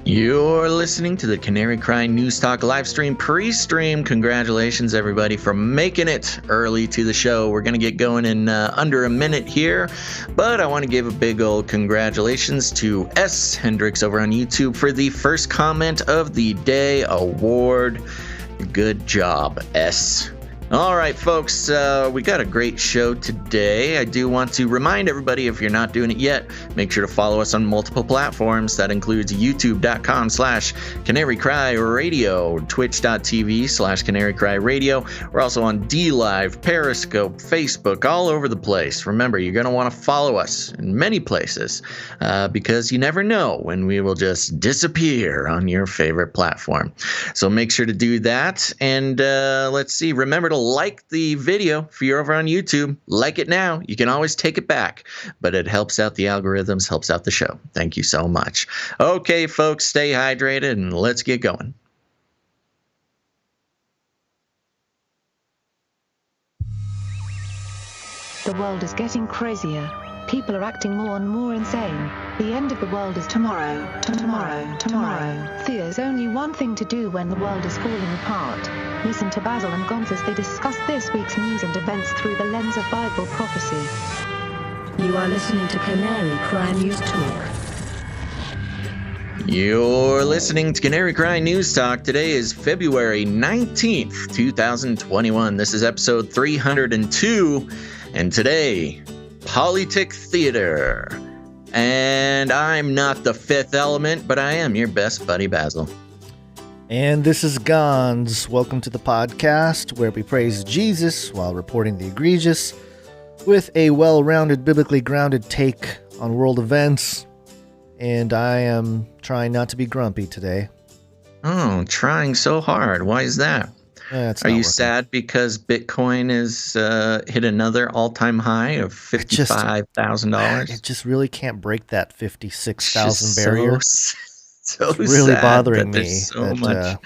You're listening to the Canary Cry News Talk live stream pre-stream. Congratulations, everybody, for making it early to the show. We're going to get going in under a minute here, but I want to give a big old congratulations to S. Hendricks over on YouTube for the first comment of the day award. Good job, S. All right, folks, we got a great show today. I do want to remind everybody, if you're not doing it yet, make sure to follow us on multiple platforms. That includes youtube.com/Canary Cry Radio, twitch.tv/Canary Cry Radio. We're also on DLive, Periscope, Facebook, all over the place. Remember, you're going to want to follow us in many places because you never know when we will just disappear on your favorite platform. So make sure to do that. And let's see, remember to like the video if you're over on YouTube. Like it now. You can always take it back, but it helps out the algorithms, helps out the show. Thank you so much. Okay, folks, stay hydrated and let's get going. The world is getting crazier. People are acting more and more insane. The end of the world is tomorrow. Tomorrow. There's only one thing to do when the world is falling apart. Listen to Basil and Gonz as they discuss this week's news and events through the lens of Bible prophecy. You are listening to Canary Cry News Talk. You're listening to Canary Cry News Talk. Today is February 19th, 2021. This is episode 302. And today, POLYTICK Theater. And I'm not the fifth element, but I am your best buddy, Basil. And this is Gonz. Welcome to the podcast where we praise Jesus while reporting the egregious with a well-rounded, biblically grounded take on world events. And I am trying not to be grumpy today. Oh, trying so hard. Why is that? Are you sad because Bitcoin has hit another all-time high of $55,000? It just really can't break that 56,000 barrier. So it's really sad bothering me. So much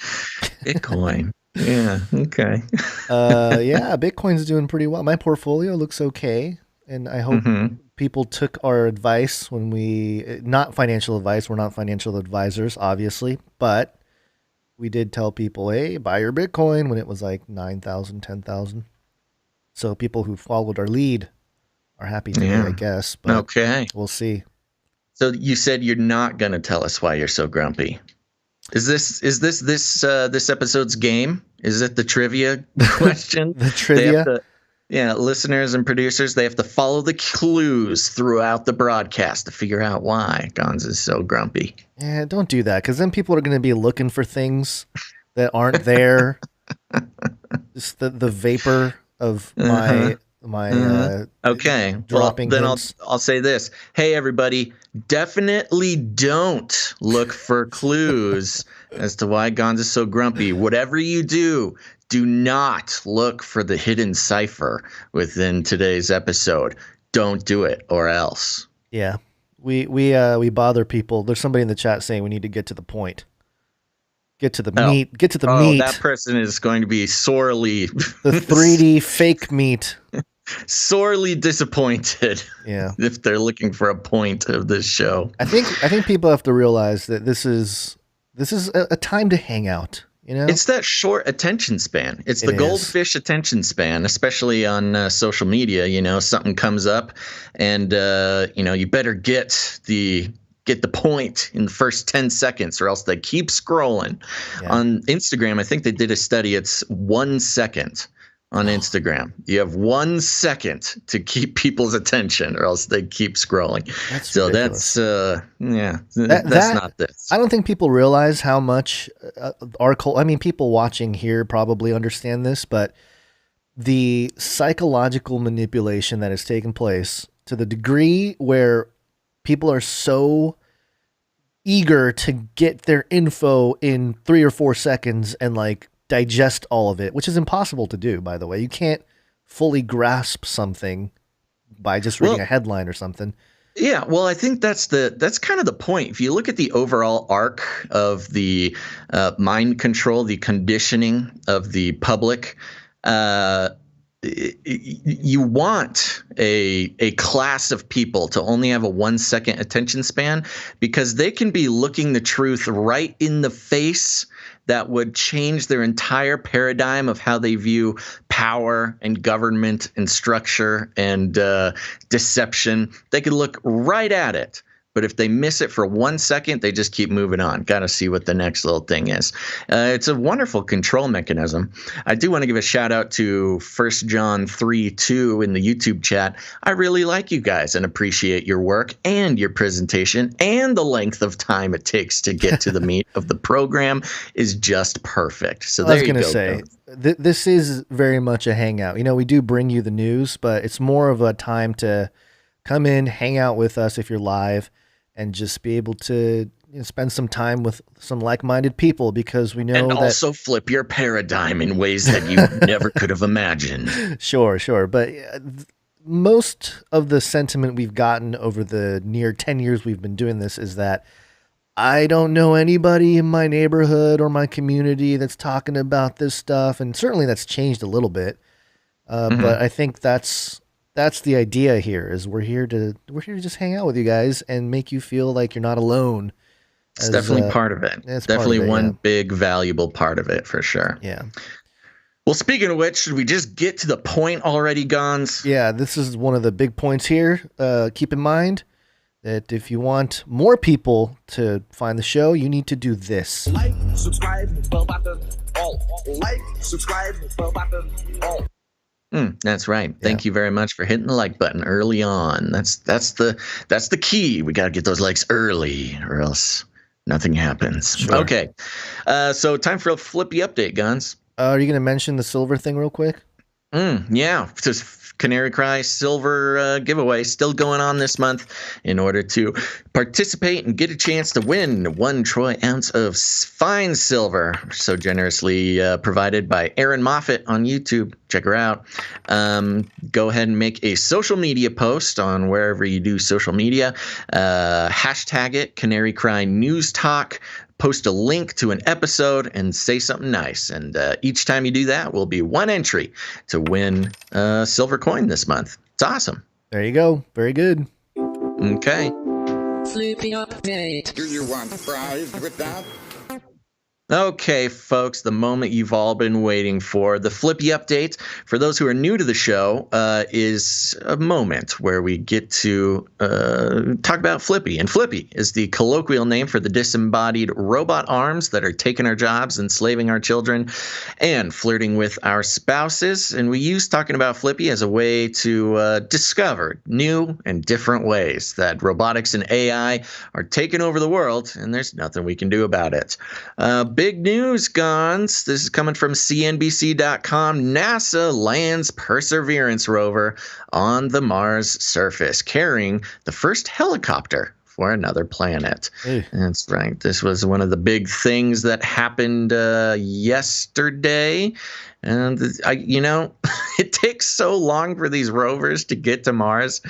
Bitcoin. Yeah. Okay. Yeah, Bitcoin's doing pretty well. My portfolio looks okay, and I hope people took our advice when not financial advice. We're not financial advisors, obviously, but we did tell people, hey, buy your Bitcoin when it was like 9,000, 10,000. So people who followed our lead are happy today, I guess. But okay. We'll see. So you said you're not going to tell us why you're so grumpy. Is this episode's game? Is it the trivia question? The trivia? Listeners and producers, they have to follow the clues throughout the broadcast to figure out why Gonz is so grumpy. Yeah, don't do that, because then people are going to be looking for things that aren't there. Just the vapor of my okay. Dropping well, then hints. I'll say this. Hey, everybody, definitely don't look for clues as to why Gonz is so grumpy. Whatever you do, do not look for the hidden cipher within today's episode. Don't do it, or else. Yeah, we bother people. There's somebody in the chat saying we need to get to the point. Get to the meat. Get to the meat. That person is going to be sorely the 3D fake meat. Sorely disappointed. Yeah, if they're looking for a point of this show. I think people have to realize that this is a time to hang out. You know, it's that short attention span. It's the goldfish attention span, especially on social media. You know, something comes up, and you better get the point in the first 10 seconds, or else they keep scrolling. Yeah. On Instagram, I think they did a study. It's 1 second on Instagram. You have 1 second to keep people's attention, or else they keep scrolling. That's ridiculous. That's not this. I don't think people realize how much people watching here probably understand this, but the psychological manipulation that has taken place to the degree where people are so eager to get their info in 3 or 4 seconds and digest all of it, which is impossible to do, by the way. You can't fully grasp something by just reading a headline or something. Yeah, well, I think that's kind of the point. If you look at the overall arc of the mind control, the conditioning of the public, you want a class of people to only have a 1 second attention span, because they can be looking the truth right in the face that would change their entire paradigm of how they view power and government and structure and deception. They could look right at it. But if they miss it for 1 second, they just keep moving on. Got to see what the next little thing is. It's a wonderful control mechanism. I do want to give a shout out to 1 John 3:2 in the YouTube chat. I really like you guys and appreciate your work and your presentation, and the length of time it takes to get to the meat of the program is just perfect. So there you go. I was going to say, this is very much a hangout. We do bring you the news, but it's more of a time to come in, hang out with us if you're live, and just be able to spend some time with some like-minded people, because we know and that also flip your paradigm in ways that you never could have imagined. Sure. But most of the sentiment we've gotten over the near 10 years we've been doing this is that I don't know anybody in my neighborhood or my community that's talking about this stuff. And certainly that's changed a little bit. But I think that's the idea here, is we're here to just hang out with you guys and make you feel like you're not alone. It's definitely part of it. It's definitely one big valuable part of it for sure. Yeah. Well, speaking of which, should we just get to the point already, Gons? Yeah, this is one of the big points here. Keep in mind that if you want more people to find the show, you need to do this. Like, subscribe, bell button, all. Like, subscribe, bell button, all. That's right. Thank you very much for hitting the like button early on. That's the key. We got to get those likes early, or else nothing happens. Sure. Okay. So time for a flippy update, Guns. Are you going to mention the silver thing real quick? Yeah. Just Canary Cry silver giveaway still going on this month. In order to participate and get a chance to win 1 troy ounce of fine silver, so generously provided by Erin Moffat on YouTube. Check her out. Go ahead and make a social media post on wherever you do social media. Hashtag it Canary Cry News Talk. Post a link to an episode and say something nice. And each time you do that will be 1 entry to win a silver coin this month. It's awesome. There you go. Very good. Okay. Flippy update. Do you want fries with that? Okay, folks, the moment you've all been waiting for. The Flippy Update, for those who are new to the show, is a moment where we get to talk about Flippy. And Flippy is the colloquial name for the disembodied robot arms that are taking our jobs, enslaving our children, and flirting with our spouses. And we use talking about Flippy as a way to discover new and different ways that robotics and AI are taking over the world, and there's nothing we can do about it. Big news, Gons. This is coming from CNBC.com. NASA lands Perseverance rover on the Mars surface, carrying the first helicopter for another planet. Hey. That's right. This was one of the big things that happened yesterday. And it takes so long for these rovers to get to Mars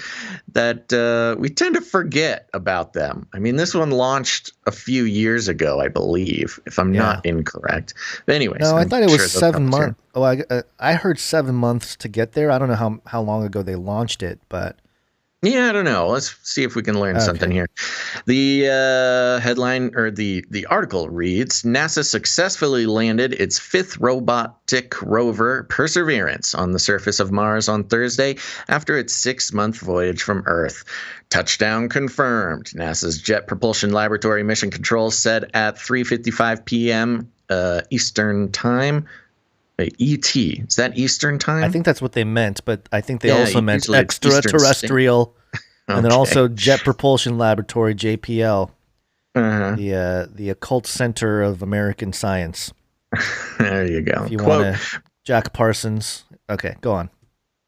that we tend to forget about them. I mean, this one launched a few years ago, I believe, if I'm not incorrect. But anyways, no, I thought it was 7 months. Oh, I heard 7 months to get there. I don't know how long ago they launched it, but. Yeah, I don't know. Let's see if we can learn something here. The headline, or the article reads, NASA successfully landed its 5th robotic rover, Perseverance, on the surface of Mars on Thursday after its 6-month voyage from Earth. Touchdown confirmed, NASA's Jet Propulsion Laboratory Mission Control said at 3:55 p.m. Eastern Time. ET. Is that Eastern Time? I think that's what they meant, but I think they also meant extraterrestrial. Okay. And then also Jet Propulsion Laboratory, JPL, the occult center of American science. There you go. If you want to, Jack Parsons. Okay, go on.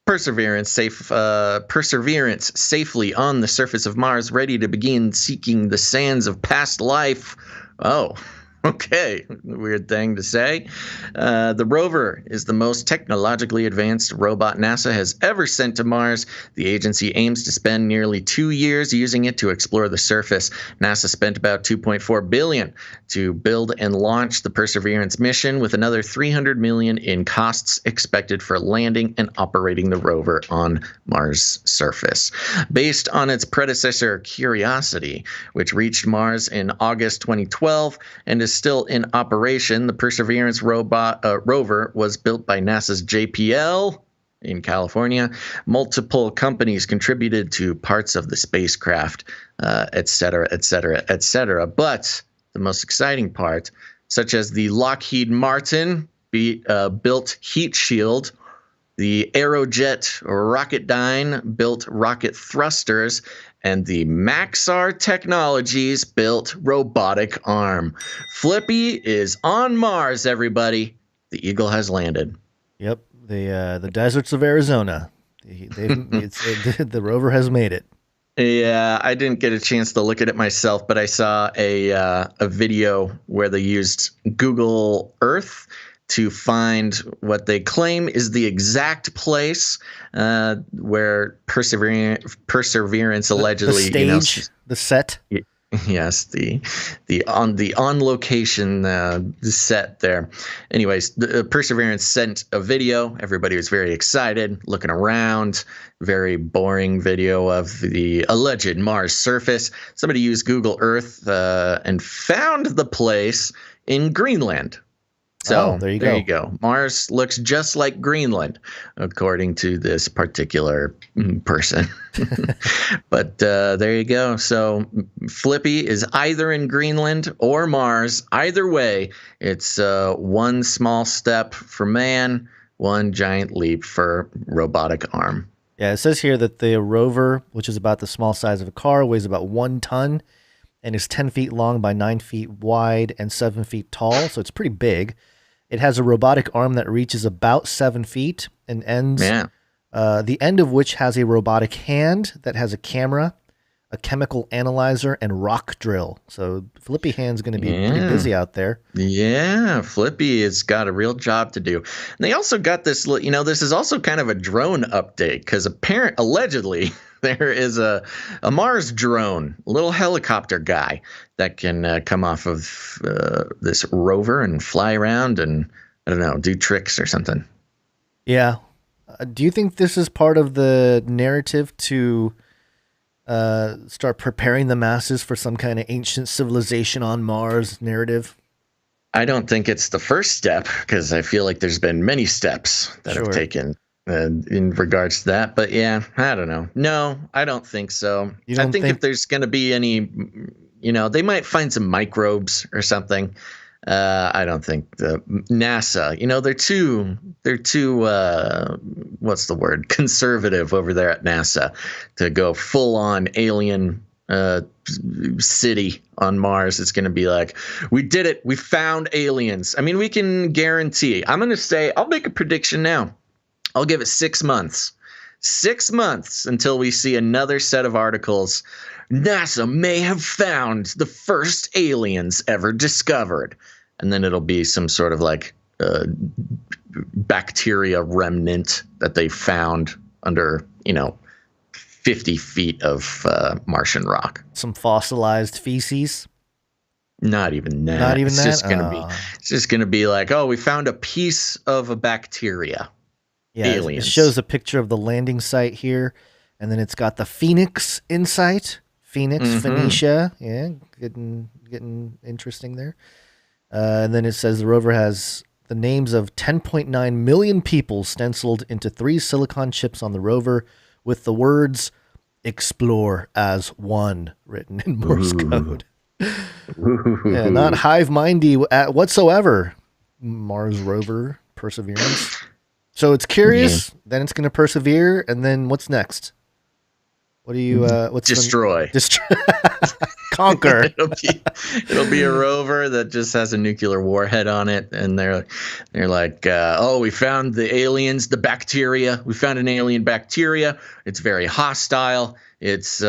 Perseverance safely on the surface of Mars, ready to begin seeking the sands of past life. Oh. Okay, weird thing to say. The rover is the most technologically advanced robot NASA has ever sent to Mars. The agency aims to spend nearly 2 years using it to explore the surface. NASA spent about $2.4 billion to build and launch the Perseverance mission, with another $300 million in costs expected for landing and operating the rover on Mars' surface. Based on its predecessor, Curiosity, which reached Mars in August 2012 and is still in operation, the Perseverance rover was built by NASA's JPL in California. Multiple companies contributed to parts of the spacecraft, et cetera, et cetera, et cetera. But the most exciting part, such as the Lockheed Martin built heat shield, the Aerojet Rocketdyne built rocket thrusters, and the Maxar Technologies built robotic arm. Flippy is on Mars, everybody. The Eagle has landed. Yep, the deserts of Arizona. The rover has made it. Yeah, I didn't get a chance to look at it myself, but I saw a video where they used Google Earth to find what they claim is the exact place where Perseverance allegedly, the stage, the set. Yes, the on location set there. Anyways, the Perseverance sent a video. Everybody was very excited, looking around. Very boring video of the alleged Mars surface. Somebody used Google Earth and found the place in Greenland. So there you go. Mars looks just like Greenland, according to this particular person. But there you go. So Flippy is either in Greenland or Mars. Either way, it's one small step for man, one giant leap for robotic arm. Yeah, it says here that the rover, which is about the small size of a car, weighs about 1 ton and is 10 feet long by 9 feet wide and 7 feet tall. So it's pretty big. It has a robotic arm that reaches about 7 feet and ends, the end of which has a robotic hand that has a camera, a chemical analyzer, and rock drill. So Flippy Hand's going to be pretty busy out there. Yeah, Flippy has got a real job to do. And they also got this, this is also kind of a drone update because allegedly there is a Mars drone, a little helicopter guy that can come off of this rover and fly around and, I don't know, do tricks or something. Yeah. Do you think this is part of the narrative to start preparing the masses for some kind of ancient civilization on Mars narrative? I don't think it's the first step because I feel like there's been many steps that have taken in regards to that. But yeah, I don't know. No, I don't think so. I think if there's going to be any, they might find some microbes or something. I don't think the NASA, they're too what's the word? Conservative over there at NASA to go full on alien city on Mars. It's going to be like, we did it. We found aliens. I mean, we can guarantee. I'll make a prediction now. I'll give it 6 months. 6 months until we see another set of articles. NASA may have found the first aliens ever discovered. And then it'll be some sort of like bacteria remnant that they found under, 50 feet of Martian rock. Some fossilized feces. Not even that. Not even it's that? It's just going to be like, oh, we found a piece of a bacteria. Yeah, aliens. It shows a picture of the landing site here, and then it's got the Phoenix in sight. Phoenix, Phoenicia. Yeah, getting interesting there. And then it says the rover has the names of 10.9 million people stenciled into 3 silicon chips on the rover with the words "Explore as one" written in Morse code. Yeah, not hive-mindy whatsoever. Mars rover Perseverance. So it's curious, then it's going to persevere, and then what's next? What do you what's destroy? Conquer. It'll be a rover that just has a nuclear warhead on it, and they're like, oh, we found the aliens, the bacteria. We found an alien bacteria. It's very hostile. It's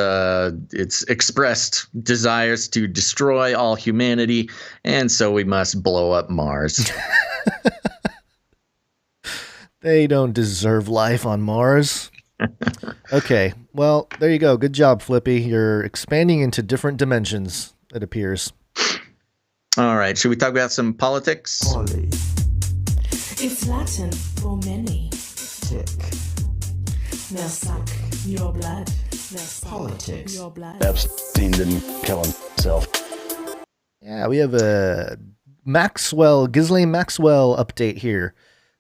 expressed desires to destroy all humanity, and so we must blow up Mars. They don't deserve life on Mars. Okay, well, there you go. Good job, Flippy. You're expanding into different dimensions, it appears. All right, should we talk about some politics? It's Latin for many. Tick. They'll suck your blood. They'll suck Politics. your blood. Epstein didn't kill himself. Yeah, we have a Ghislain Maxwell update here.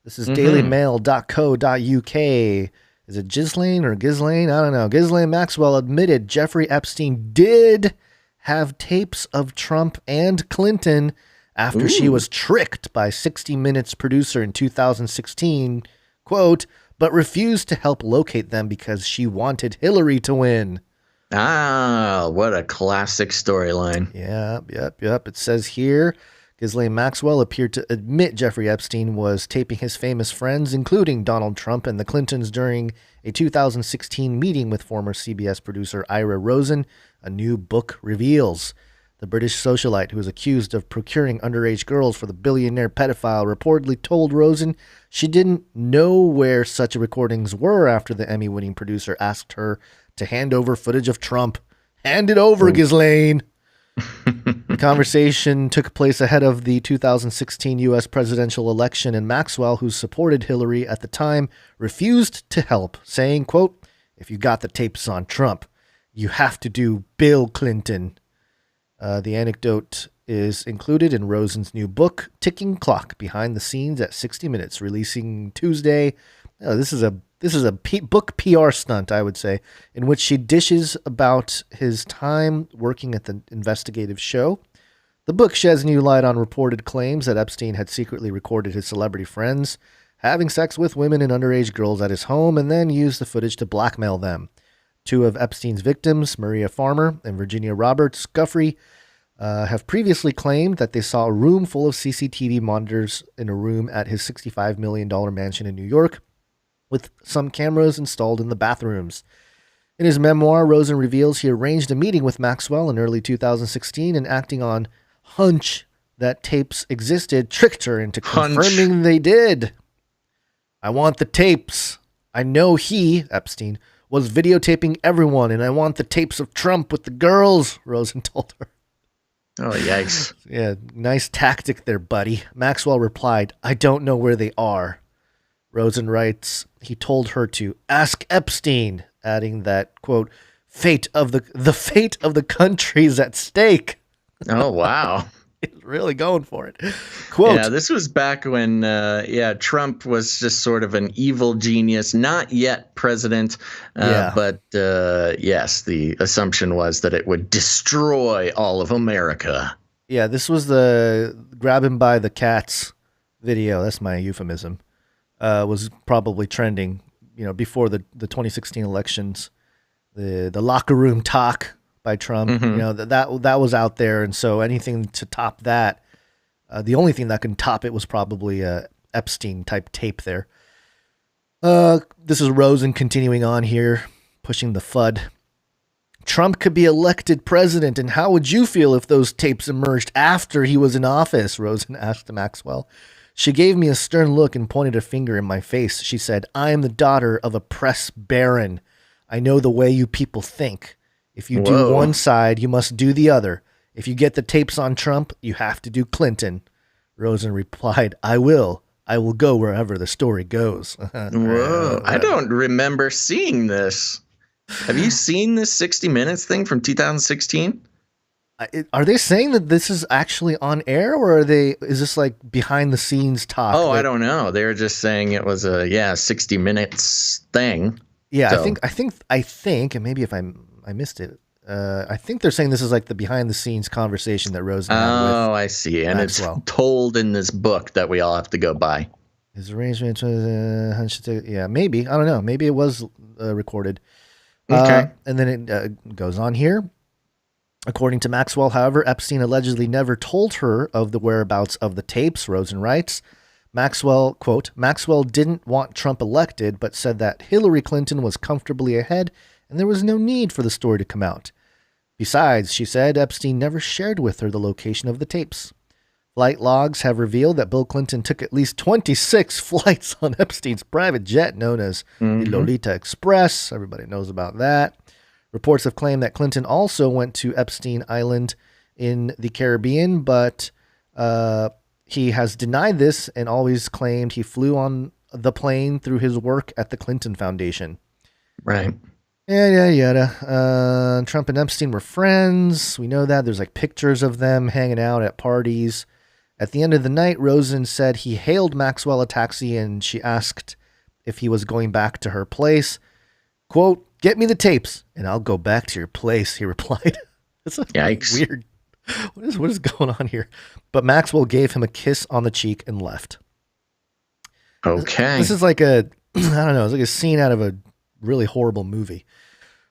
This is dailymail.co.uk. Is it Ghislain or Ghislain? I don't know. Ghislain Maxwell admitted Jeffrey Epstein did have tapes of Trump and Clinton after she was tricked by 60 Minutes producer in 2016, quote, but refused to help locate them because she wanted Hillary to win. Ah, what a classic storyline. Yep. It says here, Ghislain Maxwell appeared to admit Jeffrey Epstein was taping his famous friends, including Donald Trump and the Clintons, during a 2016 meeting with former CBS producer Ira Rosen, a new book reveals. The British socialite who is accused of procuring underage girls for the billionaire pedophile reportedly told Rosen she didn't know where such recordings were after the Emmy-winning producer asked her to hand over footage of Trump. Hand it over, Ghislain. The conversation took place ahead of the 2016 U.S. presidential election, and Maxwell, who supported Hillary at the time, refused to help, saying, quote, if you got the tapes on Trump, you have to do Bill Clinton. The anecdote is included in Rosen's new book, Ticking Clock, Behind the Scenes at 60 Minutes, releasing Tuesday. This is a book PR stunt, I would say, in which she dishes about his time working at the investigative show. The book sheds new light on reported claims that Epstein had secretly recorded his celebrity friends having sex with women and underage girls at his home and then used the footage to blackmail them. Two of Epstein's victims, Maria Farmer and Virginia Roberts Guffrey, have previously claimed that they saw a room full of CCTV monitors in a room at his $65 million mansion in New York, with some cameras installed in the bathrooms. In his memoir, Rosen reveals he arranged a meeting with Maxwell in early 2016 and, acting on hunch that tapes existed, tricked her into confirming they did. I want the tapes. I know he, Epstein, was videotaping everyone, and I want the tapes of Trump with the girls, Rosen told her. Oh, yikes. Yeah, nice tactic there, buddy. Maxwell replied, I don't know where they are. Rosen writes, he told her to ask Epstein, adding that, quote, fate of the country's at stake. Oh, wow. He's really going for it. Quote, yeah, this was back when, Trump was just sort of an evil genius, not yet president. But yes, the assumption was that it would destroy all of America. Yeah, this was the grab him by the cats video. That's my euphemism. Was probably trending, before the 2016 elections. The locker room talk by Trump, that was out there, and so anything to top that, the only thing that can top it was probably a Epstein type tape there. This is Rosen continuing on here, pushing the FUD. Trump could be elected president, and how would you feel if those tapes emerged after he was in office? Rosen asked Maxwell. She gave me a stern look and pointed a finger in my face. She said, I am the daughter of a press baron. I know the way you people think. If you do one side, you must do the other. If you get the tapes on Trump, you have to do Clinton. Rosen replied, I will. I will go wherever the story goes. Whoa. I don't remember seeing this. Have you seen this 60 Minutes thing from 2016? Are they saying that this is actually on air, or is this like behind the scenes talk? Oh, I don't know. They were just saying it was a 60 Minutes thing. Yeah, so. I think, and maybe if I missed it, I think they're saying this is like the behind the scenes conversation that Rosen had with I see. And Maxwell. It's told in this book that we all have to go buy. His arrangement was, maybe. I don't know. Maybe it was recorded. Okay. And then it goes on here. According to Maxwell, however, Epstein allegedly never told her of the whereabouts of the tapes, Rosen writes. Maxwell, quote, Maxwell didn't want Trump elected, but said that Hillary Clinton was comfortably ahead and there was no need for the story to come out. Besides, she said Epstein never shared with her the location of the tapes. Flight logs have revealed that Bill Clinton took at least 26 flights on Epstein's private jet known as the Lolita Express. Everybody knows about that. Reports have claimed that Clinton also went to Epstein Island in the Caribbean, but he has denied this and always claimed he flew on the plane through his work at the Clinton Foundation. Right. Yada. Trump and Epstein were friends. We know that. There's like pictures of them hanging out at parties. At the end of the night, Rosen said he hailed Maxwell a taxi and she asked if he was going back to her place. Quote, "Get me the tapes and I'll go back to your place," he replied. It's Yikes. Weird. What is going on here? But Maxwell gave him a kiss on the cheek and left. Okay. This is like I don't know, it's like a scene out of a really horrible movie.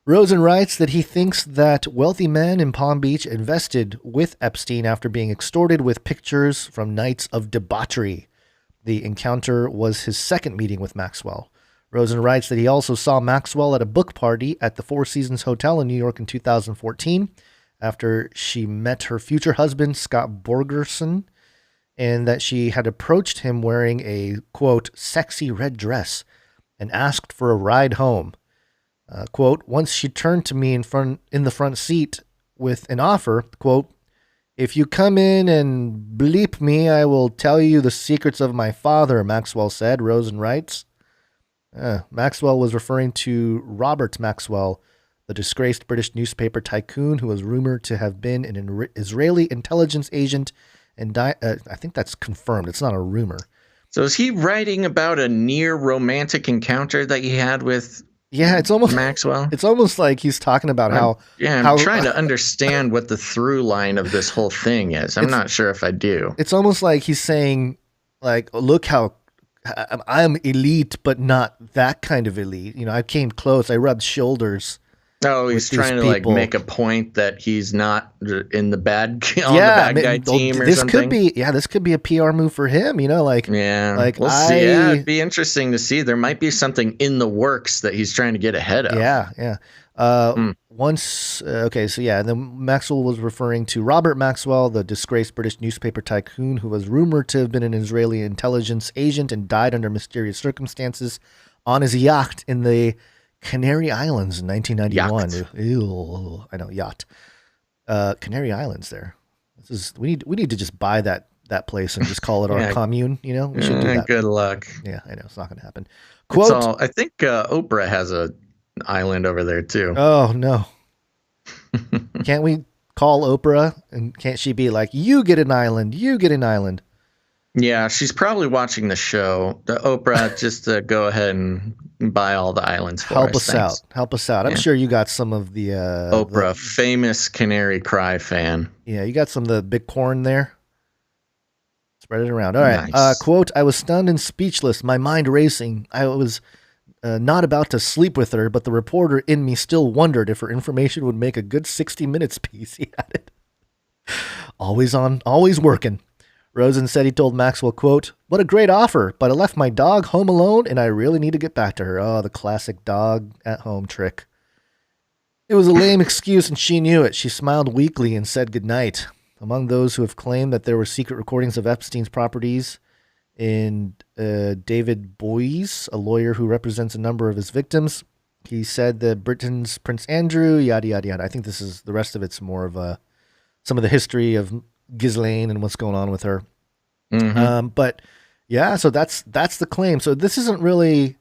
Rosen writes that he thinks that wealthy men in Palm Beach invested with Epstein after being extorted with pictures from nights of debauchery. The encounter was his second meeting with Maxwell. Rosen writes that he also saw Maxwell at a book party at the Four Seasons Hotel in New York in 2014 after she met her future husband, Scott Borgerson, and that she had approached him wearing a, quote, "sexy red dress" and asked for a ride home. Quote, "Once she turned to me in the front seat with an offer, quote, 'If you come in and bleep me, I will tell you the secrets of my father,' Maxwell said," Rosen writes. Maxwell was referring to Robert Maxwell, the disgraced British newspaper tycoon who was rumored to have been an Israeli intelligence agent and I think that's confirmed. It's not a rumor. So is he writing about a near romantic encounter that he had with it's almost Maxwell? It's almost like he's talking about I'm trying to understand what the through line of this whole thing is. I'm not sure if I do. It's almost like he's saying, like, look how I'm elite, but not that kind of elite. I came close. I rubbed shoulders. Oh, he's trying to like make a point that he's not in the bad guy team or something. This could be a PR move for him. We'll see. Yeah, it'd be interesting to see. There might be something in the works that he's trying to get ahead of. Yeah. And then Maxwell was referring to Robert Maxwell, the disgraced British newspaper tycoon who was rumored to have been an Israeli intelligence agent and died under mysterious circumstances on his yacht in the Canary Islands in 1991. Ew, I know, yacht. Canary Islands there. We need to just buy that place and just call it our commune, We should do that. Good luck. Yeah, I know, it's not going to happen. Quote, I think Oprah has an island over there too. Oh, no. Can't we call Oprah and can't she be like, you get an island, you get an island? Yeah, she's probably watching the show. Oprah, just to go ahead and buy all the islands for us. Help us out. I'm sure you got some of the Oprah, famous Canary Cry fan. Yeah, you got some of the big corn there. Spread it around. All right. Nice. Quote, "I was stunned and speechless, my mind racing. I was not about to sleep with her, but the reporter in me still wondered if her information would make a good 60 Minutes piece," he added. Always on, always working. Rosen said he told Maxwell, quote, "What a great offer, but I left my dog home alone and I really need to get back to her." Oh, the classic dog at home trick. "It was a lame excuse and she knew it. She smiled weakly and said goodnight." Among those who have claimed that there were secret recordings of Epstein's properties in David Boies, a lawyer who represents a number of his victims. He said that Britain's Prince Andrew, yada, yada, yada. I think the rest of it's more of some of the history of Ghislain and what's going on with her. Mm-hmm. But yeah, so that's the claim. So this isn't really,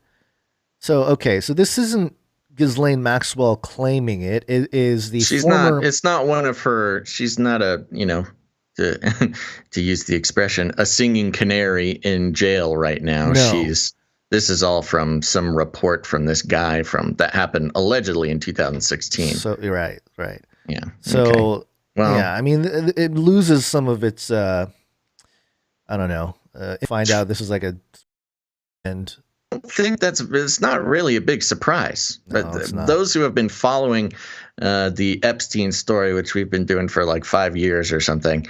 so this isn't Ghislain Maxwell claiming it. It is the it's not one of her, she's not a, to use the expression, a singing canary in jail right now. No. This is all from some report from this guy that happened allegedly in 2016. So you're right. Yeah. So, okay. Well, yeah, I mean, it loses some of its, I don't know, find out this is like and I think it's not really a big surprise. No, But it's not. those who have been following the Epstein story, which we've been doing for like 5 years or something,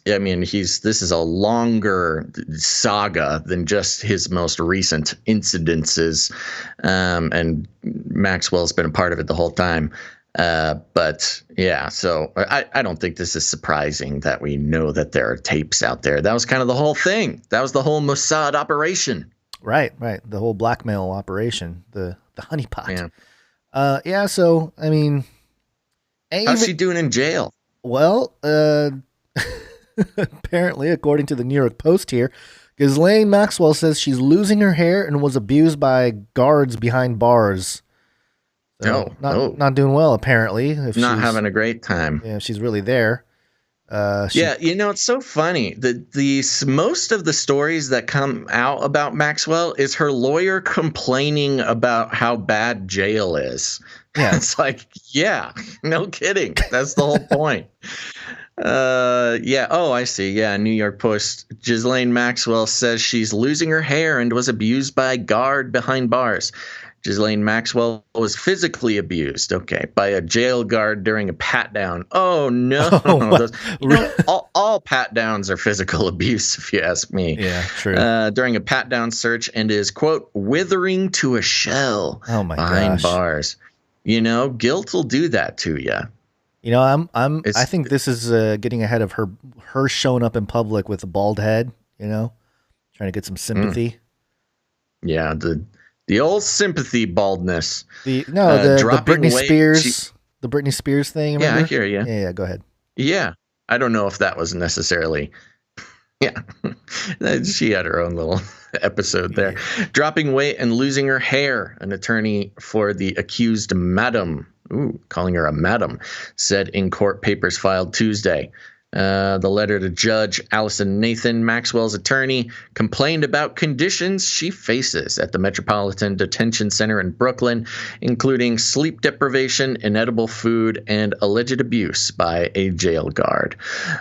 I mean, this is a longer saga than just his most recent incidences, and Maxwell's been a part of it the whole time. But yeah, so I don't think this is surprising that we know that there are tapes out there. That was kind of the whole thing. That was the whole Mossad operation. Right. The whole blackmail operation, the honeypot. Yeah. So I mean, how's she doing in jail? Well, apparently, according to the New York Post here, Ghislain Maxwell says she's losing her hair and was abused by guards behind bars. So not doing well, apparently. If not having a great time. Yeah, if she's really there. It's so funny. Most of the stories that come out about Maxwell is her lawyer complaining about how bad jail is. Yeah. It's like, yeah, no kidding. That's the whole point. Oh, I see. Yeah, New York Post. Ghislain Maxwell says she's losing her hair and was abused by a guard behind bars. Ghislain Maxwell was physically abused, by a jail guard during a pat-down. Oh, no. All pat-downs are physical abuse, if you ask me. Yeah, true. During a pat-down search and is, quote, withering to a shell gosh. behind bars. Guilt will do that to you. I think this is getting ahead of her showing up in public with a bald head, trying to get some sympathy. Yeah, the old sympathy baldness. The Britney Spears, the Britney Spears thing. Remember? Yeah, I hear you. Yeah, go ahead. Yeah, I don't know if that was necessarily. Yeah, she had her own little episode there. Yeah. Dropping weight and losing her hair. An attorney for the accused madam, calling her a madam, said in court papers filed Tuesday. The letter to Judge Allison Nathan, Maxwell's attorney, complained about conditions she faces at the Metropolitan Detention Center in Brooklyn, including sleep deprivation, inedible food, and alleged abuse by a jail guard.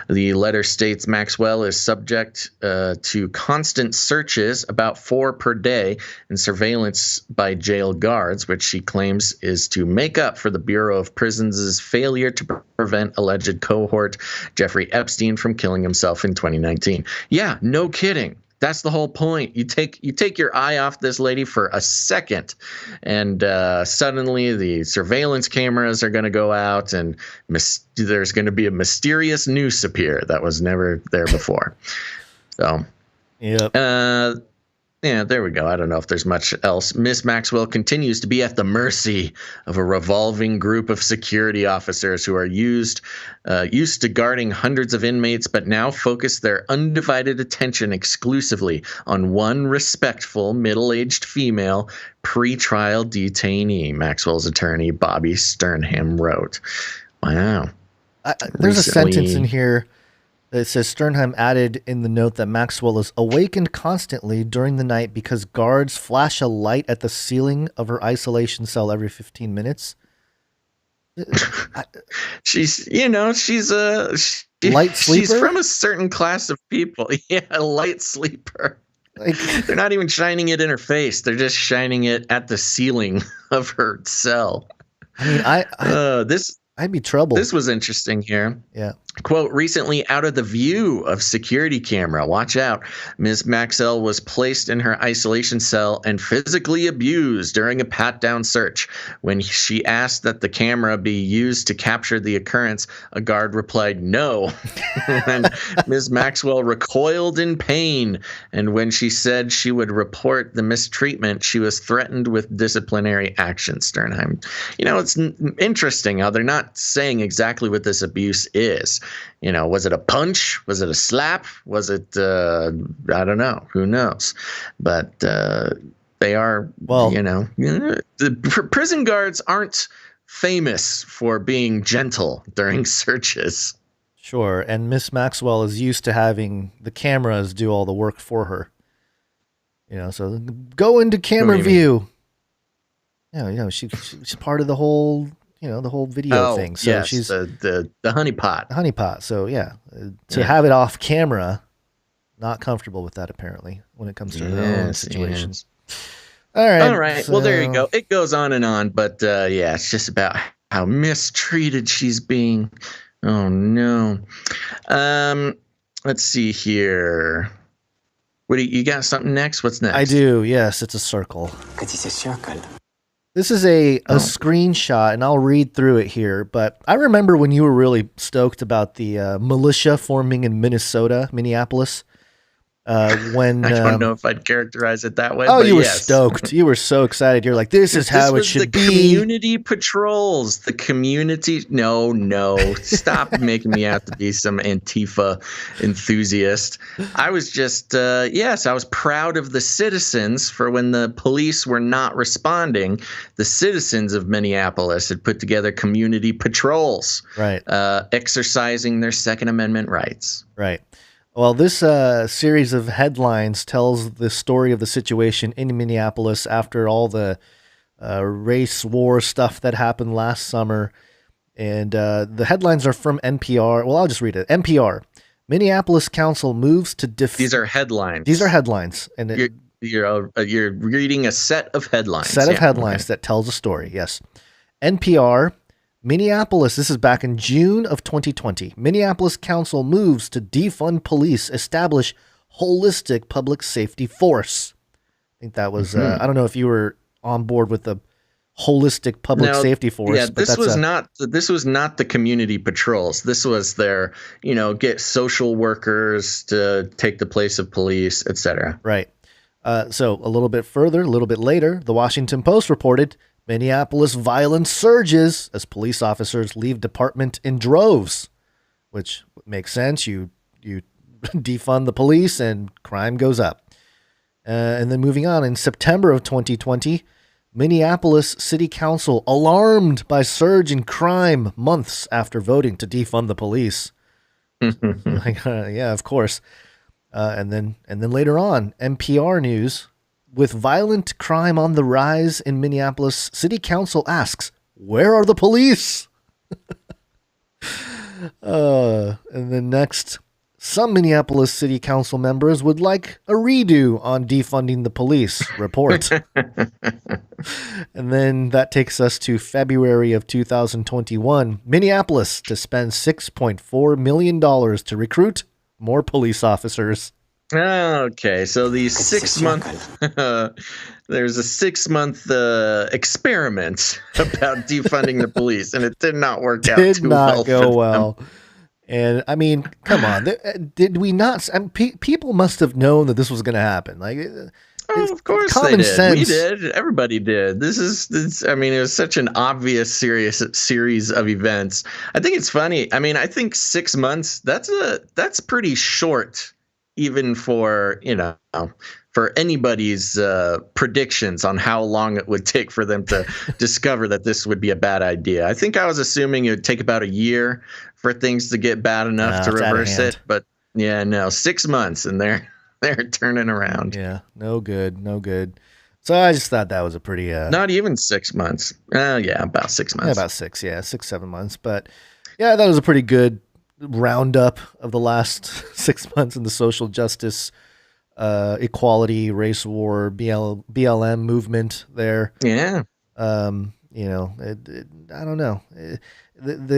The letter states Maxwell is subject to constant searches, about 4 per day, and surveillance by jail guards, which she claims is to make up for the Bureau of Prisons' failure to prevent alleged cohort Jeffrey Epstein from killing himself in 2019. Yeah, no kidding. That's the whole point. You take your eye off this lady for a second, and suddenly the surveillance cameras are going to go out, and there's going to be a mysterious noose appear that was never there before. So, yep. Yeah, there we go. I don't know if there's much else. Miss Maxwell continues to be at the mercy of a revolving group of security officers who are used to guarding hundreds of inmates, but now focus their undivided attention exclusively on one respectful, middle-aged female pretrial detainee, Maxwell's attorney, Bobby Sternham, wrote. Wow. There's a sentence in here. It says Sternheim added in the note that Maxwell is awakened constantly during the night because guards flash a light at the ceiling of her isolation cell every 15 minutes. She's a light sleeper. She's from a certain class of people. Yeah, a light sleeper. Like, they're not even shining it in her face. They're just shining it at the ceiling of her cell. I mean, I'd be troubled. This was interesting here. Yeah. Quote, recently out of the view of security camera, watch out, Ms. Maxwell was placed in her isolation cell and physically abused during a pat-down search. When she asked that the camera be used to capture the occurrence, a guard replied no. And Ms. Maxwell recoiled in pain. And when she said she would report the mistreatment, she was threatened with disciplinary action, Sternheim. It's interesting how they're not saying exactly what this abuse is. Was it a punch? Was it a slap? Was it, I don't know. Who knows? But they are, the prison guards aren't famous for being gentle during searches. Sure. And Miss Maxwell is used to having the cameras do all the work for her. So go into camera view. She's part of the whole... the whole video thing. So yes, she's the honeypot. The honeypot. So have it off camera, not comfortable with that apparently when it comes to her own situations. Yes. All right. So, well, there you go. It goes on and on, but it's just about how mistreated she's being. Oh no. Let's see here. What you got something next? What's next? I do. Yes, it's a circle. This is a screenshot, and I'll read through it here. But I remember when you were really stoked about the militia forming in Minneapolis. When I don't know if I'd characterize it that way. Oh, but you were yes. stoked. You were so excited. You're like, this is how it should be. Community patrols. The community. No. Stop making me out to be some Antifa enthusiast. I was just, I was proud of the citizens for when the police were not responding. The citizens of Minneapolis had put together community patrols. Right. Exercising their Second Amendment rights. Right. Well, this series of headlines tells the story of the situation in Minneapolis after all the race war stuff that happened last summer. And the headlines are from NPR. Well, I'll just read it. NPR. Minneapolis Council moves to These are headlines. These are headlines. And you're reading a set of headlines. That tells a story, yes. NPR. Minneapolis, this is back in June of 2020. Minneapolis Council moves to defund police, establish holistic public safety force. I think that was, I don't know if you were on board with the holistic public safety force. Yeah, but this was not the community patrols. This was their, get social workers to take the place of police, etc. Right. So a little bit further, a little bit later, the Washington Post reported Minneapolis violence surges as police officers leave department in droves, which makes sense. You defund the police and crime goes up. And then moving on, in September of 2020, Minneapolis City Council alarmed by surge in crime months after voting to defund the police. Yeah, of course. And then later on, NPR News. With violent crime on the rise in Minneapolis, City Council asks, where are the police? And then next, some Minneapolis City Council members would like a redo on defunding the police report. And then that takes us to February of 2021. Minneapolis to spend $6.4 million to recruit more police officers. Okay, so the 6 month there's a 6 month experiment about defunding the police, and it did not work out too well. Did not go well. And I mean, come on, did we not? I mean, people must have known that this was going to happen. Like, of course common they did. Sense. We did. Everybody did. I mean, it was such an obvious series of events. I think it's funny. I mean, I think 6 months. That's pretty short. Even for, for anybody's predictions on how long it would take for them to discover that this would be a bad idea. I think I was assuming it would take about a year for things to get bad enough to reverse it. But 6 months and they're turning around. Yeah, no good. So I just thought that was a pretty... Not even 6 months. About 6 months. Yeah, about 6, 7 months. But yeah, that was a pretty good roundup of the last 6 months in the social justice, equality, race war, BLM movement there. Yeah. I don't know. Did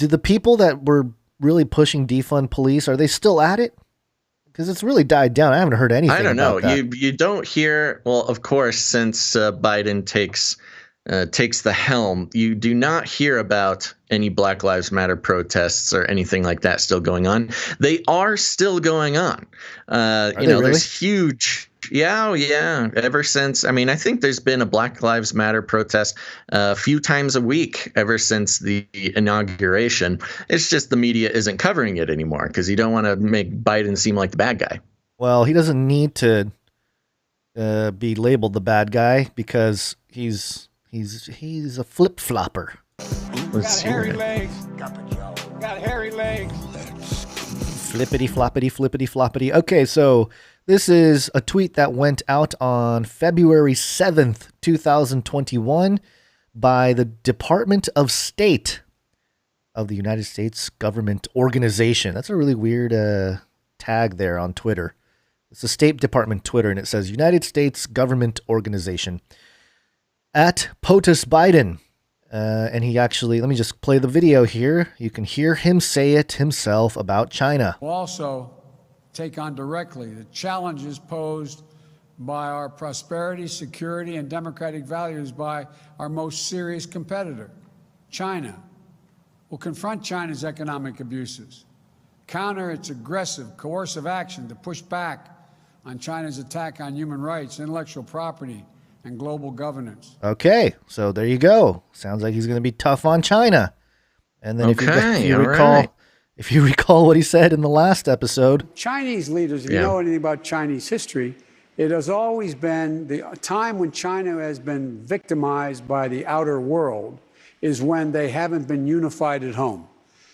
the people that were really pushing defund police, are they still at it? Because it's really died down. I haven't heard anything. I don't know. That. You don't hear. Well, of course, since Biden takes the helm, you do not hear about any Black Lives Matter protests or anything like that still going on. They are still going on. Really? There's huge. Yeah. Ever since, I mean, I think there's been a Black Lives Matter protest a few times a week ever since the inauguration. It's just the media isn't covering it anymore because you don't want to make Biden seem like the bad guy. Well, he doesn't need to be labeled the bad guy because he's a flip flopper. Got hairy legs. Got hairy legs. Flippity floppity. Okay, so this is a tweet that went out on February 7th, 2021 by the Department of State of the United States Government Organization. That's a really weird tag there on Twitter. It's the State Department Twitter, and it says United States Government Organization. At POTUS Biden, And he actually, let me just play the video here. You can hear him say it himself about China. We'll also take on directly the challenges posed by our prosperity, security, and democratic values by our most serious competitor, China. We'll confront China's economic abuses, counter its aggressive, coercive action to push back on China's attack on human rights, intellectual property, and global governance. Okay, so there you go. Sounds like he's going to be tough on China. And then if you recall what he said in the last episode. Chinese leaders, if you know anything about Chinese history, it has always been the time when China has been victimized by the outer world is when they haven't been unified at home.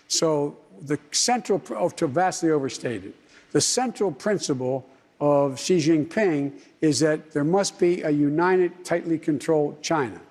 So the central, vastly overstated, the central principle of Xi Jinping is that there must be a united, tightly controlled China.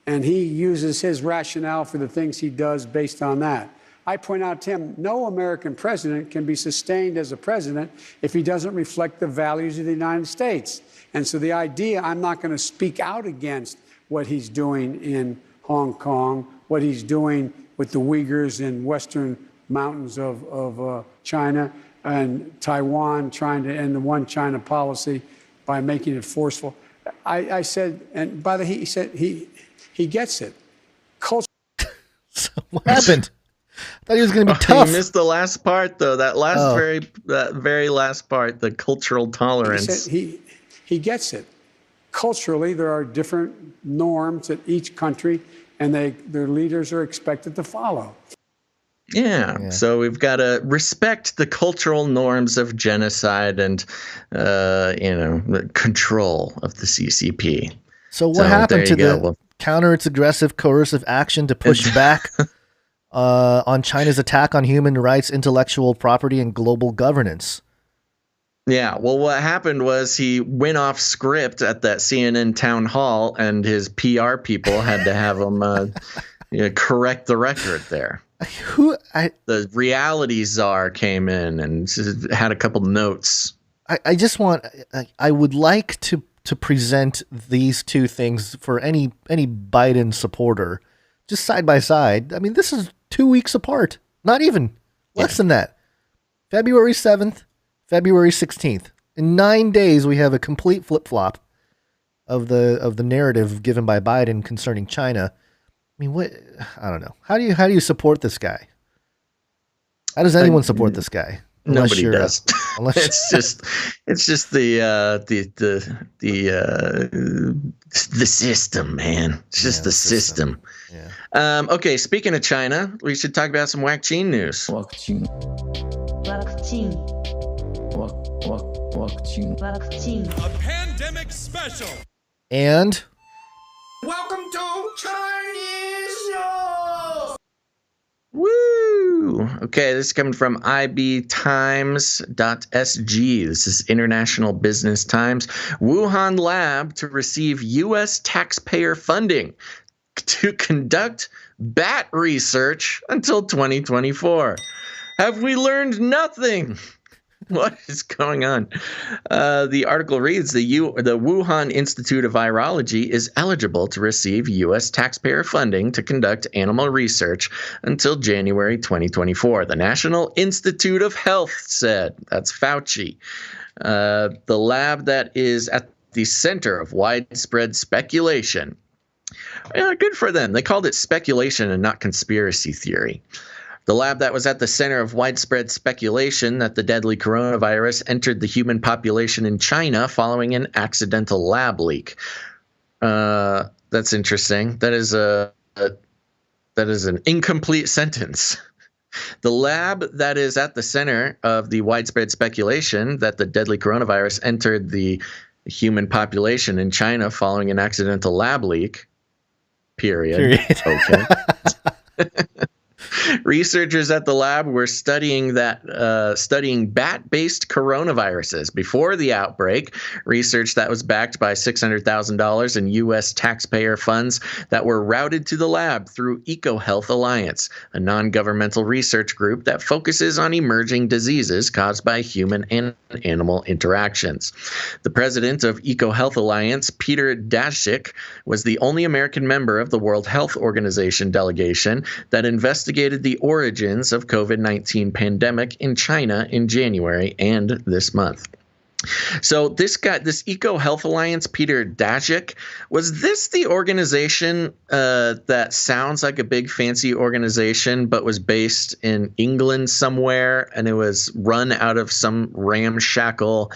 And he uses his rationale for the things he does based on that. I point out to him, no American president can be sustained as a president if he doesn't reflect the values of the United States. And so the idea, I'm not going to speak out against what he's doing in Hong Kong, what he's doing with the Uyghurs in western mountains of China, and Taiwan trying to end the one China policy by making it forceful. I said, and by the way, he said he gets it. Culture. So what happened? I thought he was going to be tough. You missed the last part, though. That very last part, the cultural tolerance. He gets it. Culturally, there are different norms at each country, and their leaders are expected to follow. Yeah, so we've got to respect the cultural norms of genocide and, the control of the CCP. So what happened to counter its aggressive, coercive action to push back on China's attack on human rights, intellectual property, and global governance? Yeah, well, what happened was he went off script at that CNN town hall, and his PR people had to have him correct the record there. The reality czar came in and had a couple notes. I would like to present these two things for any Biden supporter, just side by side. I mean, this is 2 weeks apart, not even less than that. February 7th, February 16th. In 9 days, we have a complete flip flop of the narrative given by Biden concerning China. I mean, what? I don't know. How do you support this guy? How does anyone support this guy? Nobody does. It's just the system, man. It's just the system. Yeah. Okay. Speaking of China, we should talk about some Waccine news. A pandemic special. And welcome to Chinese News. Woo! Okay, this is coming from ibtimes.sg. This is International Business Times. Wuhan lab to receive U.S. taxpayer funding to conduct bat research until 2024. Have we learned nothing? What is going on? The article reads, the Wuhan Institute of Virology is eligible to receive U.S. taxpayer funding to conduct animal research until January 2024. The National Institute of Health said. That's Fauci. The lab that is at the center of widespread speculation. Yeah, good for them. They called it speculation and not conspiracy theory. The lab that was at the center of widespread speculation that the deadly coronavirus entered the human population in China following an accidental lab leak. That's interesting. That is an incomplete sentence. The lab that is at the center of the widespread speculation that the deadly coronavirus entered the human population in China following an accidental lab leak. Period. Okay. Researchers at the lab were studying bat-based coronaviruses before the outbreak, research that was backed by $600,000 in U.S. taxpayer funds that were routed to the lab through EcoHealth Alliance, a non-governmental research group that focuses on emerging diseases caused by human and animal interactions. The president of EcoHealth Alliance, Peter Daszak, was the only American member of the World Health Organization delegation that investigated the origins of COVID-19 pandemic in China in January and this month. So this EcoHealth Alliance, Peter Daszak, was this the organization that sounds like a big fancy organization but was based in England somewhere, and it was run out of some ramshackle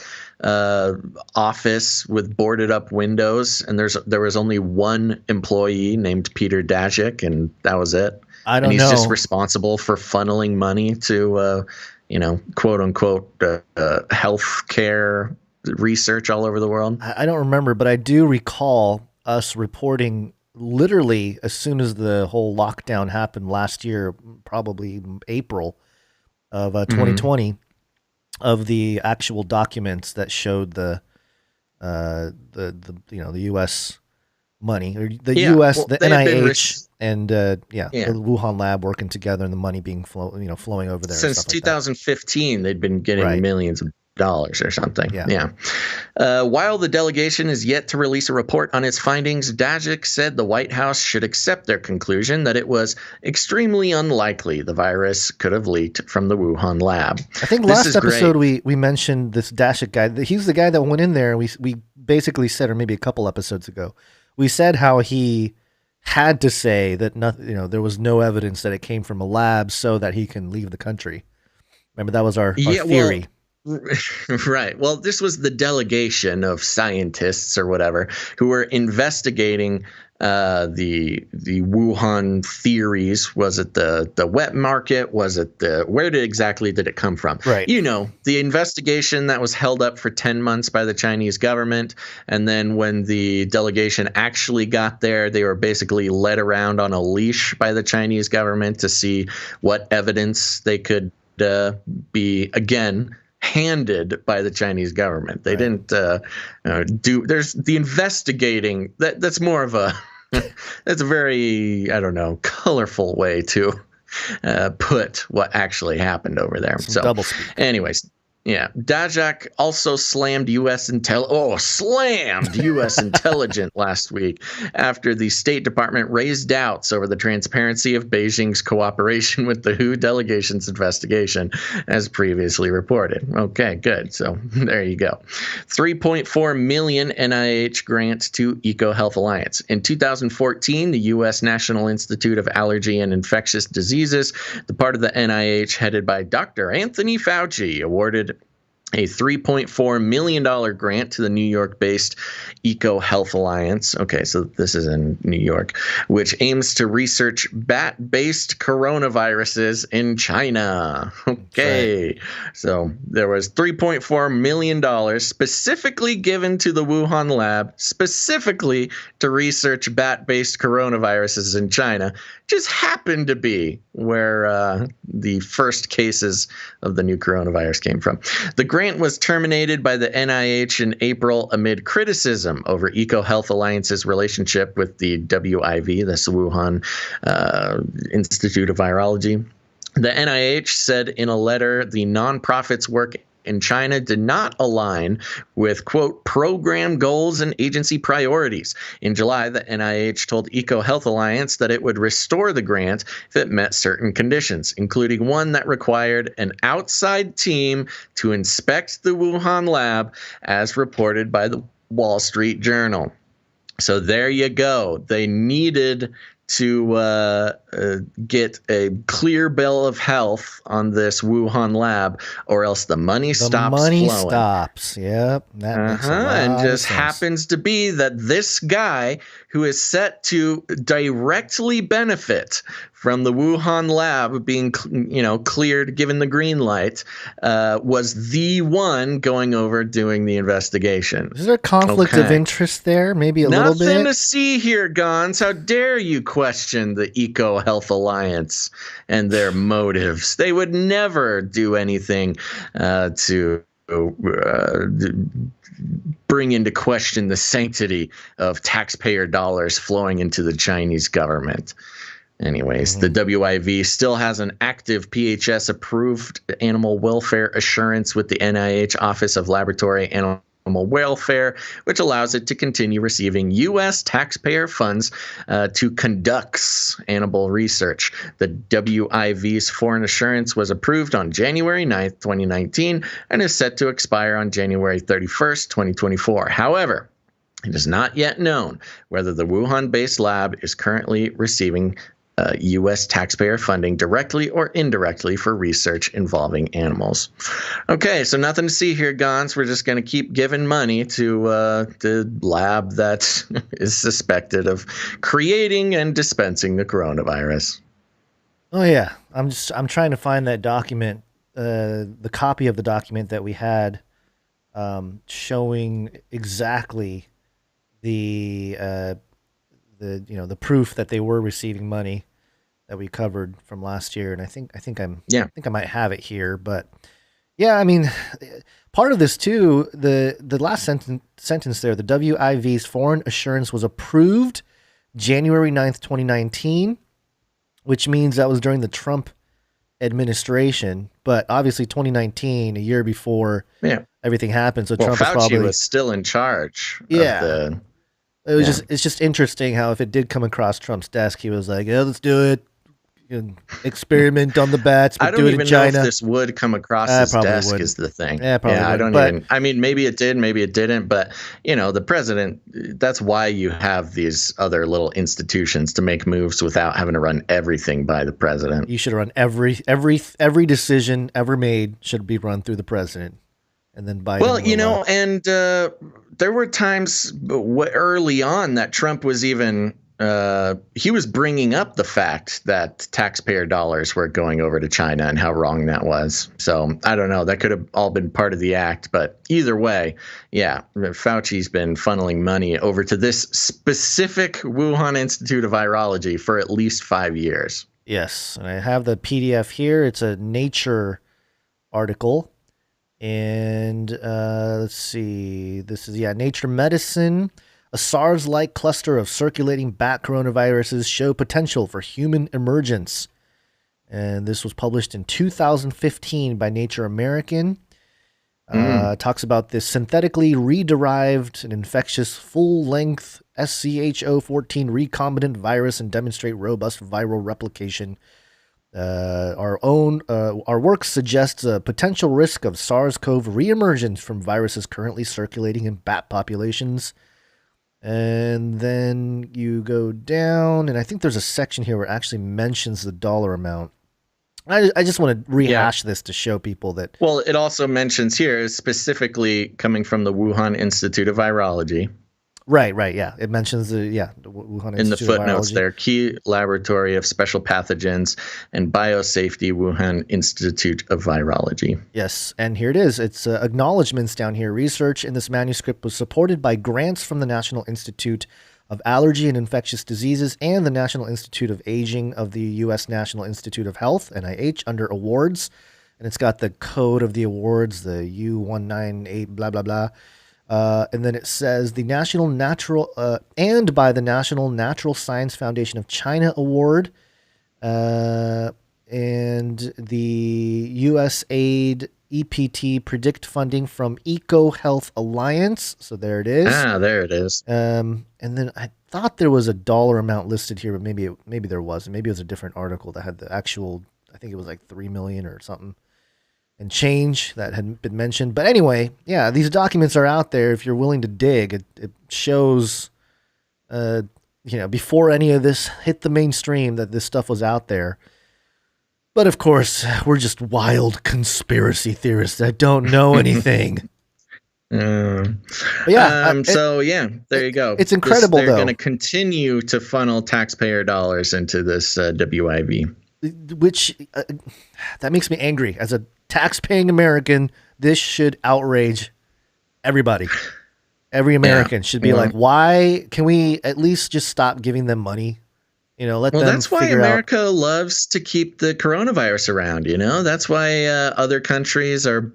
office with boarded up windows, and there was only one employee named Peter Daszak, and that was it? I don't know. And he's just responsible for funneling money to quote unquote, health care research all over the world. I don't remember, but I do recall us reporting literally as soon as the whole lockdown happened last year, probably April of 2020, of the actual documents that showed the U.S. money, or the U.S., the NIH, and the Wuhan lab working together, and the money being flowing over there. Since 2015, they'd been getting millions of dollars or something. While the delegation is yet to release a report on its findings, Daszak said the White House should accept their conclusion that it was extremely unlikely the virus could have leaked from the Wuhan lab. I think last episode we mentioned this Daszak guy. He's the guy that went in there. We basically said, or maybe a couple episodes ago, we said how he had to say that there was no evidence that it came from a lab so that he can leave the country. Remember, that was our theory. Right. Well, this was the delegation of scientists or whatever who were investigating the Wuhan theories. Was it the wet market? Was it where exactly did it come from? Right. The investigation that was held up for 10 months by the Chinese government. And then when the delegation actually got there, they were basically led around on a leash by the Chinese government to see what evidence they could be, again, handed by the Chinese government. They didn't there's the investigating that's more of a that's a very, I don't know, colorful way to put what actually happened over there. Some double speak. Anyways, Daszak also slammed U.S. intelligence last week after the State Department raised doubts over the transparency of Beijing's cooperation with the WHO delegation's investigation, as previously reported. Okay, good. So there you go. $3.4 million NIH grant to EcoHealth Alliance. In 2014, the U.S. National Institute of Allergy and Infectious Diseases, the part of the NIH headed by Dr. Anthony Fauci, awarded a $3.4 million grant to the New York-based EcoHealth Alliance. Okay, so this is in New York, which aims to research bat-based coronaviruses in China. Okay, so there was $3.4 million specifically given to the Wuhan lab, specifically to research bat-based coronaviruses in China. Just happened to be where the first cases of the new coronavirus came from. The grant was terminated by the NIH in April amid criticism over EcoHealth Alliance's relationship with the WIV, the Wuhan Institute of Virology. The NIH said in a letter the nonprofit's work in China did not align with, quote, program goals and agency priorities. In July, the NIH told EcoHealth Alliance that it would restore the grant if it met certain conditions, including one that required an outside team to inspect the Wuhan lab, as reported by the Wall Street Journal. So there you go. They needed to get a clear bill of health on this Wuhan lab, or else the money stops flowing. The money stops. Yep. That makes a lot and of just sense. happens to be that this guy who is set to directly benefit from the Wuhan lab being, cleared, given the green light, was the one going over doing the investigation. Is there a conflict of interest there? Maybe a little bit? Nothing to see here, Gons. How dare you question the Eco Health Alliance and their motives. They would never do anything to bring into question the sanctity of taxpayer dollars flowing into the Chinese government. Anyways, the WIV still has an active PHS-approved animal welfare assurance with the NIH Office of Laboratory Animal Welfare, which allows it to continue receiving U.S. taxpayer funds to conduct animal research. The WIV's foreign assurance was approved on January 9th, 2019, and is set to expire on January 31st, 2024. However, it is not yet known whether the Wuhan-based lab is currently receiving U.S. taxpayer funding directly or indirectly for research involving animals. Okay, so nothing to see here, Gons. We're just going to keep giving money to the lab that is suspected of creating and dispensing the coronavirus. Oh yeah, I'm trying to find that document, the copy of the document that we had, showing exactly the proof that they were receiving money that we covered from last year, and I think I might have it here. But yeah, I mean, part of this too, the last sentence there, the WIV's foreign assurance was approved January 9th, 2019, which means that was during the Trump administration, but obviously 2019, a year before everything happened. So Trump Fauci was still in charge. Yeah. It's just interesting how if it did come across Trump's desk, he was like, "Yeah, let's do it. Experiment on the bats, but do it in China." I don't even know if this would come across his desk is the thing. Yeah, probably I don't even. I mean, maybe it did, maybe it didn't. But the president. That's why you have these other little institutions to make moves without having to run everything by the president. You should run every decision ever made should be run through the president, and then Biden. Well, and there were times early on that Trump was even. He was bringing up the fact that taxpayer dollars were going over to China and how wrong that was. So I don't know. That could have all been part of the act. But either way, yeah, Fauci's been funneling money over to this specific Wuhan Institute of Virology for at least 5 years. Yes. And I have the PDF here. It's a Nature article. And let's see. This is, Nature Medicine. A SARS-like cluster of circulating bat coronaviruses show potential for human emergence. And this was published in 2015 by Nature American. Talks about this synthetically re-derived and infectious full-length SCH014 recombinant virus and demonstrate robust viral replication. Our work suggests a potential risk of SARS-CoV reemergence from viruses currently circulating in bat populations. And then you go down, and I think there's a section here where it actually mentions the dollar amount. I just want to rehash this to show people that. Well, it also mentions here specifically coming from the Wuhan Institute of Virology. Right, yeah. It mentions the Wuhan Institute in the footnotes of Virology. there, key laboratory of special pathogens and biosafety, Wuhan Institute of Virology. Yes, and here it is. It's acknowledgments down here. Research in this manuscript was supported by grants from the National Institute of Allergy and Infectious Diseases and the National Institute of Aging of the U.S. National Institute of Health, NIH, under awards. And it's got the code of the awards, the U198, blah, blah, blah. And then it says the National Natural and by the National Natural Science Foundation of China Award, and the USAID EPT Predict funding from Eco Health Alliance. So there it is. There it is. And then I thought there was a dollar amount listed here, but maybe there wasn't. Maybe it was a different article that had the actual. I think it was like 3 million or something. And change that hadn't been mentioned. But anyway, yeah, these documents are out there if you're willing to dig. It shows, before any of this hit the mainstream that this stuff was out there. But of course, we're just wild conspiracy theorists that don't know anything. There you go. It's incredible, they're going to continue to funnel taxpayer dollars into this WIV. Which, that makes me angry. As a tax-paying American, this should outrage everybody. Every American should be like, why can we at least just stop giving them money Let Well, them that's why figure out. America loves to keep the coronavirus around. That's why other countries are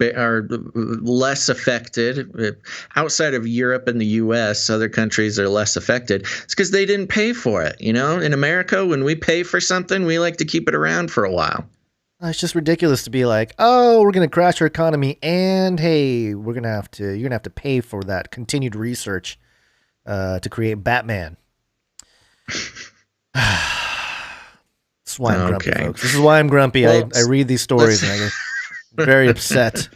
less affected. Outside of Europe and the U.S., other countries are less affected. It's because they didn't pay for it. In America, when we pay for something, we like to keep it around for a while. It's just ridiculous to be like, oh, we're going to crash our economy, and hey, you're going to have to pay for that continued research to create Batman. That's why I'm grumpy, folks. This is why I'm grumpy. I read these stories and I get very upset.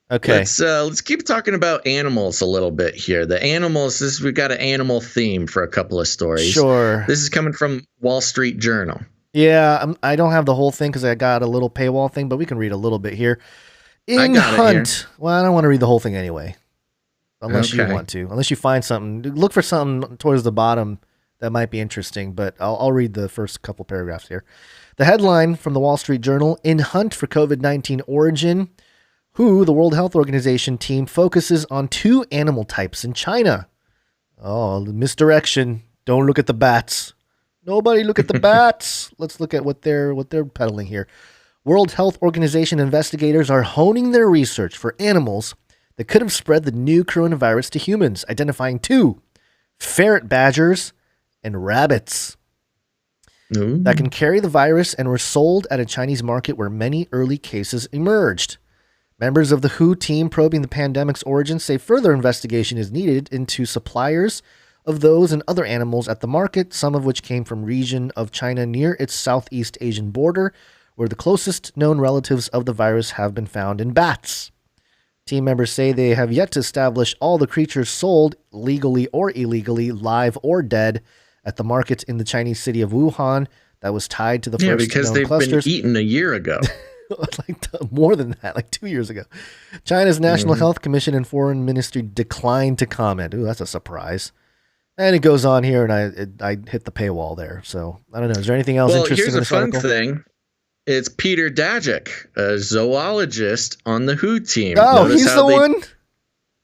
Okay. Let's keep talking about animals a little bit here. The animals, we've got an animal theme for a couple of stories. Sure. This is coming from Wall Street Journal. Yeah, I don't have the whole thing because I got a little paywall thing, but we can read a little bit here. I got it here. Well, I don't want to read the whole thing anyway. Unless you want to. Unless you find something. Look for something towards the bottom that might be interesting, but I'll read the first couple paragraphs here. The headline from the Wall Street Journal: in hunt for COVID-19 origin, WHO, the World Health Organization team, focuses on 2 animal types in China. Oh, misdirection. Don't look at the bats. Nobody look at the bats. Let's look at what they're peddling here. World Health Organization investigators are honing their research for animals that could have spread the new coronavirus to humans, identifying 2 ferret badgers and rabbits that can carry the virus and were sold at a Chinese market where many early cases emerged. Members of the WHO team probing the pandemic's origins say further investigation is needed into suppliers of those and other animals at the market, some of which came from region of China near its Southeast Asian border, where the closest known relatives of the virus have been found in bats. Team members say they have yet to establish all the creatures sold, legally or illegally, live or dead, at the market in the Chinese city of Wuhan that was tied to the first because known they've clusters. been eaten a year ago. More than that, like 2 years ago. China's National Health Commission and Foreign Ministry declined to comment. Ooh, that's a surprise. And it goes on here, and I hit the paywall there. So I don't know. Is there anything else interesting in this article? Here's a fun thing. It's Peter Daszak, a zoologist on the WHO team. Oh, he's the one?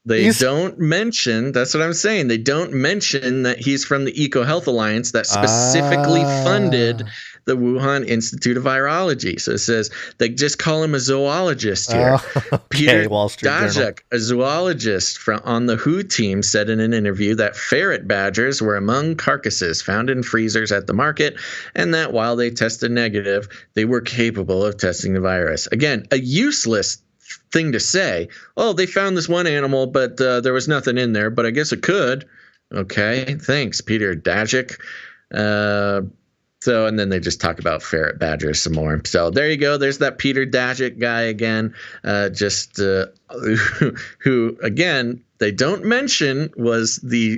They don't mention, that's what I'm saying. They don't mention that he's from the EcoHealth Alliance that specifically funded the Wuhan Institute of Virology. So it says they just call him a zoologist here. Peter Daszak, a zoologist on the WHO team, said in an interview that ferret badgers were among carcasses found in freezers at the market, and that while they tested negative, they were capable of testing the virus. Again, a useless thing to say. Oh, they found this one animal, but there was nothing in there, but I guess it could. Okay, thanks, Peter Daszak. And then they just talk about ferret badgers some more. So there you go. There's that Peter Daszak guy again, who, again, they don't mention was the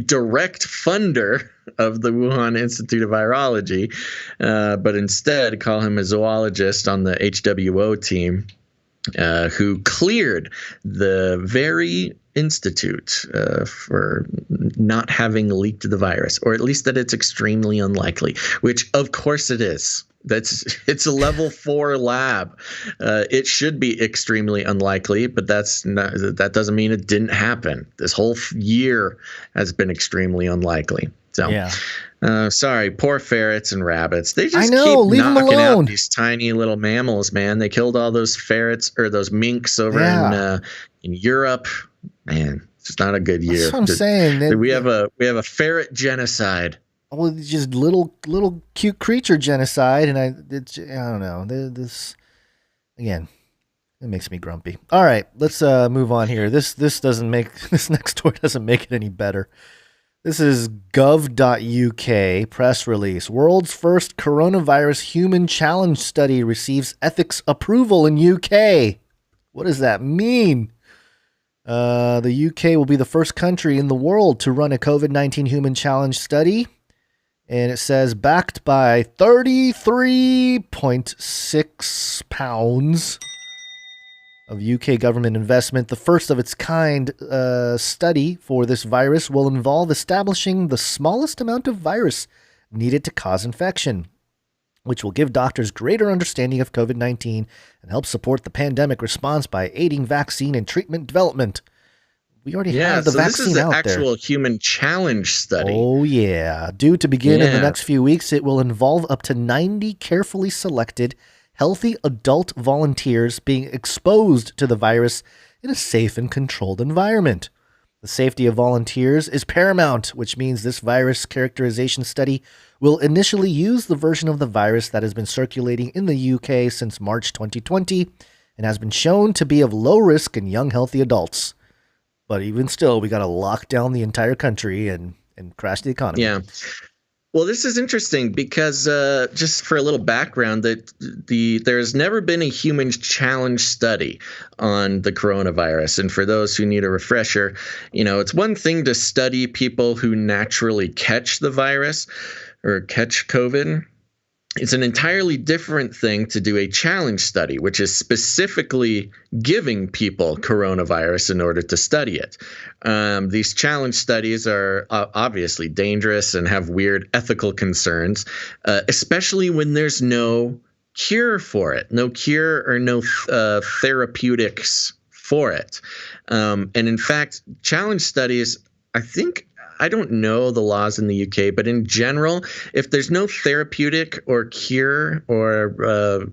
direct funder of the Wuhan Institute of Virology, but instead call him a zoologist on the HWO team. Who cleared the very institute for not having leaked the virus, or at least that it's extremely unlikely, which of course it is. It's a level 4 lab. It should be extremely unlikely, but that doesn't mean it didn't happen. This whole year has been extremely unlikely. So, sorry, poor ferrets and rabbits. They just keep knocking out these tiny little mammals, man. They killed all those ferrets or those minks over in Europe. Man, it's just not a good year. That's what I'm saying. We have a ferret genocide. Well, it's just little cute creature genocide, and I don't know. This again, it makes me grumpy. All right, let's move on here. This next story doesn't make it any better. This is gov.uk press release. World's first coronavirus human challenge study receives ethics approval in UK. What does that mean? The UK will be the first country in the world to run a COVID-19 human challenge study. And it says backed by £33.6 of UK government investment. The first of its kind study for this virus will involve establishing the smallest amount of virus needed to cause infection, which will give doctors greater understanding of COVID-19 and help support the pandemic response by aiding vaccine and treatment development. We already have the vaccine this is an out there. actual human challenge study. Oh, yeah. Due to begin in the next few weeks, it will involve up to 90 carefully selected, healthy adult volunteers being exposed to the virus in a safe and controlled environment. The safety of volunteers is paramount, which means this virus characterization study will initially use the version of the virus that has been circulating in the UK since March 2020 and has been shown to be of low risk in young, healthy adults. But even still, we got to lock down the entire country and crash the economy. Yeah. Well, this is interesting because just for a little background, that there's never been a human challenge study on the coronavirus. And for those who need a refresher, it's one thing to study people who naturally catch the virus or catch COVID. It's an entirely different thing to do a challenge study, which is specifically giving people coronavirus in order to study it. These challenge studies are obviously dangerous and have weird ethical concerns, especially when there's no cure for it, no cure or no therapeutics for it. And in fact, challenge studies, I don't know the laws in the UK, but in general, if there's no therapeutic or cure or,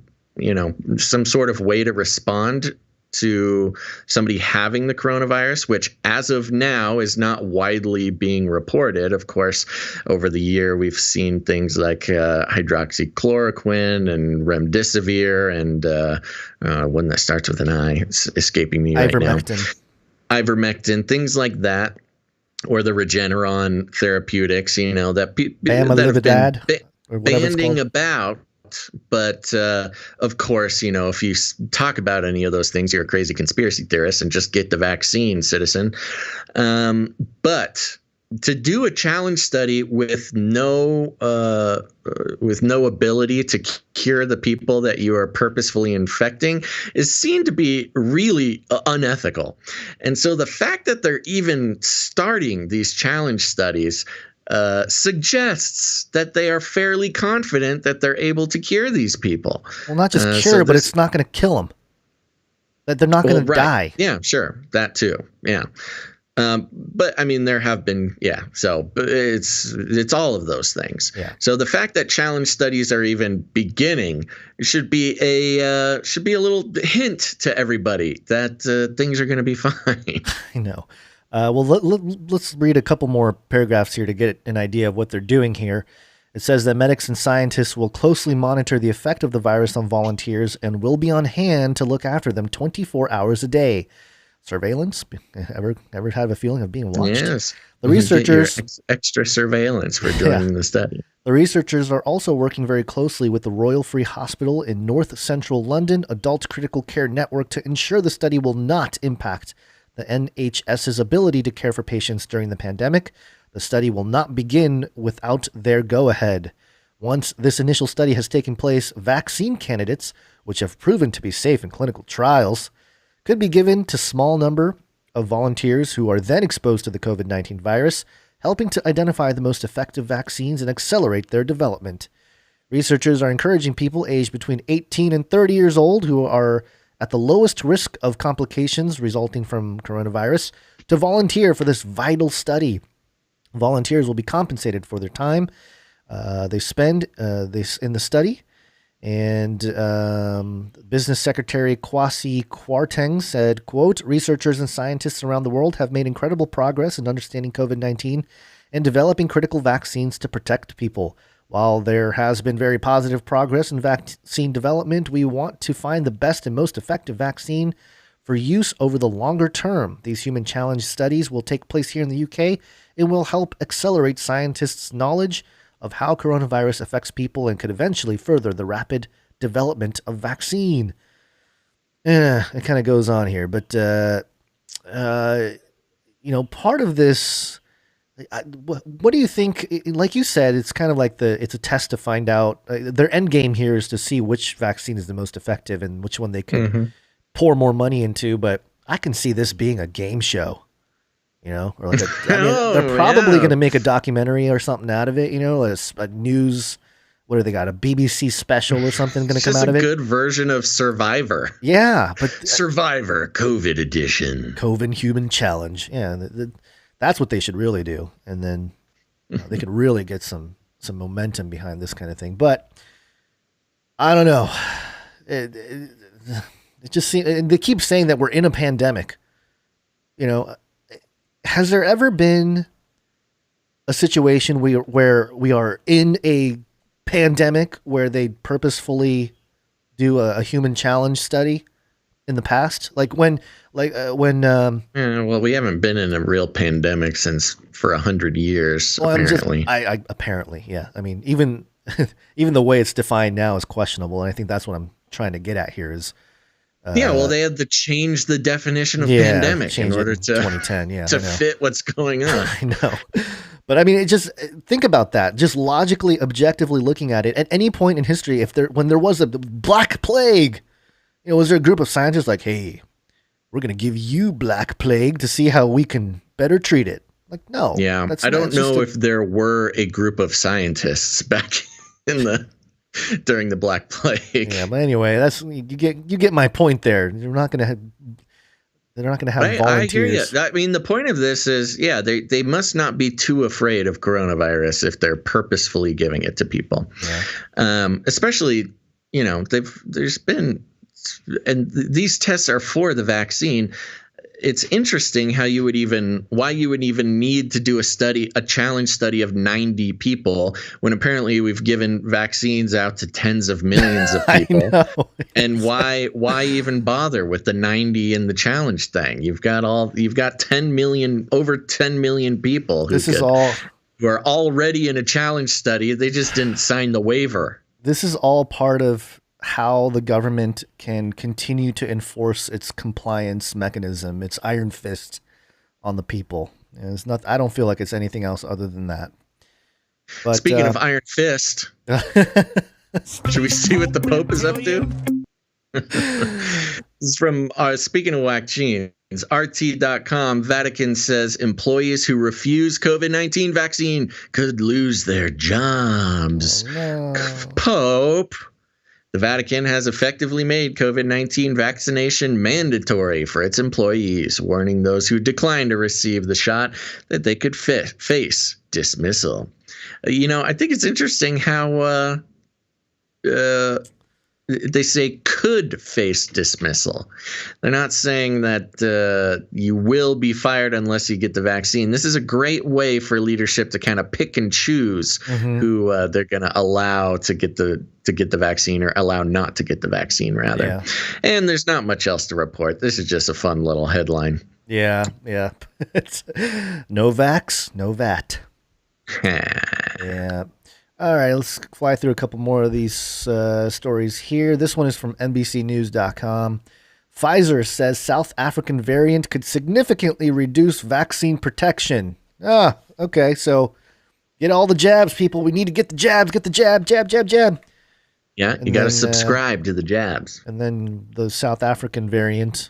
some sort of way to respond to somebody having the coronavirus, which as of now is not widely being reported. Of course, over the year, we've seen things like hydroxychloroquine and remdesivir and one that starts with an I. It's escaping me right now. Ivermectin, things like that. Or the Regeneron therapeutics, that that have been banding about. But of course, if you talk about any of those things, you're a crazy conspiracy theorist and just get the vaccine, citizen. But to do a challenge study with no ability to cure the people that you are purposefully infecting is seen to be really unethical. And so the fact that they're even starting these challenge studies suggests that they are fairly confident that they're able to cure these people. Well, not just cure, but it's not going to kill them. That they're not going to die. Yeah, sure. That too. Yeah. But I mean, there have been, so it's all of those things. Yeah. So the fact that challenge studies are even beginning should be a little hint to everybody that things are going to be fine. I know. Well, let's read a couple more paragraphs here to get an idea of what they're doing here. It says that medics and scientists will closely monitor the effect of the virus on volunteers and will be on hand to look after them 24 hours a day. Surveillance? Ever have a feeling of being watched? Yes. The researchers extra surveillance for doing the study. The researchers are also working very closely with the Royal Free Hospital in North Central London Adult Critical Care Network to ensure the study will not impact the NHS's ability to care for patients during the pandemic. The study will not begin without their go-ahead. Once this initial study has taken place, vaccine candidates, which have proven to be safe in clinical trials, could be given to small number of volunteers who are then exposed to the COVID-19 virus, helping to identify the most effective vaccines and accelerate their development. Researchers are encouraging people aged between 18 and 30 years old who are at the lowest risk of complications resulting from coronavirus to volunteer for this vital study. Volunteers will be compensated for their time they spend in the study. And Business Secretary Kwasi Kwarteng said, quote, researchers and scientists around the world have made incredible progress in understanding COVID-19 and developing critical vaccines to protect people. While there has been very positive progress in vaccine development, we want to find the best and most effective vaccine for use over the longer term. These human challenge studies will take place here in the UK and will help accelerate scientists' knowledge of how coronavirus affects people and could eventually further the rapid development of vaccine. It kind of goes on here, but, part of this, what do you think? Like you said, it's kind of like it's a test to find out. Their end game here is to see which vaccine is the most effective and which one they could pour more money into, but I can see this being a game show. Or like they're probably going to make a documentary or something out of it, a news what do they got? A BBC special or something going to come out of it? It's just a good version of Survivor. Yeah, but Survivor COVID edition. COVID Human Challenge. Yeah, that's what they should really do, and then they could really get some momentum behind this kind of thing. But I don't know. It just seems, and they keep saying that we're in a pandemic. Has there ever been a situation where we are in a pandemic where they purposefully do a human challenge study in the past? Well, we haven't been in a real pandemic for 100 years, apparently. Apparently, yeah. I mean, even the way it's defined now is questionable, and I think that's what I'm trying to get at here is. They had to change the definition of pandemic in order to 2010, to fit what's going on. I know. But I mean, think about that. Just logically, objectively looking at it, at any point in history, when there was a Black Plague, was there a group of scientists like, hey, we're going to give you Black Plague to see how we can better treat it? Like, no. Yeah, I don't know if there were a group of scientists back during the Black Plague. Yeah, but anyway, you get my point there. They're not going to have volunteers. I hear you. I mean, the point of this is, they must not be too afraid of coronavirus if they're purposefully giving it to people. Yeah. Especially, there's been, and these tests are for the vaccine. It's interesting why you would even need to do a challenge study of 90 people when apparently we've given vaccines out to tens of millions of people. I know. And why even bother with the 90 in the challenge thing? You've got over 10 million people who are already in a challenge study. They just didn't sign the waiver. This is all part of how the government can continue to enforce its compliance mechanism, its iron fist on the people. It's not. I don't feel like it's anything else other than that. But, speaking of iron fist, should we see what the Pope is up to? This is from speaking of vaccines, RT.com. Vatican says employees who refuse COVID-19 vaccine could lose their jobs. Oh, no. Pope. The Vatican has effectively made COVID-19 vaccination mandatory for its employees, warning those who decline to receive the shot that they could face dismissal. I think it's interesting how they say could face dismissal. They're not saying that you will be fired unless you get the vaccine. This is a great way for leadership to kind of pick and choose who they're going to allow to get the vaccine or allow not to get the vaccine, rather. Yeah. And there's not much else to report. This is just a fun little headline. Yeah. It's no vax, no vat. Yeah. All right, let's fly through a couple more of these stories here. This one is from NBCnews.com. Pfizer says South African variant could significantly reduce vaccine protection. Okay, so get all the jabs, people. We need to get the jabs. Get the jab. Yeah, you got to subscribe to the jabs. And then the South African variant,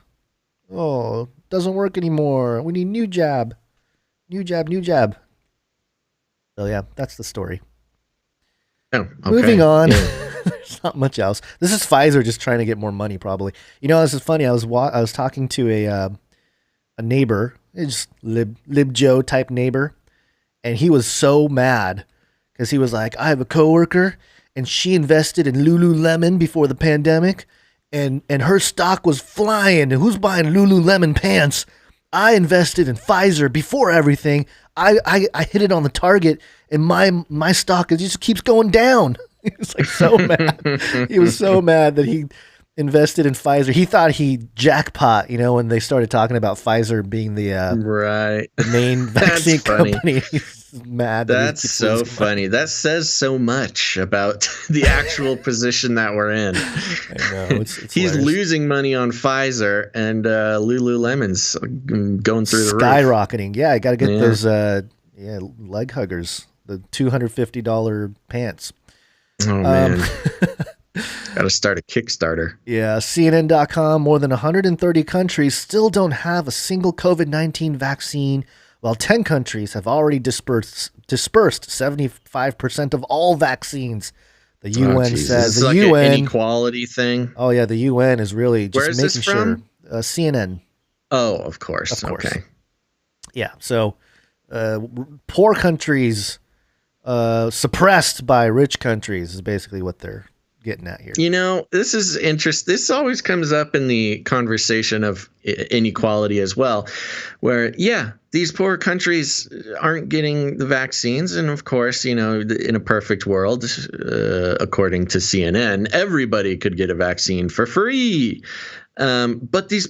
doesn't work anymore. We need new jab. New jab. So, yeah, that's the story. Oh, okay. Moving on. Yeah. There's not much else. This is Pfizer just trying to get more money, probably. This is funny. I was talking to a neighbor, just Lib Joe type neighbor, and he was so mad because he was like, I have a coworker, and she invested in Lululemon before the pandemic, and her stock was flying. And who's buying Lululemon pants? I invested in Pfizer before everything. I hit it on the target, and my stock just keeps going down. He was like so mad. He was so mad that he invested in Pfizer. He thought he jackpot, when they started talking about Pfizer being the main vaccine company. He's mad. That's so funny. That says so much about the actual position that we're in. I know. It's He's losing money on Pfizer, and Lululemon's going through the roof. Skyrocketing. Yeah, I got to get those leg huggers, the $250 pants. Oh, man. Got to start a Kickstarter. Yeah, CNN.com. More than 130 countries still don't have a single COVID-19 vaccine, while 10 countries have already dispersed 75% of all vaccines The UN Jesus. says This is the like UN an inequality thing. Oh yeah, the UN is really just Where is making this from? sure. CNN. Oh, of course. Of course. Okay. Yeah. So poor countries suppressed by rich countries is basically what they're getting at here. You know, this is interesting. This always comes up in the conversation of inequality as well, where, yeah, these poor countries aren't getting the vaccines. And of course, you know, in a perfect world, according to CNN, everybody could get a vaccine for free. But these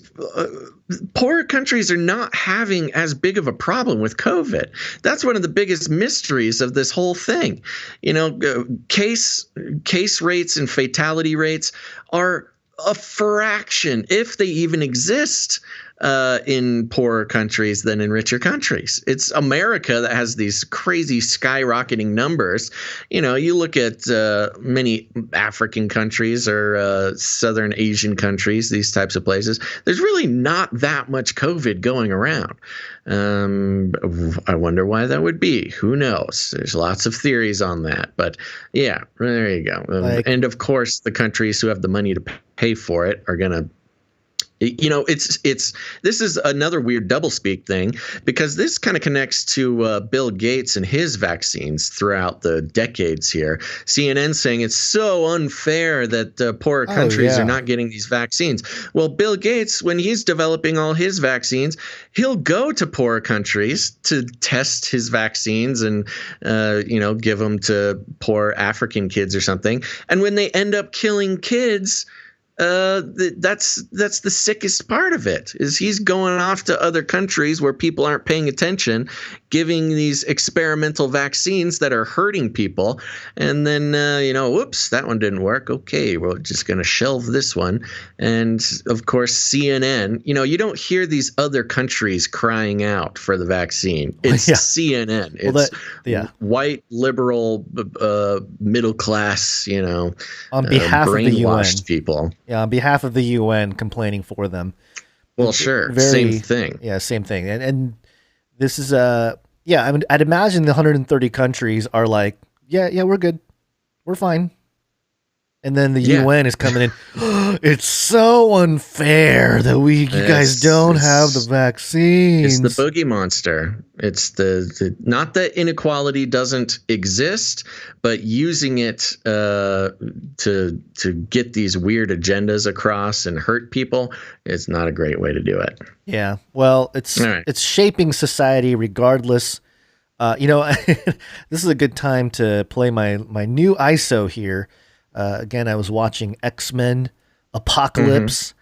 poor countries are not having as big of a problem with COVID. That's one of the biggest mysteries of this whole thing. You know, case rates and fatality rates are a fraction, if they even exist, in poorer countries than in richer countries. It's America that has these crazy skyrocketing numbers. You know, you look at many African countries or Southern Asian countries, these types of places, there's really not that much COVID going around. I wonder why that would be. Who knows? There's lots of theories on that. But yeah, there you go. And of course, the countries who have the money to pay for it are going to, you know, this is another weird doublespeak thing, because this kind of connects to Bill Gates and his vaccines throughout the decades here. CNN saying it's so unfair that poorer countries are not getting these vaccines. Well, Bill Gates, when he's developing all his vaccines, he'll go to poorer countries to test his vaccines and, you know, give them to poor African kids or something. And when they end up killing kids, that's the sickest part of it, is he's going off to other countries where people aren't paying attention, giving these experimental vaccines that are hurting people. And then, you know, whoops, that one didn't work. Okay, we're just going to shelve this one. And of course, CNN, you know, you don't hear these other countries crying out for the vaccine. It's CNN. It's white, liberal, middle class, you know, on behalf of the UN people. Yeah, on behalf of the UN, complaining for them. Well, sure, same thing. Yeah, same thing. And this is I mean, I'd imagine the 130 countries are like, yeah, we're good, we're fine. And then the UN is coming in. It's so unfair that you guys don't have the vaccines. It's the boogie monster. It's the not that inequality doesn't exist, but using it to get these weird agendas across and hurt people is not a great way to do it. Yeah, well, it's shaping society regardless. You know, this is a good time to play my new ISO here. Again, I was watching X-Men Apocalypse,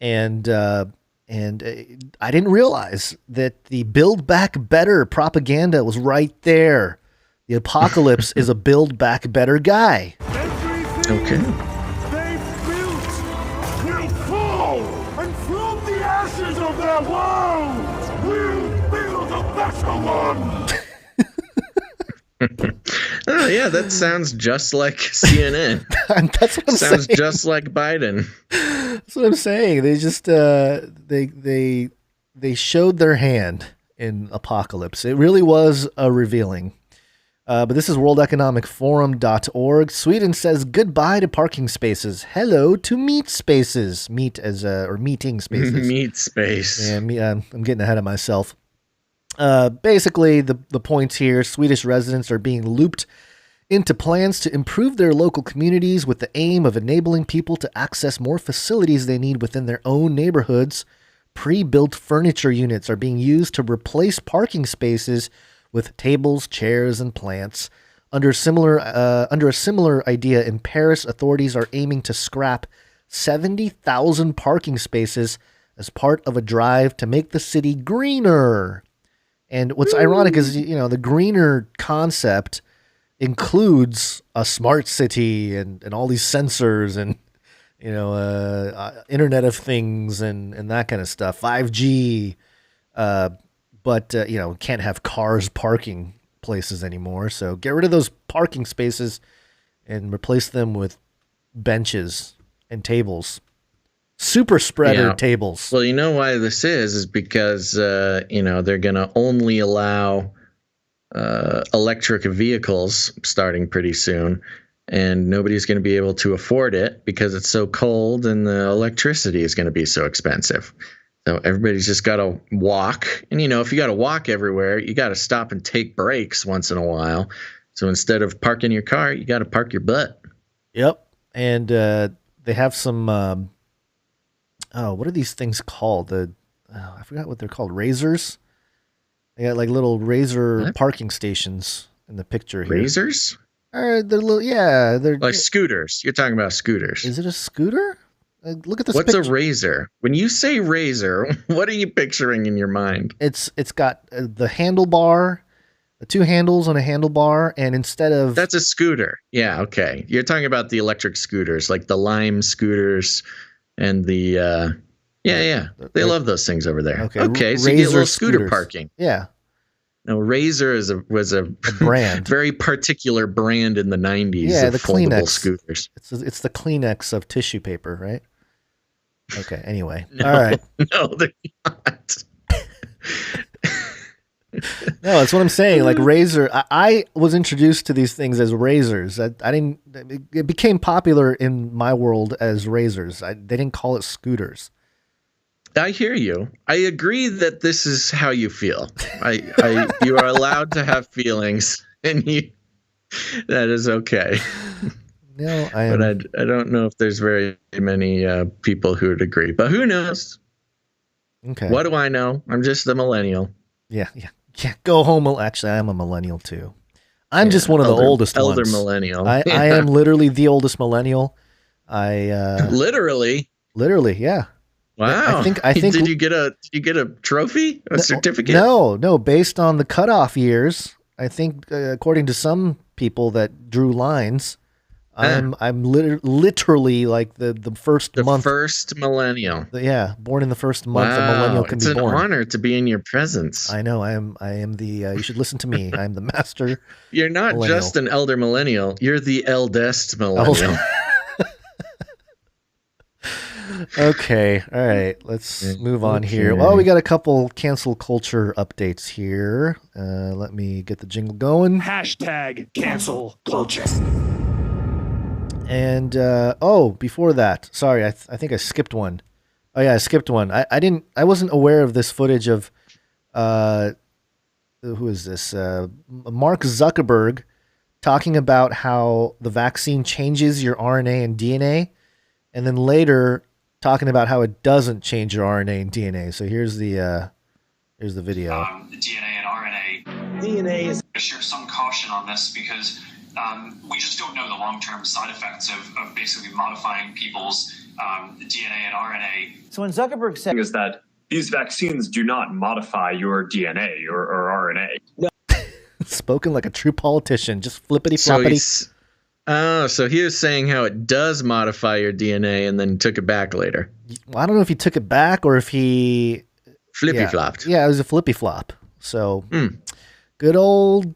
and I didn't realize that the Build Back Better propaganda was right there. The Apocalypse is a Build Back Better guy. Okay. They built will fall, and from the ashes of their world, we'll build a better one. Oh yeah, that sounds just like CNN. That's what I'm sounds saying. just like Biden. That's what I'm saying. They just they showed their hand in Apocalypse. It really was revealing. But this is worldeconomicforum.org. Sweden says goodbye to parking spaces. Hello to meet spaces. Meet as or meeting spaces. Meet space. Yeah, I'm getting ahead of myself. Basically, the points here, Swedish residents are being looped into plans to improve their local communities with the aim of enabling people to access more facilities they need within their own neighborhoods. Pre-built furniture units are being used to replace parking spaces with tables, chairs, and plants. Under a similar idea in Paris, authorities are aiming to scrap 70,000 parking spaces as part of a drive to make the city greener. And what's ironic is, you know, the greener concept includes a smart city and all these sensors and, you know, Internet of Things and that kind of stuff, 5G. But, you know, can't have cars parking places anymore. So get rid of those parking spaces and replace them with benches and tables. Super spreader tables. Well, you know why this is because, you know, they're going to only allow electric vehicles starting pretty soon and nobody's going to be able to afford it because it's so cold and the electricity is going to be so expensive. So everybody's just got to walk. And, if you got to walk everywhere, you got to stop and take breaks once in a while. So instead of parking your car, you got to park your butt. Yep. And they have some, what are these things called? I forgot what they're called. Razors? They got like little razor parking stations in the picture here. Razors? They're little, yeah. They're like scooters. You're talking about scooters. Is it a scooter? Look at this. What's picture. A razor? When you say razor, what are you picturing in your mind? It's got the handlebar, the two handles on a handlebar, and instead of that's a scooter. Yeah, okay. You're talking about the electric scooters, like the Lime scooters, and the They love those things over there. Okay. So you get a little scooter parking. Yeah. No, Razor was a brand, very particular brand in the 90s. Yeah, of the foldable Kleenex scooters. It's the Kleenex of tissue paper, right? Okay. Anyway, all right. No, they're not. No, that's what I'm saying. Like razor, I was introduced to these things as razors. I didn't. It became popular in my world as razors. They didn't call it scooters. I hear you. I agree that this is how you feel. You are allowed to have feelings, and that is okay. No, but I don't know if there's very many people who would agree. But who knows? Okay. What do I know? I'm just a millennial. Yeah. Go home. Actually, I am a millennial too. I'm just one of the oldest ones. Elder millennial. I am literally the oldest millennial. Literally, yeah. Wow. I think. Did you get a trophy? A certificate? No. Based on the cutoff years, I think according to some people that drew lines, I'm literally like the first month. The first millennial. Born in the first month a millennial can be born. It's an honor to be in your presence. I know. I am the. You should listen to me. I'm the master. You're not millennial. Just an elder millennial. You're the eldest millennial. Okay, all right, let's move on here. Well, we got a couple cancel culture updates here. Let me get the jingle going. Hashtag cancel culture. And before that, sorry, I think I skipped one. Oh yeah, I skipped one. I wasn't aware of this footage of who is this? Mark Zuckerberg talking about how the vaccine changes your RNA and DNA, and then later talking about how it doesn't change your RNA and DNA. So here's the video. The DNA and RNA. DNA is. I share some caution on this because we just don't know the long-term side effects of basically modifying people's DNA and RNA. So when Zuckerberg said is that these vaccines do not modify your DNA or RNA. No. Spoken like a true politician, just flippity floppity. So he was saying how it does modify your DNA and then took it back later. Well, I don't know if he took it back or if he flippy-flopped. Yeah, it was a flippy-flop. So good old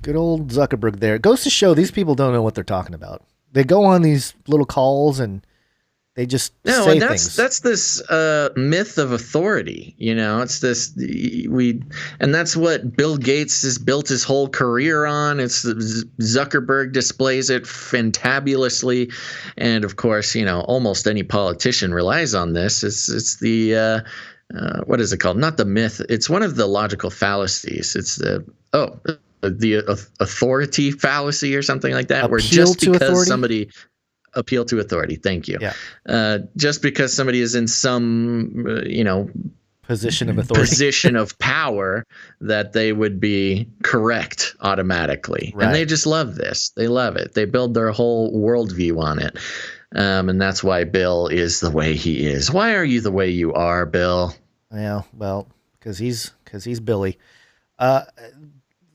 Zuckerberg there. It goes to show these people don't know what they're talking about. They go on these little calls and they just say things. That's this myth of authority. It's this and that's what Bill Gates has built his whole career on. It's Zuckerberg displays it fantabulously, and of course, almost any politician relies on this. It's the what is it called? Not the myth. It's one of the logical fallacies. It's the authority fallacy or something like that, where just because somebody. Appeal to authority. Thank you. Yeah. Just because somebody is in some, position of authority, position of power, that they would be correct automatically. Right. And they just love this. They love it. They build their whole worldview on it. And that's why Bill is the way he is. Why are you the way you are, Bill? Yeah, well, because he's Billy.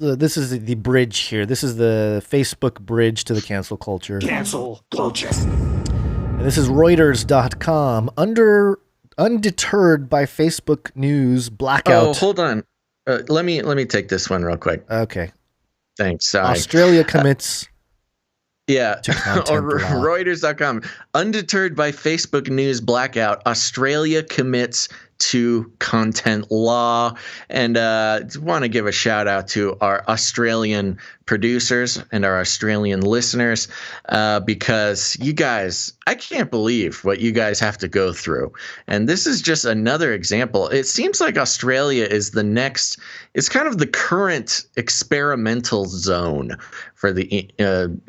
This is the bridge here. This is the Facebook bridge to the cancel culture. Cancel culture. And this is Reuters.com. Undeterred by Facebook news blackout. Oh, hold on. Let me take this one real quick. Okay. Thanks. Sorry. Australia commits. Or Reuters.com. Undeterred by Facebook news blackout, Australia commits to content law. And want to give a shout out to our Australian producers and our Australian listeners, because you guys, I can't believe what you guys have to go through. And this is just another example. It seems like Australia is the next, it's kind of the current experimental zone for the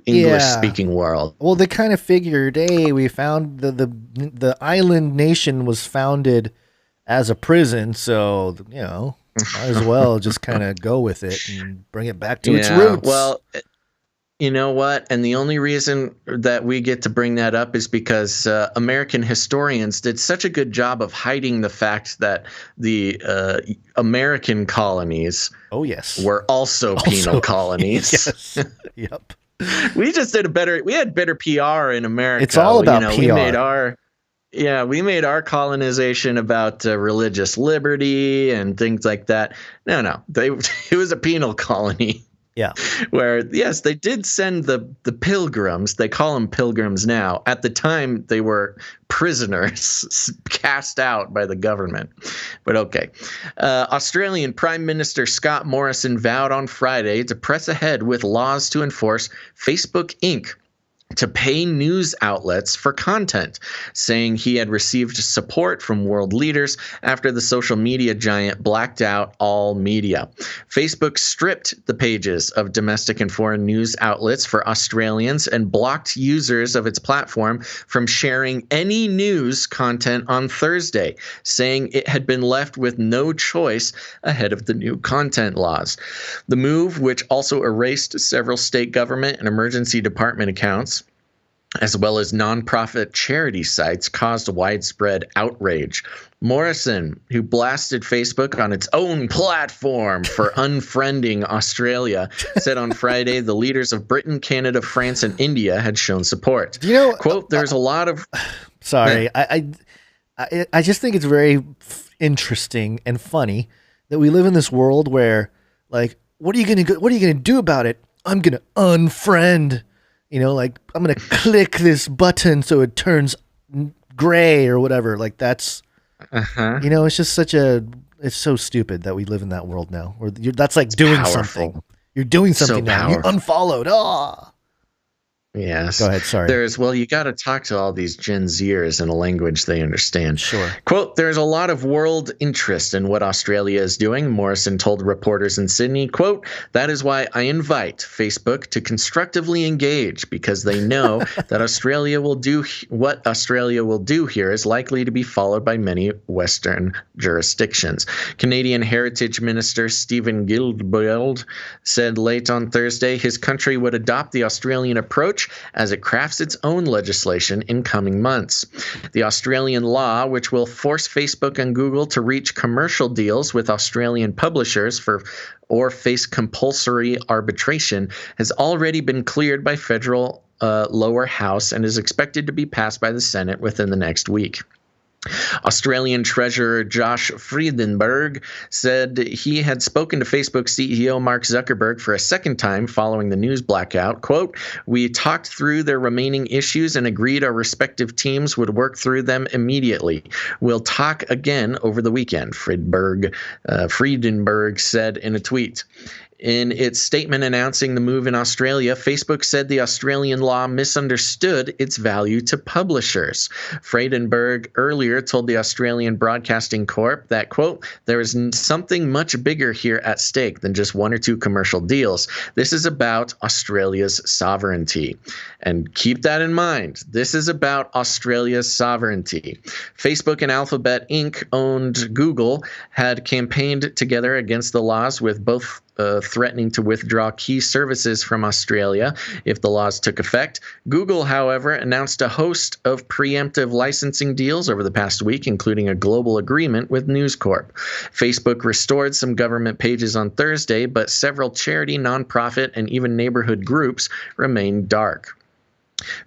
English speaking world. Well, they kind of figured, hey, we found the island nation was founded as a prison, so might as well just kind of go with it and bring it back to its roots. Well, you know what? And the only reason that we get to bring that up is because American historians did such a good job of hiding the fact that the American colonies were also penal colonies. Yes. Yep. We had better PR in America. It's all about PR. We made our colonization about religious liberty and things like that. No, it was a penal colony. Yeah. Where, yes, they did send the pilgrims. They call them pilgrims now. At the time, they were prisoners cast out by the government. But okay. Australian Prime Minister Scott Morrison vowed on Friday to press ahead with laws to enforce Facebook Inc. to pay news outlets for content, saying he had received support from world leaders after the social media giant blacked out all media. Facebook stripped the pages of domestic and foreign news outlets for Australians and blocked users of its platform from sharing any news content on Thursday, saying it had been left with no choice ahead of the new content laws. The move, which also erased several state government and emergency department accounts, as well as nonprofit charity sites, caused widespread outrage. Morrison, who blasted Facebook on its own platform for unfriending Australia, said on Friday the leaders of Britain, Canada, France, and India had shown support. Quote, there's a lot of... Sorry, I just think it's very interesting and funny that we live in this world where, like, what are you gonna do about it? I'm gonna unfriend. I'm going to click this button so it turns gray or whatever. Like that's, it's just it's so stupid that we live in that world now. That's like doing something. You're doing something now. You unfollowed. Yes. Go ahead. Sorry. You got to talk to all these Gen Zers in a language they understand. Sure. Quote, there's a lot of world interest in what Australia is doing, Morrison told reporters in Sydney. Quote, that is why I invite Facebook to constructively engage, because they know that Australia will do what Australia will do here is likely to be followed by many Western jurisdictions. Canadian Heritage Minister Stephen Guilbeault said late on Thursday his country would adopt the Australian approach as it crafts its own legislation in coming months. The Australian law, which will force Facebook and Google to reach commercial deals with Australian publishers or face compulsory arbitration, has already been cleared by federal lower house and is expected to be passed by the Senate within the next week. Australian Treasurer Josh Frydenberg said he had spoken to Facebook CEO Mark Zuckerberg for a second time following the news blackout. Quote, we talked through their remaining issues and agreed our respective teams would work through them immediately. We'll talk again over the weekend, Frydenberg said in a tweet. In its statement announcing the move in Australia, Facebook said the Australian law misunderstood its value to publishers. Frydenberg earlier told the Australian Broadcasting Corp that, quote, there is something much bigger here at stake than just one or two commercial deals. This is about Australia's sovereignty. And keep that in mind. This is about Australia's sovereignty. Facebook and Alphabet Inc., owned Google, had campaigned together against the laws, with both threatening to withdraw key services from Australia if the laws took effect. Google, however, announced a host of preemptive licensing deals over the past week, including a global agreement with News Corp. Facebook restored some government pages on Thursday, but several charity, nonprofit, and even neighborhood groups remain dark.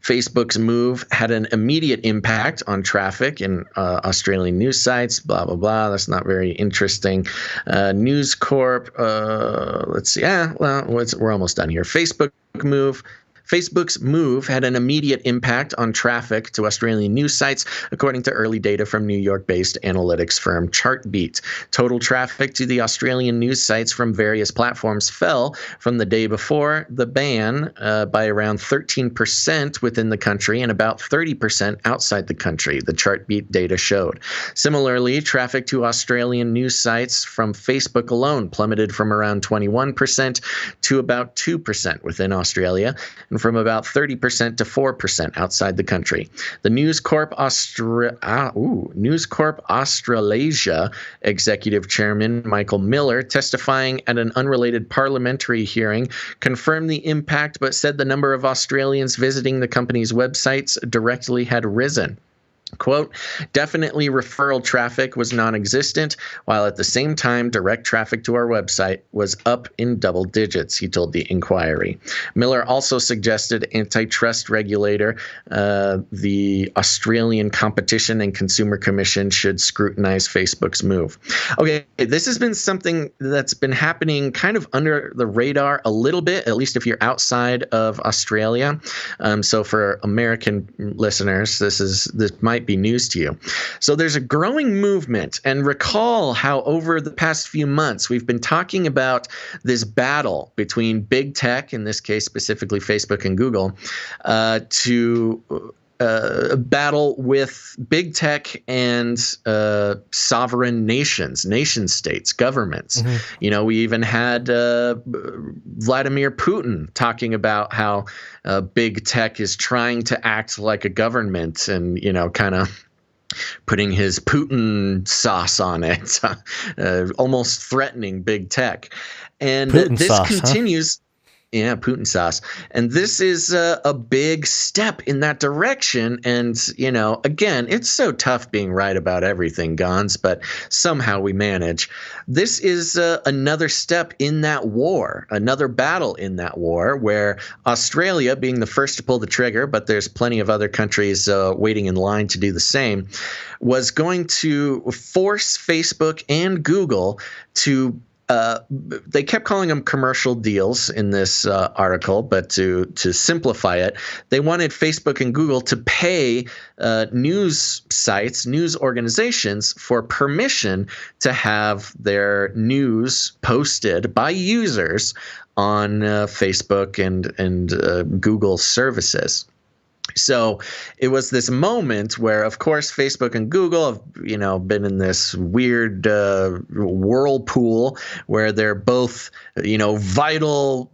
Facebook's move had an immediate impact on traffic in Australian news sites, blah, blah, blah. That's not very interesting. News Corp, let's see. We're almost done here. Facebook move Facebook's move had an immediate impact on traffic to Australian news sites, according to early data from New York-based analytics firm Chartbeat. Total traffic to the Australian news sites from various platforms fell from the day before the ban by around 13% within the country and about 30% outside the country, the Chartbeat data showed. Similarly, traffic to Australian news sites from Facebook alone plummeted from around 21% to about 2% within Australia and from about 30% to 4% outside the country. The News Corp Australasia executive chairman Michael Miller, testifying at an unrelated parliamentary hearing, confirmed the impact but said the number of Australians visiting the company's websites directly had risen. Quote, definitely referral traffic was non-existent, while at the same time direct traffic to our website was up in double digits, he told the inquiry. Miller also suggested antitrust regulator, the Australian Competition and Consumer Commission, should scrutinize Facebook's move. Okay, this has been something that's been happening kind of under the radar a little bit, at least if you're outside of Australia. So for American listeners, this might be news to you. So there's a growing movement, and recall how over the past few months we've been talking about this battle between big tech, in this case specifically Facebook and Google, to battle with big tech and sovereign nations, nation states, governments. Mm-hmm. You know, we even had Vladimir Putin talking about how big tech is trying to act like a government and, you know, kind of putting his Putin sauce on it, almost threatening big tech. And this sauce, continues. Huh? Yeah, Putin sauce. And this is a big step in that direction. And, you know, again, it's so tough being right about everything, Gons, but somehow we manage. This is another step in that war, another battle in that war, where Australia, being the first to pull the trigger, but there's plenty of other countries waiting in line to do the same, was going to force Facebook and Google to they kept calling them commercial deals in this article, but to simplify it, they wanted Facebook and Google to pay news sites, news organizations for permission to have their news posted by users on Facebook and Google services. So it was this moment where, of course, Facebook and Google have, you know, been in this weird whirlpool where they're both, you know, vital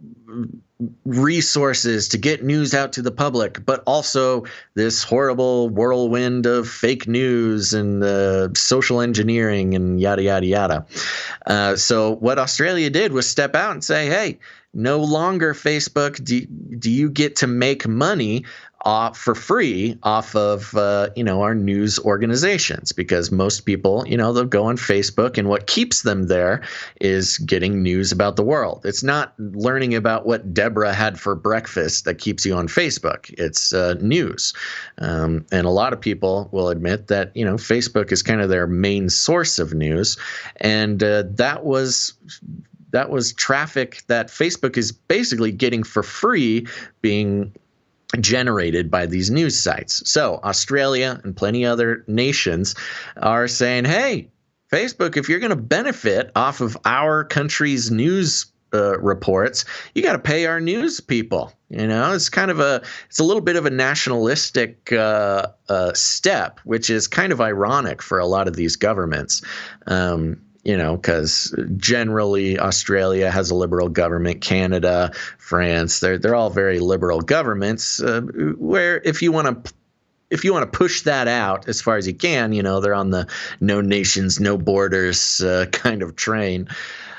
resources to get news out to the public, but also this horrible whirlwind of fake news and social engineering and yada, yada, yada. So what Australia did was step out and say, hey, no longer, Facebook, do you get to make money for free off of, you know, our news organizations, because most people, you know, they'll go on Facebook and what keeps them there is getting news about the world. It's not learning about what Deborah had for breakfast that keeps you on Facebook. It's news. And a lot of people will admit that, you know, Facebook is kind of their main source of news. And that was traffic that Facebook is basically getting for free being generated by these news sites. So Australia and plenty other nations are saying, hey, Facebook, if you're going to benefit off of our country's news reports, you got to pay our news people. You know, it's a little bit of a nationalistic step, which is kind of ironic for a lot of these governments. You know, because generally Australia has a liberal government, Canada, France, they're all very liberal governments. Where if you want to push that out as far as you can, you know, they're on the no nations, no borders kind of train.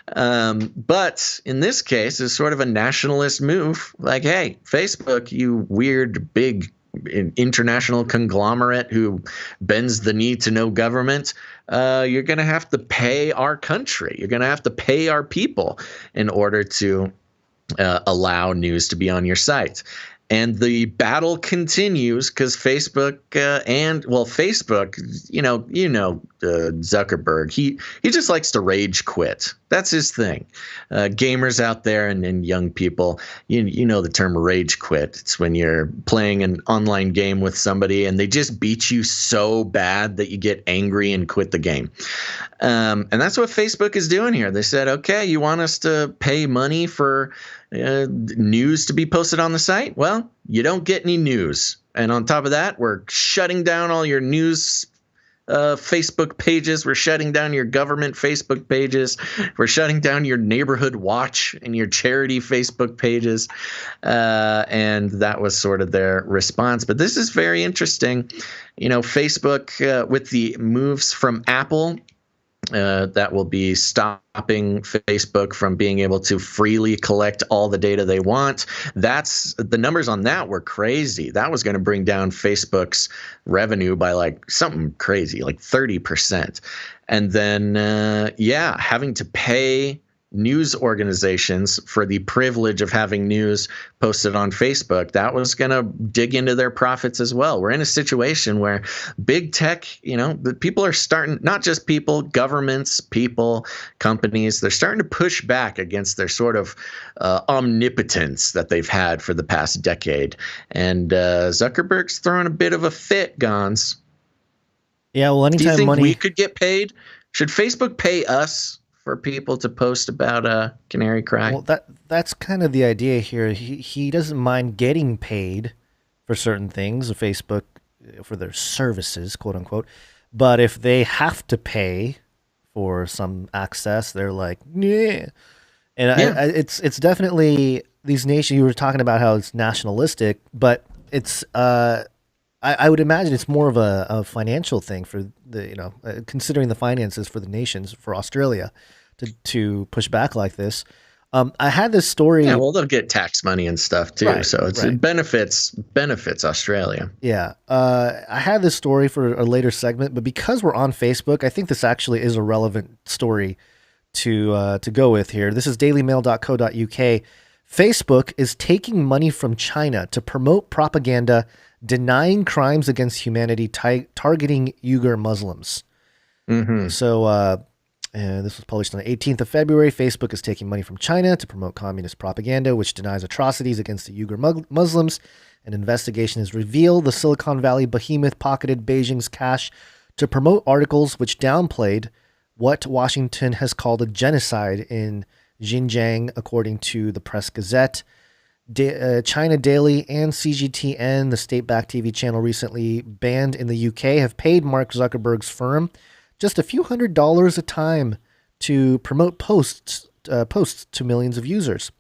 But in this case, it's sort of a nationalist move. Like, hey, Facebook, you weird big international conglomerate who bends the knee to no government, you're going to have to pay our country. You're going to have to pay our people in order to allow news to be on your site. And the battle continues because Facebook, Facebook, you know, Zuckerberg. He just likes to rage quit. That's his thing. Gamers out there and young people, you know the term rage quit. It's when you're playing an online game with somebody and they just beat you so bad that you get angry and quit the game. And that's what Facebook is doing here. They said, okay, you want us to pay money for news to be posted on the site? Well, you don't get any news. And on top of that, we're shutting down all your news Facebook pages. We're shutting down your government Facebook pages. We're shutting down your neighborhood watch and your charity Facebook pages. And that was sort of their response. But this is very interesting. You know, Facebook with the moves from Apple, that will be stopping Facebook from being able to freely collect all the data they want. That's the numbers on that were crazy. That was going to bring down Facebook's revenue by like something crazy, like 30%. And then, having to pay news organizations for the privilege of having news posted on Facebook, that was going to dig into their profits as well. We're in a situation where big tech, the people are starting, not just people, governments, people, companies, they're starting to push back against their sort of omnipotence that they've had for the past decade. And Zuckerberg's throwing a bit of a fit, Gons. Yeah, well, anytime do you think money... we could get paid? Should Facebook pay us for people to post about Canary Cry? Well, that's kind of the idea here. He doesn't mind getting paid for certain things, Facebook, for their services, quote unquote. But if they have to pay for some access, they're like, yeah. And it's definitely these nations. You were talking about how it's nationalistic, but it's I would imagine it's more of a financial thing for the considering the finances for the nations, for Australia to push back like this. I had this story. Yeah, well, they'll get tax money and stuff too, right, so it benefits Australia. Yeah, I had this story for a later segment, but because we're on Facebook, I think this actually is a relevant story to go with here. This is dailymail.co.uk. Facebook is taking money from China to promote propaganda denying crimes against humanity targeting Uyghur Muslims. Mm-hmm. So this was published on the 18th of February. Facebook is taking money from China to promote communist propaganda, which denies atrocities against the Uyghur Muslims. An investigation has revealed the Silicon Valley behemoth pocketed Beijing's cash to promote articles which downplayed what Washington has called a genocide in Xinjiang, according to the Press Gazette. China Daily and CGTN, the state-backed TV channel recently banned in the UK, have paid Mark Zuckerberg's firm just a few $100s a time to promote posts to millions of users.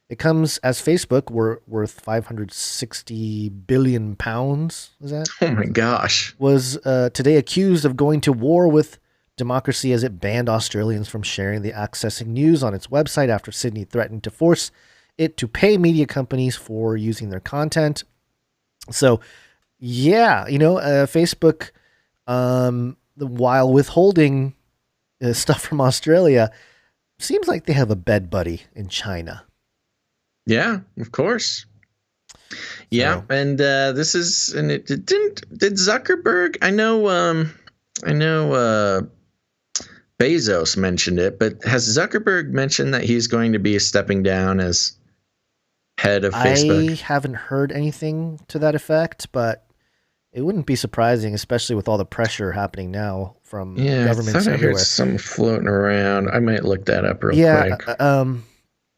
It comes as Facebook worth 560 billion pounds. Is that? Oh my gosh! Was today accused of going to war with democracy as it banned Australians from sharing the accessing news on its website after Sydney threatened to force it to pay media companies for using their content. So, yeah, Facebook, while withholding stuff from Australia, seems like they have a bed buddy in China. Yeah, of course. Yeah, and this is, and it did Zuckerberg? I know Bezos mentioned it, but has Zuckerberg mentioned that he's going to be stepping down as head of Facebook? I haven't heard anything to that effect, but it wouldn't be surprising, especially with all the pressure happening now from governments everywhere. I heard something floating around. I might look that up real quick.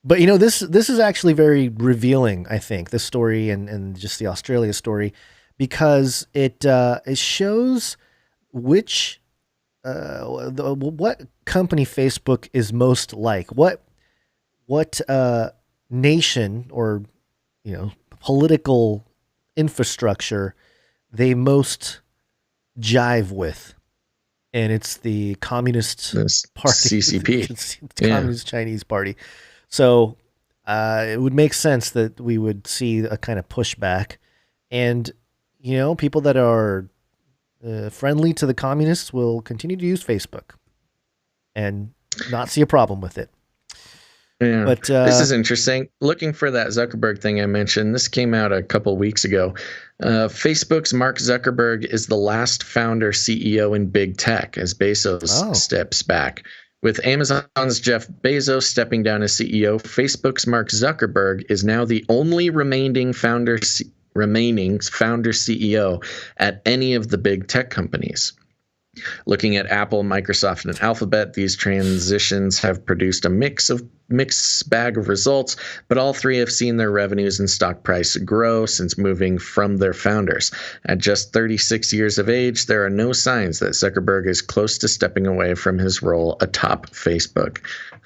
But this is actually very revealing, I think, this story and just the Australia story, because it shows what company Facebook is most like, what nation or political infrastructure they most jive with, and it's the Communist Party, CCP, it's the Communist Chinese Party. So it would make sense that we would see a kind of pushback, and people that are friendly to the communists will continue to use Facebook and not see a problem with it. Yeah, But this is interesting. Looking for that Zuckerberg thing I mentioned, this came out a couple weeks ago. Facebook's Mark Zuckerberg is the last founder CEO in big tech as Bezos steps back. With Amazon's Jeff Bezos stepping down as CEO, Facebook's Mark Zuckerberg is now the only remaining founder CEO at any of the big tech companies. Looking at Apple, Microsoft, and Alphabet, these transitions have produced a mixed bag of results, but all three have seen their revenues and stock price grow since moving from their founders. At just 36 years of age, there are no signs that Zuckerberg is close to stepping away from his role atop Facebook.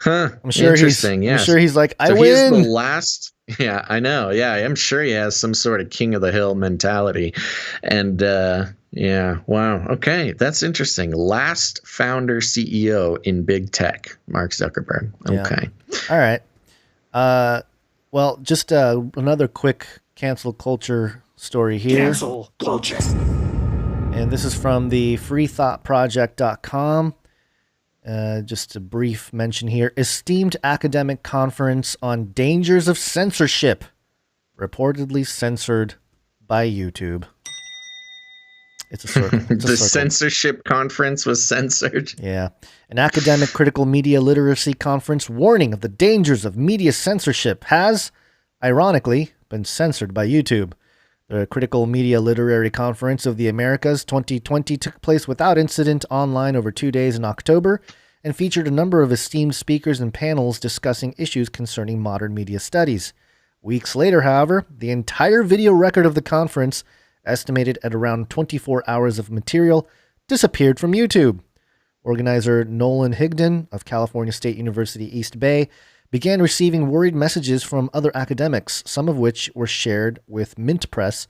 I'm sure Interesting. I'm sure he's like, I win. He's the last. Yeah, I know. Yeah, I'm sure he has some sort of king of the hill mentality. And yeah, wow. Okay, that's interesting. Last founder CEO in big tech, Mark Zuckerberg. Okay. Yeah. All right. Well, just another quick cancel culture story here. Cancel culture. And this is from the freethoughtproject.com. Just a brief mention here. Esteemed academic conference on dangers of censorship, reportedly censored by YouTube. It's a circle. The censorship conference was censored. Yeah. An academic critical media literacy conference warning of the dangers of media censorship has, ironically, been censored by YouTube. The Critical Media Literary Conference of the Americas 2020 took place without incident online over 2 days in October and featured a number of esteemed speakers and panels discussing issues concerning modern media studies. Weeks later, however, the entire video record of the conference, estimated at around 24 hours of material, disappeared from YouTube. Organizer Nolan Higdon of California State University East Bay began receiving worried messages from other academics, some of which were shared with Mint Press,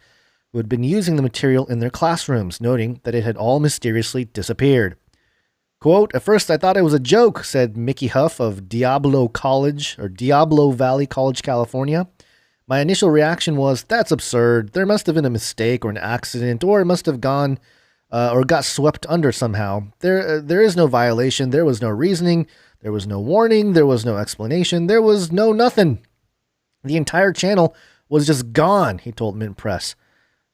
who had been using the material in their classrooms, noting that it had all mysteriously disappeared. Quote, "At first I thought it was a joke," said Mickey Huff of Diablo Valley College, California. "My initial reaction was, that's absurd. There must have been a mistake or an accident, or it must have gone or got swept under somehow. There is no violation. There was no reasoning. There was no warning. There was no explanation. There was no nothing. The entire channel was just gone," he told Mint Press.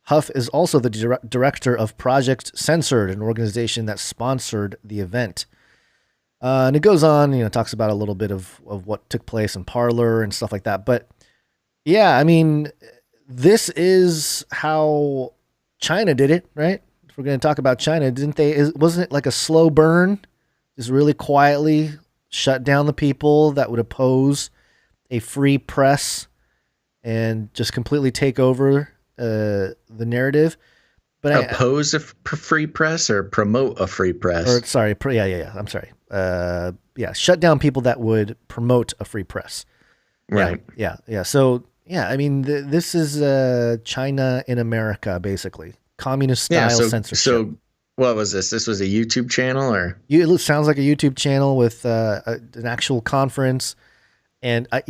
Huff is also the director of Project Censored, an organization that sponsored the event. And it goes on, talks about a little bit of what took place in Parler and stuff like that. But yeah, I mean, this is how China did it, right? If we're going to talk about China, wasn't it like a slow burn? Just really quietly shut down the people that would oppose a free press and just completely take over the narrative. But oppose a free press or promote a free press? I'm sorry. Shut down people that would promote a free press. Right. Yeah. So, yeah, I mean, this is China in America, basically. Communist-style censorship. So what was this? This was a YouTube channel? It sounds like a YouTube channel with an actual conference. And, I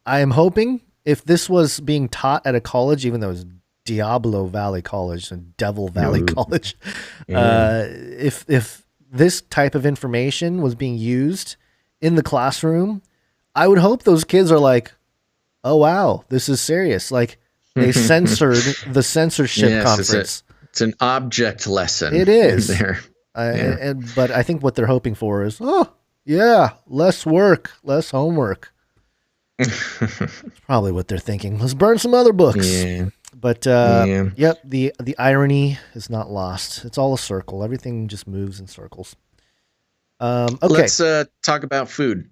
am hoping if this was being taught at a college, even though it was Diablo Valley College and Devil Valley College, if this type of information was being used in the classroom, I would hope those kids are like, oh, wow, this is serious. Like, they censored the censorship conference. It's an object lesson. It is. There. But I think what they're hoping for is, less work, less homework. That's probably what they're thinking. Let's burn some other books. Yeah. But, the irony is not lost. It's all a circle. Everything just moves in circles. Okay. Let's talk about food.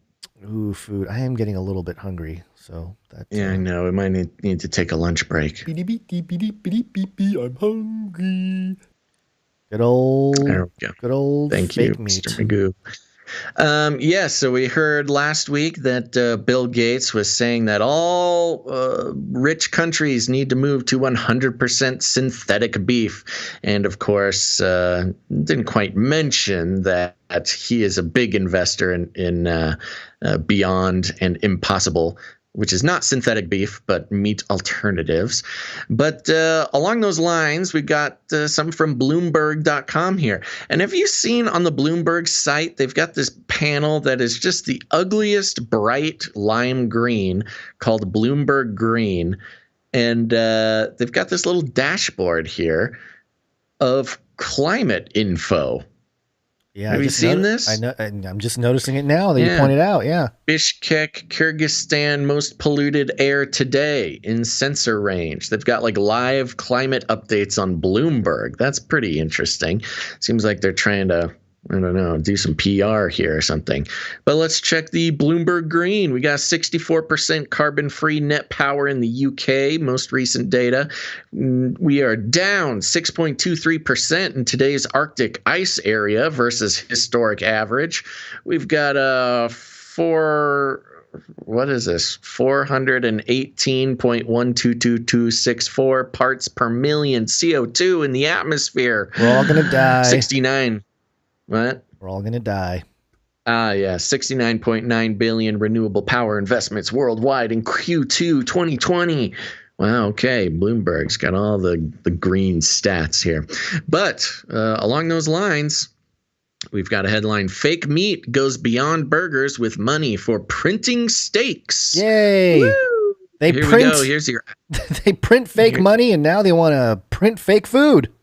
Ooh, food. I am getting a little bit hungry. So I know. We might need to take a lunch break. I'm hungry. Good old Thank fake you, meat. Mr. Magoo. So we heard last week that Bill Gates was saying that all rich countries need to move to 100% synthetic beef. And of course, didn't quite mention that he is a big investor in Beyond and Impossible which is not synthetic beef, but meat alternatives. But along those lines, we've got some from Bloomberg.com here. And have you seen on the Bloomberg site, they've got this panel that is just the ugliest bright lime green called Bloomberg Green. And they've got this little dashboard here of climate info. Yeah, have you seen this? I know. I'm just noticing it now that you pointed out. Yeah. Bishkek, Kyrgyzstan, most polluted air today in sensor range. They've got like live climate updates on Bloomberg. That's pretty interesting. Seems like they're trying to, I don't know, do some PR here or something. But let's check the Bloomberg Green. We got 64% carbon-free net power in the UK, most recent data. We are down 6.23% in today's Arctic ice area versus historic average. We've got 418.12264 parts per million CO2 in the atmosphere. We're all going to die. 69. What? We're all going to die. Yeah. 69.9 billion renewable power investments worldwide in Q2 2020. Wow. Okay. Bloomberg's got all the green stats here. But along those lines, we've got a headline: Fake meat goes beyond burgers with money for printing steaks. Yay. Woo! Here we go. Here's your. They print fake money, and now they want to print fake food.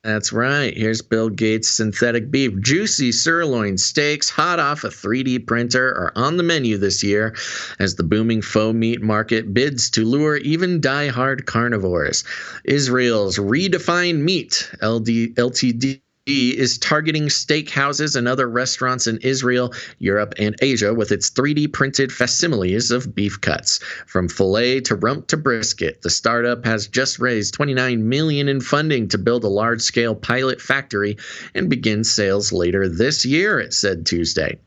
That's right. Here's Bill Gates' synthetic beef. Juicy sirloin steaks hot off a 3D printer are on the menu this year as the booming faux meat market bids to lure even die-hard carnivores. Israel's Redefined Meat, LTD, is targeting steakhouses and other restaurants in Israel, Europe, and Asia with its 3D printed facsimiles of beef cuts. From filet to rump to brisket, the startup has just raised $29 million in funding to build a large-scale pilot factory and begin sales later this year, it said Tuesday.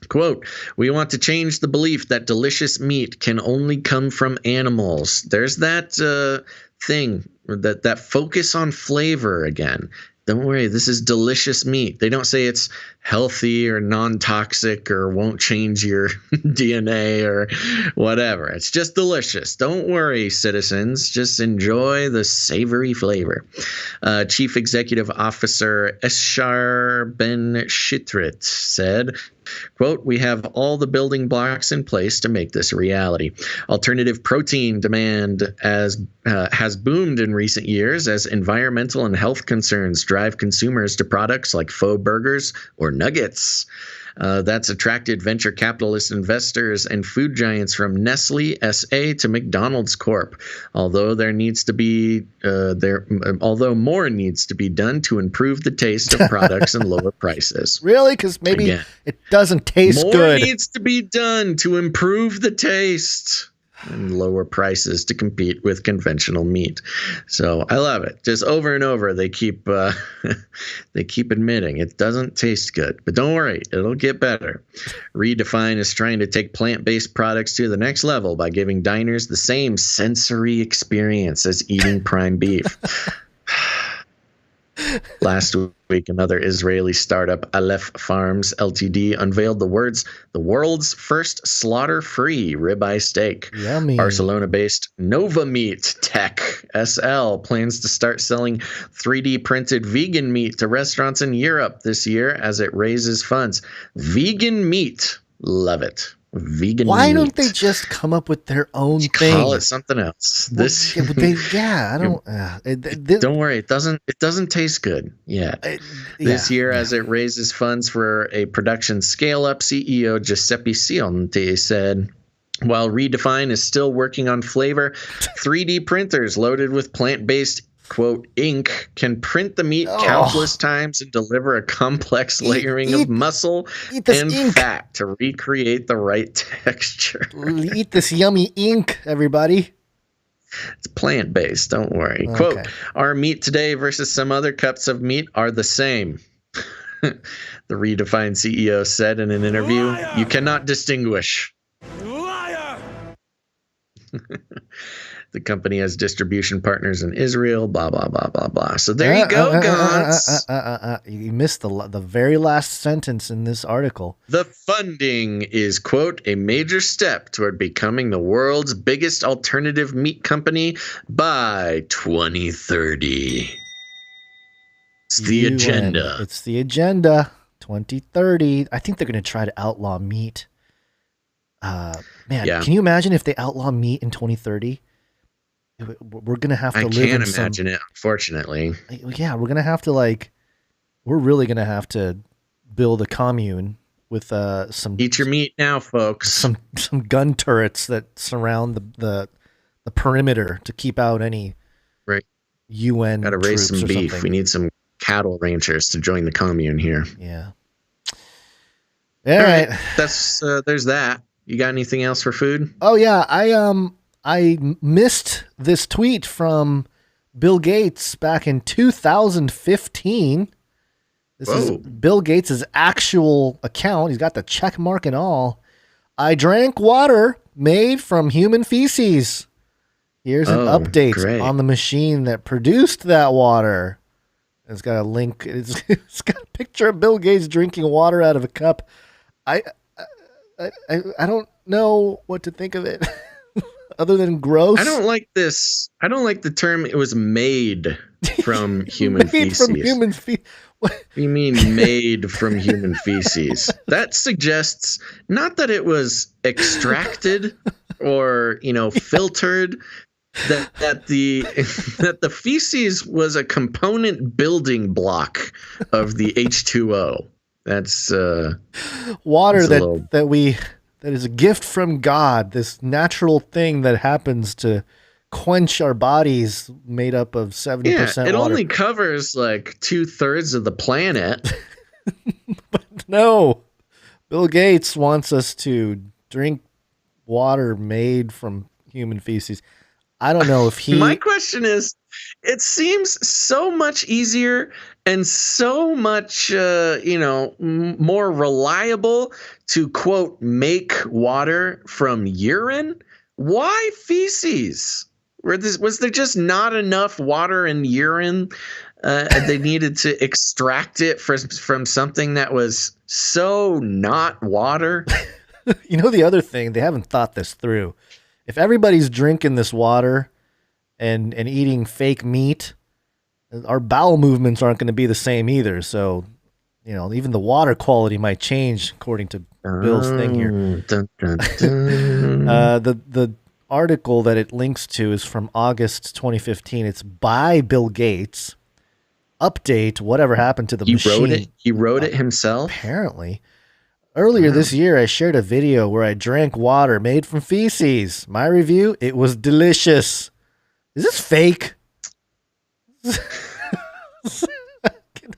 Quote, "We want to change the belief that delicious meat can only come from animals." There's that thing, that focus on flavor again. Don't worry, this is delicious meat. They don't say it's healthy or non-toxic or won't change your DNA or whatever. It's just delicious. Don't worry, citizens. Just enjoy the savory flavor. Chief Executive Officer Eshar Ben Shitrit said, quote, "We have all the building blocks in place to make this a reality. Alternative protein demand has boomed in recent years as environmental and health concerns drive consumers to products like faux burgers or nuggets. That's attracted venture capitalist investors and food giants from Nestle SA to McDonald's Corp. Although more needs to be done to improve the taste of products and lower prices." Really? Because maybe it doesn't taste good. More needs to be done to improve the taste and lower prices to compete with conventional meat. So I love it. Just over and over, they keep admitting it doesn't taste good. But don't worry, it'll get better. Redefine is trying to take plant-based products to the next level by giving diners the same sensory experience as eating prime beef. Last week, another Israeli startup, Aleph Farms Ltd., unveiled the world's first slaughter-free ribeye steak. Yummy. Barcelona-based Nova Meat Tech SL plans to start selling 3D printed vegan meat to restaurants in Europe this year as it raises funds. Vegan meat, love it. Vegan Why meat. don't they just come up with their own thing? Call it something else. Don't worry, it doesn't taste good yet. This year, as it raises funds for a production scale-up, CEO Giuseppe Cionti said, while Redefine is still working on flavor, 3D printers loaded with plant-based, quote, ink can print the meat countless times and deliver a complex layering of muscle and fat to recreate the right texture. Eat this yummy ink, everybody. It's plant-based, don't worry. Okay. Quote, "Our meat today versus some other cuts of meat are the same." The Redefined CEO said in an interview, "Liar! You cannot distinguish." Liar! The company has distribution partners in Israel, blah, blah, blah, blah, blah. So there you go, Gons. You missed the very last sentence in this article. The funding is, quote, a major step toward becoming the world's biggest alternative meat company by 2030. It's the agenda. It's the agenda. 2030. I think they're going to try to outlaw meat. Can you imagine if they outlaw meat in 2030? We're gonna have to live. I can't imagine it, unfortunately. Yeah, we're gonna have to we're really gonna have to build a commune with some. Eat your meat now, folks. Some gun turrets that surround the perimeter to keep out any UN. Gotta raise some beef. Something. We need some cattle ranchers to join the commune here. Yeah. All right. That's there's that. You got anything else for food? Oh yeah, I missed this tweet from Bill Gates back in 2015. This is Bill Gates' actual account. He's got the check mark and all. I drank water made from human feces. Here's an update on the machine that produced that water. It's got a link. It's got a picture of Bill Gates drinking water out of a cup. I don't know what to think of it. Other than gross. I don't like this. I don't like the term it was made from human feces. From human feces. What do you mean made from human feces? That suggests not that it was extracted or, filtered, that the feces was a component building block of the H2O. That's water that is a gift from God, this natural thing that happens to quench our bodies, made up of 70% water. It only covers 2/3 of the planet. But no, Bill Gates wants us to drink water made from human feces. I don't know if he... My question is, it seems so much easier and so much, more reliable to, quote, make water from urine. Why feces? Was there just not enough water in urine? They needed to extract it from something that was so not water. The other thing, they haven't thought this through. If everybody's drinking this water and eating fake meat, our bowel movements aren't going to be the same either. So, even the water quality might change according to Bill's thing here. Dun, dun, dun. The article that it links to is from August 2015. It's by Bill Gates. Update, whatever happened to the machine. He wrote it himself? Apparently. Earlier this year, I shared a video where I drank water made from feces. My review, it was delicious. Is this fake? It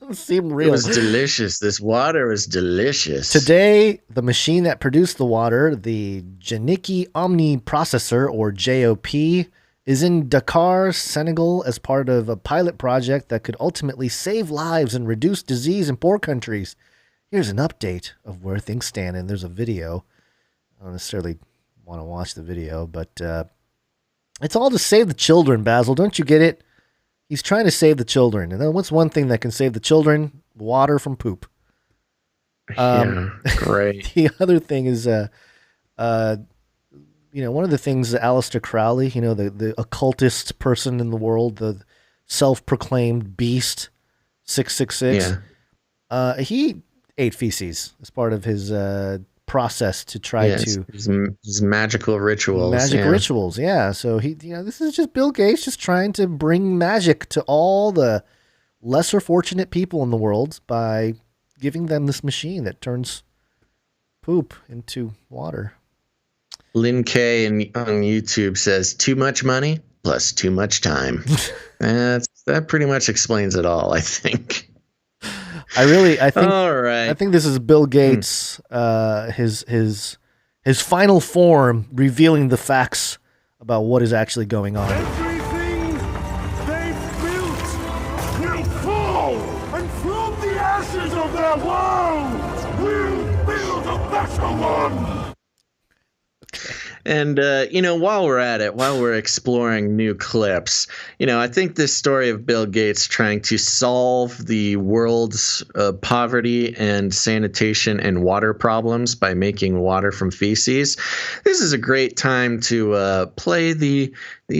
doesn't seem real. It was delicious. This water was delicious. Today, the machine that produced the water, the Janiki Omni Processor, or JOP, is in Dakar, Senegal, as part of a pilot project that could ultimately save lives and reduce disease in poor countries. Here's an update of where things stand, and there's a video. I don't necessarily want to watch the video, but it's all to save the children, Basil. Don't you get it? He's trying to save the children. And then what's one thing that can save the children? Water from poop. Great. The other thing is, one of the things that Aleister Crowley, the occultist person in the world, the self-proclaimed beast, 666, he ate feces as part of his process to try to his magical rituals. Rituals, yeah. So he, this is just Bill Gates just trying to bring magic to all the lesser fortunate people in the world by giving them this machine that turns poop into water. Lynn K on YouTube says, "Too much money plus too much time." That pretty much explains it all, I think. I think this is Bill Gates, his final form, revealing the facts about what is actually going on. Everything they've built will fall, and from the ashes of their world, we'll build a better one. And, while we're at it, while we're exploring new clips, I think this story of Bill Gates trying to solve the world's poverty and sanitation and water problems by making water from feces, this is a great time to play the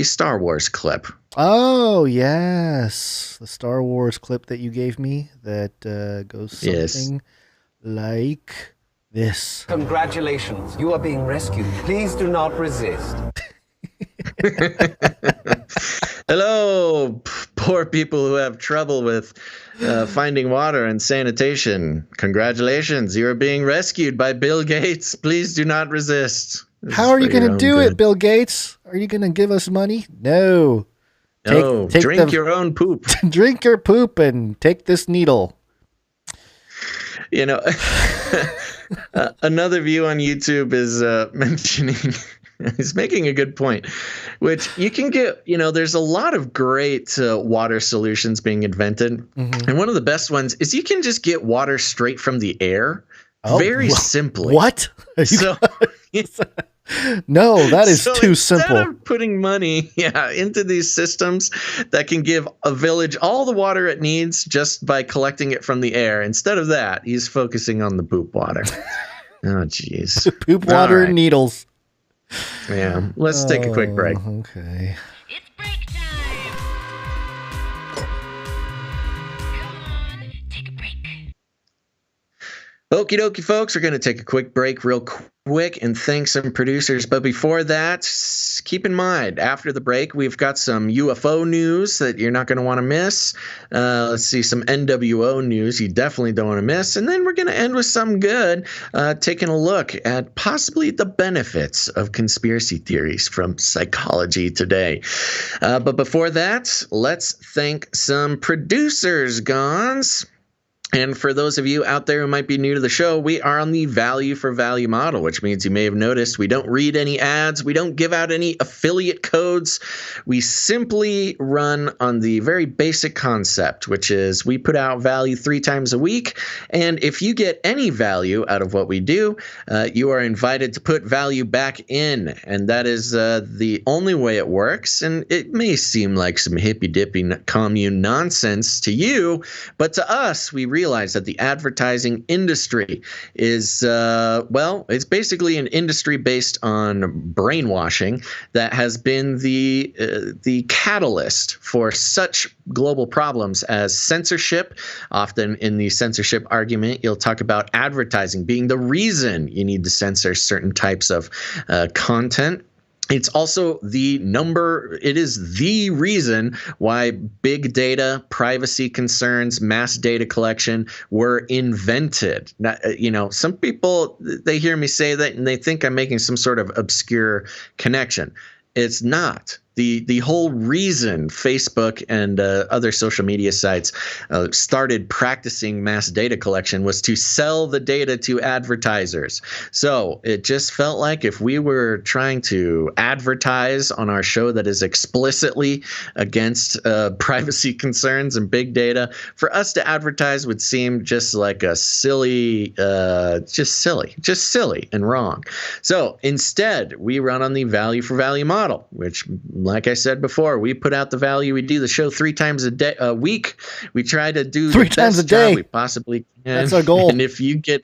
Star Wars clip. Oh, yes. The Star Wars clip that you gave me that goes something like this. Congratulations. You are being rescued. Please do not resist. Hello, poor people who have trouble with finding water and sanitation. Congratulations. You are being rescued by Bill Gates. Please do not resist. How are you going to do it, Bill Gates? Are you going to give us money? No. Take drink your own poop. Drink your poop and take this needle. Another view on YouTube is mentioning, he's making a good point, which you can get, there's a lot of great water solutions being invented. Mm-hmm. And one of the best ones is you can just get water straight from the air very simply. What? No, that is too simple. Instead of putting money into these systems that can give a village all the water it needs just by collecting it from the air, instead of that, he's focusing on the poop water. Oh, jeez. Poop water and needles. Yeah, let's take a quick break. Okay. It's break time. Come on, take a break. Okie dokie, folks. We're going to take a quick break real quick and thank some producers. But before that, keep in mind, after the break, we've got some UFO news that you're not going to want to miss. Let's see, some NWO news you definitely don't want to miss. And then we're going to end with some good, taking a look at possibly the benefits of conspiracy theories from Psychology Today. But before that, let's thank some producers, Gons. And for those of you out there who might be new to the show, we are on the value for value model, which means you may have noticed we don't read any ads. We don't give out any affiliate codes. We simply run on the very basic concept, which is we put out value 3 times a week. And if you get any value out of what we do, you are invited to put value back in. And that is the only way it works. And it may seem like some hippy-dippy commune nonsense to you, but to us, we realize that the advertising industry is, it's basically an industry based on brainwashing that has been the catalyst for such global problems as censorship. Often in the censorship argument, you'll talk about advertising being the reason you need to censor certain types of content. It's also it is the reason why big data, privacy concerns, mass data collection were invented. Now, some people, they hear me say that and they think I'm making some sort of obscure connection. It's not. The whole reason Facebook and other social media sites started practicing mass data collection was to sell the data to advertisers. So it just felt like if we were trying to advertise on our show that is explicitly against privacy concerns and big data, for us to advertise would seem just like a silly and wrong. So instead, we run on the value for value model, which, like I said before, we put out the value. We do the show 3 times a week. We try to do 3 times a day we possibly can. That's our goal. And if you get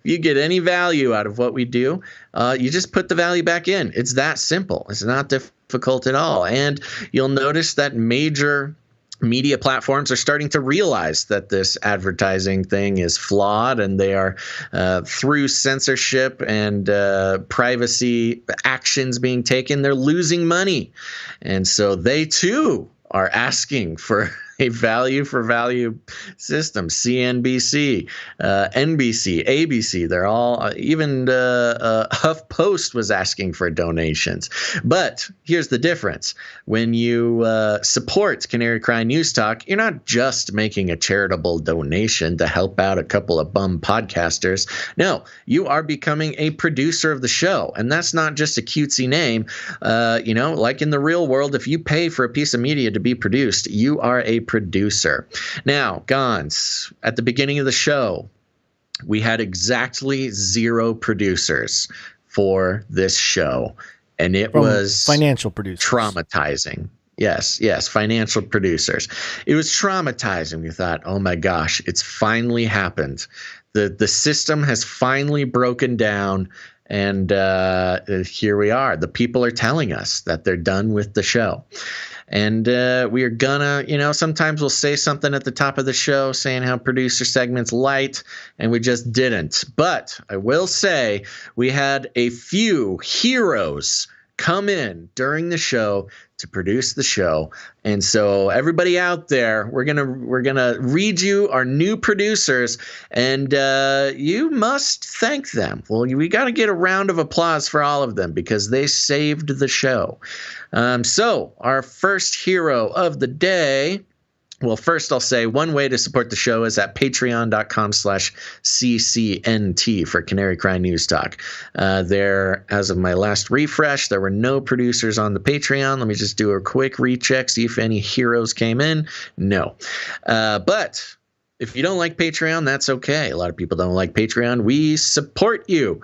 any value out of what we do, you just put the value back in. It's that simple. It's not difficult at all. And you'll notice that major media platforms are starting to realize that this advertising thing is flawed, and they are, through censorship and privacy actions being taken, they're losing money. And so they too are asking for a value for value system. CNBC, NBC, ABC, they're all, even HuffPost was asking for donations. But here's the difference. When you support Canary Cry News Talk, you're not just making a charitable donation to help out a couple of bum podcasters. No, you are becoming a producer of the show. And that's not just a cutesy name. Like in the real world, if you pay for a piece of media to be produced, you are a producer. Now, Gons, at the beginning of the show, we had exactly 0 producers for this show. And it From was financial producers. traumatizing. Yes, financial producers. It was traumatizing. We thought, oh my gosh, it's finally happened. The system has finally broken down, and here we are. The people are telling us that they're done with the show. And we are gonna, sometimes we'll say something at the top of the show saying how producer segment's light, and we just didn't. But I will say we had a few heroes come in during the show to produce the show. And so everybody out there, we're gonna read you our new producers, and you must thank them. Well, we got to get a round of applause for all of them because they saved the show. So our first hero of the day. Well, first I'll say one way to support the show is at patreon.com/CCNT for Canary Cry News Talk. There, as of my last refresh, there were no producers on the Patreon. Let me just do a quick recheck, see if any heroes came in. No. But if you don't like Patreon, that's okay. A lot of people don't like Patreon. We support you.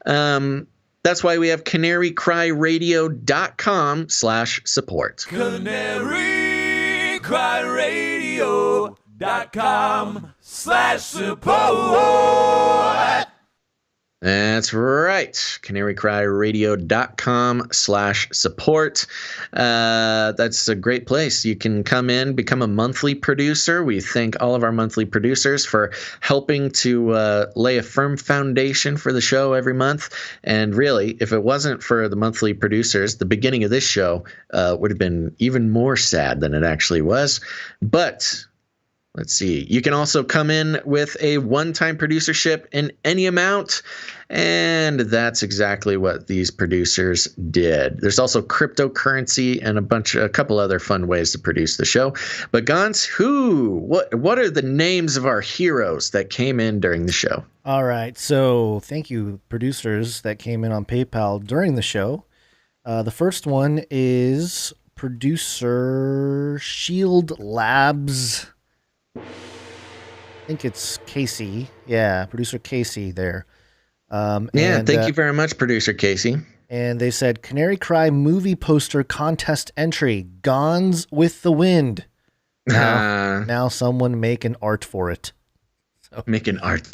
That's why we have canarycryradio.com/support. canarycryradio.com/support. That's right. canarycryradio.com/support. That's a great place. You can come in, become a monthly producer. We thank all of our monthly producers for helping to lay a firm foundation for the show every month. And really, if it wasn't for the monthly producers, the beginning of this show would have been even more sad than it actually was. But let's see. You can also come in with a one-time producership in any amount, and that's exactly what these producers did. There's also cryptocurrency and a couple other fun ways to produce the show. But Gons, what are the names of our heroes that came in during the show? All right. So thank you, producers that came in on PayPal during the show. The first one is producer Shield Labs. I think it's Casey. Yeah, producer Casey there. Thank you very much, producer Casey. And they said, Canary Cry movie poster contest entry, Gons with the Wind. Now someone make an art for it. So, make an art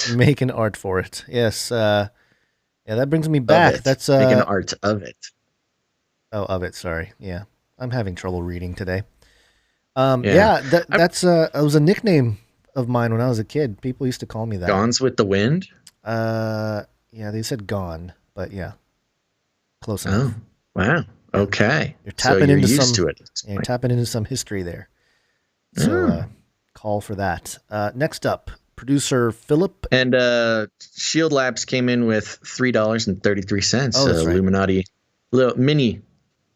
for it. Yes. That brings me back. That's make an art of it. Oh, of it. Sorry. Yeah. I'm having trouble reading today. That was a nickname of mine when I was a kid. People used to call me that. Gons with the Wind? Yeah, they said gone, but yeah. Close enough. Oh, wow. Okay. You're tapping into used to it. You're tapping into some history there. So call for that. Next up, producer Philip. And Shield Labs came in with $3.33. Oh, that's right. Illuminati, little mini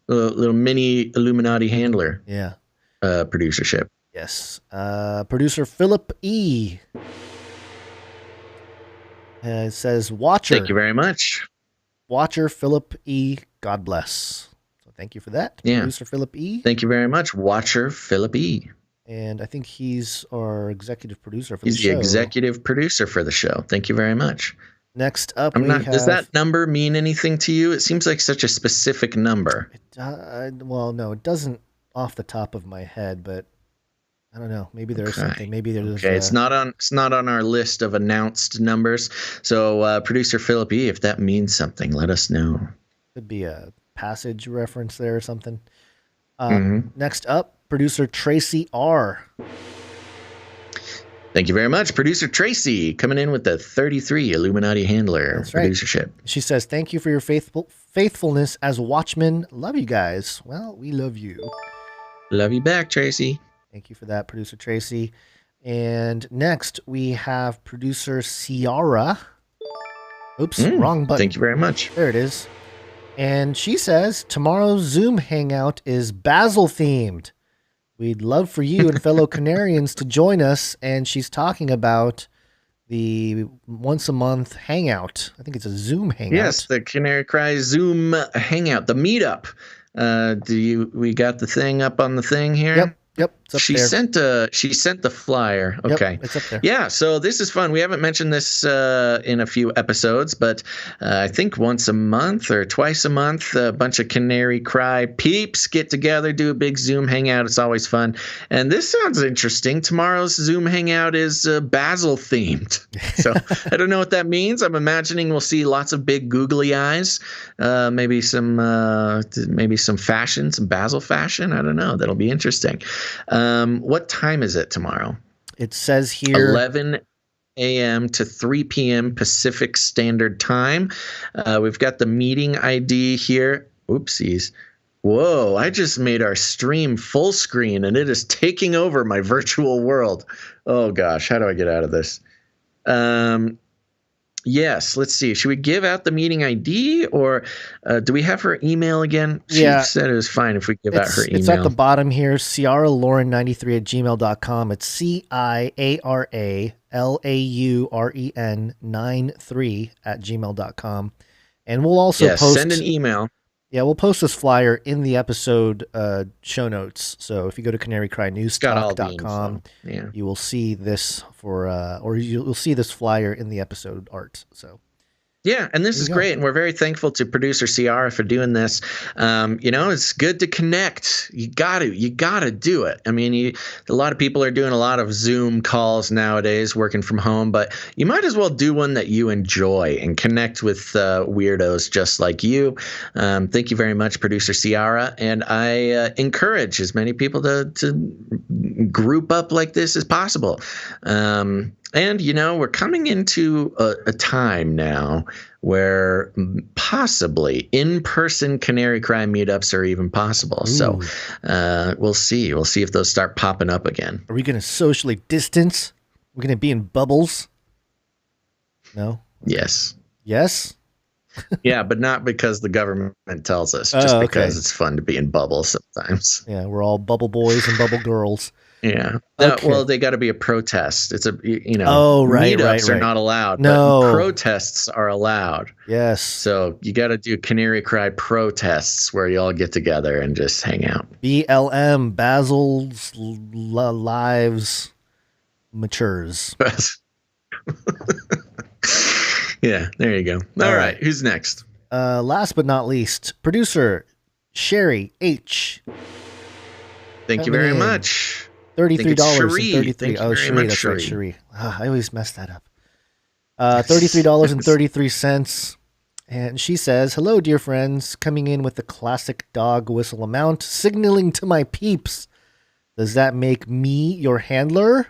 Illuminati handler. Yeah. Producership. Yes. Producer Philip E. It says Watcher. Thank you very much. Watcher Philip E. God bless. So thank you for that. Yeah. Producer Philip E. Thank you very much, Watcher Philip E. And I think he's our executive producer for the show. He's the executive producer for the show. Thank you very much. Next up, does that number mean anything to you? It seems like such a specific number. Well, no, it doesn't off the top of my head, but I don't know. Maybe there's something. Maybe there's. Okay, it's not on our list of announced numbers. So, producer Philip E., if that means something, let us know. Could be a passage reference there or something. Next up, producer Tracy R. Thank you very much, producer Tracy, coming in with the 33 Illuminati handler producership. She says, "Thank you for your faithfulness as watchmen. Love you guys." Well, we love you. Love you back, Tracy. Thank you for that, producer Tracy. And next we have producer Ciara. Oops, wrong button. Thank you very much. There it is. And she says, tomorrow's Zoom hangout is Basil themed. We'd love for you and fellow Canarians to join us. And she's talking about the once a month hangout. I think it's a Zoom hangout. Yes, the Canary Cry Zoom hangout, the meetup. We got the thing up on the thing here? Yep, it's up there. She sent the flyer. Okay. Yep, it's up there. Yeah, so this is fun. We haven't mentioned this in a few episodes, but I think once a month or twice a month, a bunch of Canary Cry peeps get together, do a big Zoom hangout. It's always fun. And this sounds interesting. Tomorrow's Zoom hangout is Basil themed. So I don't know what that means. I'm imagining we'll see lots of big googly eyes, maybe some fashion, some Basil fashion. I don't know. That'll be interesting. What time is it tomorrow? It says here 11 a.m. to 3 p.m. Pacific Standard Time. We've got the meeting ID here. Oopsies. Whoa, I just made our stream full screen and it is taking over my virtual world. Oh gosh, how do I get out of this? Yes, let's see. Should we give out the meeting ID or do we have her email again? She said it was fine if we give out her email. It's at the bottom here, ciaralauren93@gmail.com. It's ciaralauren93@gmail.com. And we'll also post... send an email. Yeah, we'll post this flyer in the episode show notes. So if you go to canarycrynewstalk.com, you will see this or you'll see this flyer in the episode art. So. Yeah, and this is great, and we're very thankful to producer Ciara for doing this. It's good to connect. You got to do it. I mean, a lot of people are doing a lot of Zoom calls nowadays, working from home, but you might as well do one that you enjoy and connect with weirdos just like you. Thank you very much, producer Ciara, and I encourage as many people to group up like this as possible. And, we're coming into a time now where possibly in-person Canary Cry meetups are even possible. Ooh. So we'll see. We'll see if those start popping up again. Are we going to socially distance? We're going to be in bubbles? No? Yes. Yes? Yeah, but not because the government tells us, just because it's fun to be in bubbles sometimes. Yeah, we're all bubble boys and bubble girls. Yeah. Well, they got to be a protest. It's meetups are not allowed. No. But protests are allowed. Yes. So you got to do Canary Cry protests where you all get together and just hang out. BLM, Basil's Lives Matures. Yeah, there you go. All right. Who's next? Last but not least, producer Sherry H. Thank you very much. $33.33. Oh, Cherie, that's right, Cherie. I always mess that up. $33.33. And she says, "Hello, dear friends. Coming in with the classic dog whistle amount, signaling to my peeps. Does that make me your handler?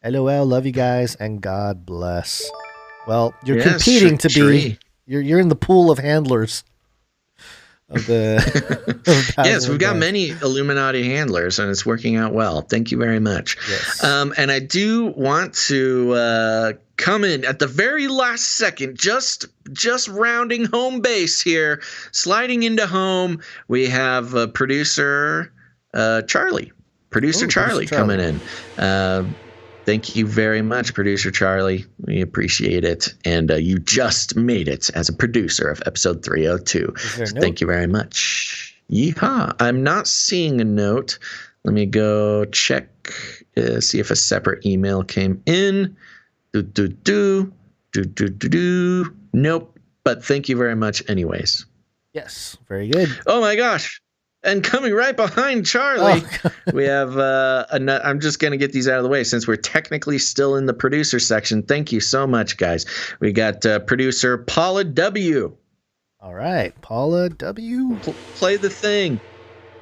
LOL, love you guys, and God bless." Well, you're competing to be... You're in the pool of handlers. Yes, we've got many Illuminati handlers, and it's working out well. Thank you very much. Yes. And I do want to come in at the very last second, just rounding home base here, sliding into home. We have producer Charlie. Producer Charlie coming in. Thank you very much, producer Charlie. We appreciate it. And you just made it as a producer of episode 302. So thank you very much. Yeehaw. I'm not seeing a note. Let me go check, see if a separate email came in. Nope. But thank you very much anyways. Yes, very good. Oh my gosh. And coming right behind Charlie, we have I'm just going to get these out of the way since we're technically still in the producer section. Thank you so much, guys. We got producer Paula W. All right, Paula W. Play the thing.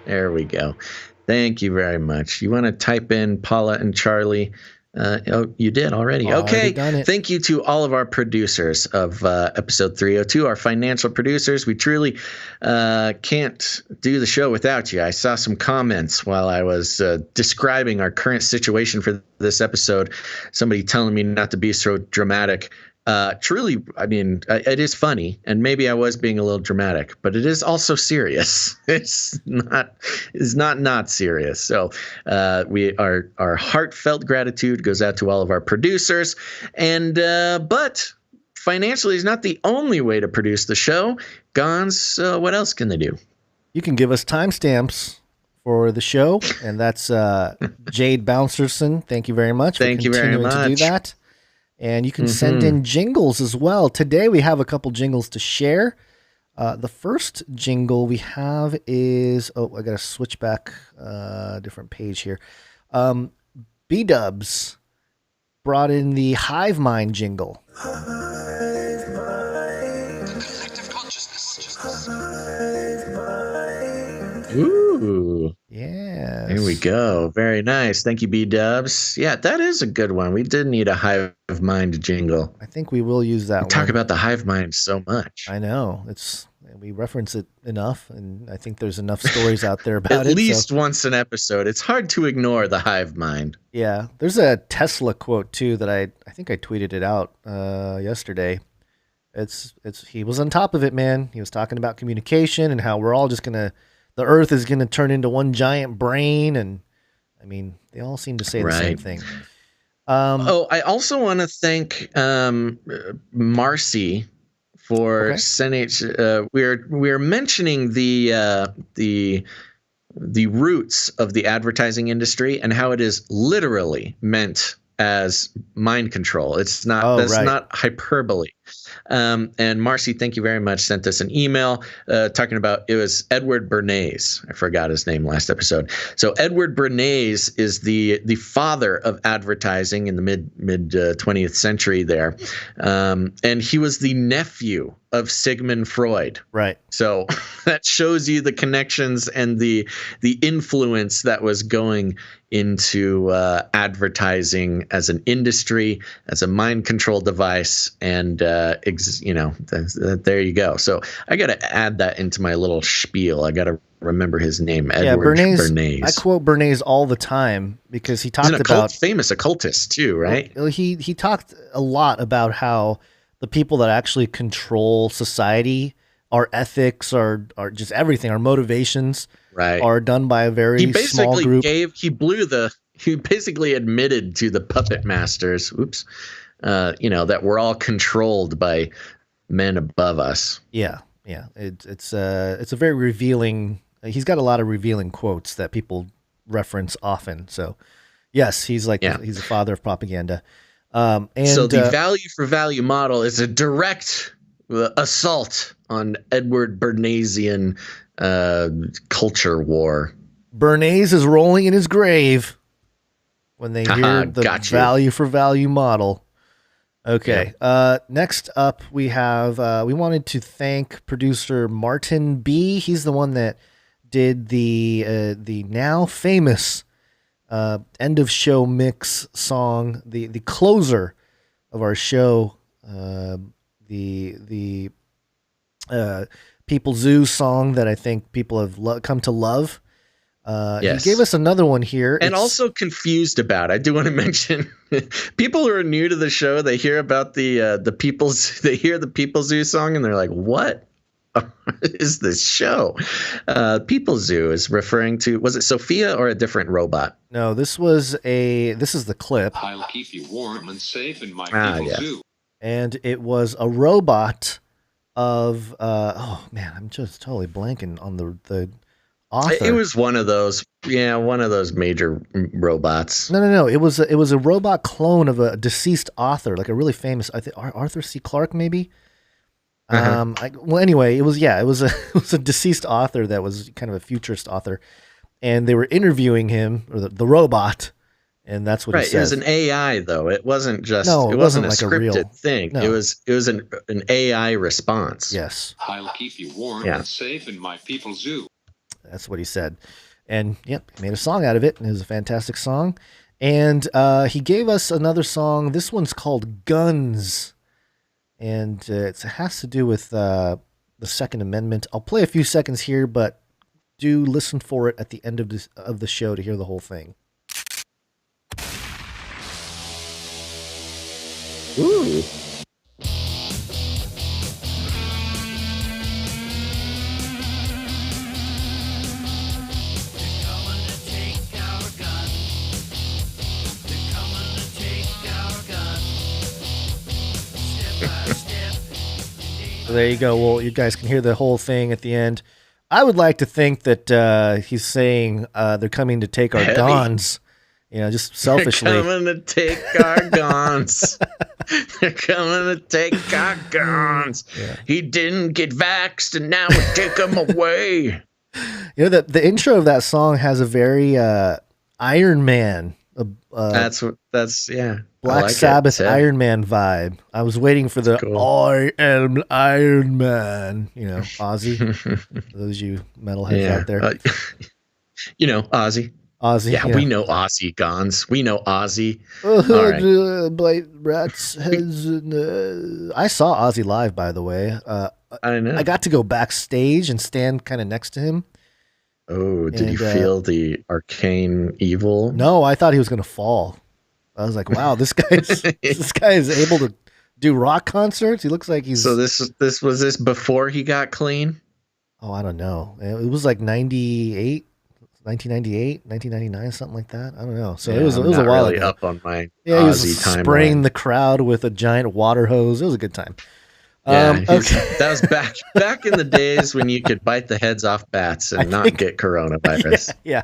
There we go. Thank you very much. You want to type in Paula and Charlie? You did already. Okay. Thank you to all of our producers of episode 302, our financial producers. We truly can't do the show without you. I saw some comments while I was describing our current situation for this episode. Somebody telling me not to be so dramatic. Truly, I mean, it is funny, and maybe I was being a little dramatic, but it is also serious. It's not serious. So our heartfelt gratitude goes out to all of our producers, and but financially is not the only way to produce the show. Gons, what else can they do? You can give us timestamps for the show, and that's Jade Bouncerson. Thank you very much for continuing to do that. And you can send in jingles as well. Today we have a couple jingles to share. The first jingle we have is, I got to switch back different page here. B-Dubs brought in the Hive Mind jingle. Ooh. Yeah. Here we go. Very nice. Thank you, B-Dubs. Yeah, that is a good one. We did need a Hive Mind jingle. I think we will use that one. Talk about the Hive Mind so much. I know. We reference it enough, and I think there's enough stories out there about it. At least once an episode. It's hard to ignore the Hive Mind. Yeah. There's a Tesla quote, too, that I think I tweeted it out yesterday. He was on top of it, man. He was talking about communication and how we're all just going to, the Earth is going to turn into one giant brain. And I mean, they all seem to say the same thing. I also want to thank Marcy for sending. We're mentioning the roots of the advertising industry and how it is literally meant as mind control. It's not. That's not hyperbole. And Marcy, thank you very much, sent us an email talking about, it was Edward Bernays. I forgot his name last episode. So Edward Bernays is the father of advertising in the mid 20th century there. And he was the nephew of Sigmund Freud. Right. So that shows you the connections and the influence that was going into advertising as an industry, as a mind control device, and there you go. So I got to add that into my little spiel. I got to remember his name, Edward Bernays. I quote Bernays all the time because he talked about famous occultist too, right? Well, he talked a lot about how the people that actually control society, our ethics, our just everything, our motivations, are done by a very small group. He basically admitted to the puppet masters, that we're all controlled by men above us. Yeah. It's a very revealing. He's got a lot of revealing quotes that people reference often. So, yes, he's he's the father of propaganda. And so the value for value model is a direct assault on Edward Bernaysian culture war. Bernays is rolling in his grave when they hear the value for value model. Okay. Yeah. Next up, we have. We wanted to thank producer Martin B. He's the one that did the now famous end of show mix song, the closer of our show, the People Zoo song that I think people have come to love. He gave us another one here. And also confused about. I do want to mention people who are new to the show, they hear about they hear the People Zoo song and they're like, what is this show? People Zoo is referring to, was it Sophia or a different robot? No, this is the clip. I'll keep you warm and safe in my People Zoo. And it was a robot of I'm just totally blanking on the author. It was one of those major robots. No. It was a robot clone of a deceased author, like a really famous, I think Arthur C. Clarke, maybe. Anyway, it was a deceased author that was kind of a futurist author, and they were interviewing him, or the robot, and that's what he said. It was an AI though. It wasn't just. No, it wasn't a like scripted thing. No. It was an AI response. Yes. I'll keep you warm and safe in my People Zoo. That's what he said. And he made a song out of it, and it was a fantastic song. And he gave us another song. This one's called Guns. And it has to do with the Second Amendment. I'll play a few seconds here, but do listen for it at the end of the show to hear the whole thing. Ooh. So there you go. Well, you guys can hear the whole thing at the end. I would like to think that he's saying they're coming to take our guns. Just selfishly. They're coming to take our guns. They're coming to take our guns. Yeah. He didn't get vaxxed, and now we take him away. The intro of that song has a very Iron Man. That's Black Sabbath Iron Man vibe. I was waiting for the cool. I am Iron Man. Ozzy. For those you metalheads out there. Ozzy. Ozzy. Yeah, we know Ozzy Gons. We know Ozzy. Blight rats has. I saw Ozzy live, by the way. I know. I got to go backstage and stand kind of next to him. Oh, did you feel the arcane evil? No, I thought he was going to fall. I was like, wow, this guy is able to do rock concerts. He looks like he's. So this was before he got clean? Oh, I don't know. It was like 1998, 1999, something like that. I don't know. So it was a while ago. Up on my he was spraying the crowd with a giant water hose. It was a good time. That was back in the days when you could bite the heads off bats and not get coronavirus. Yeah.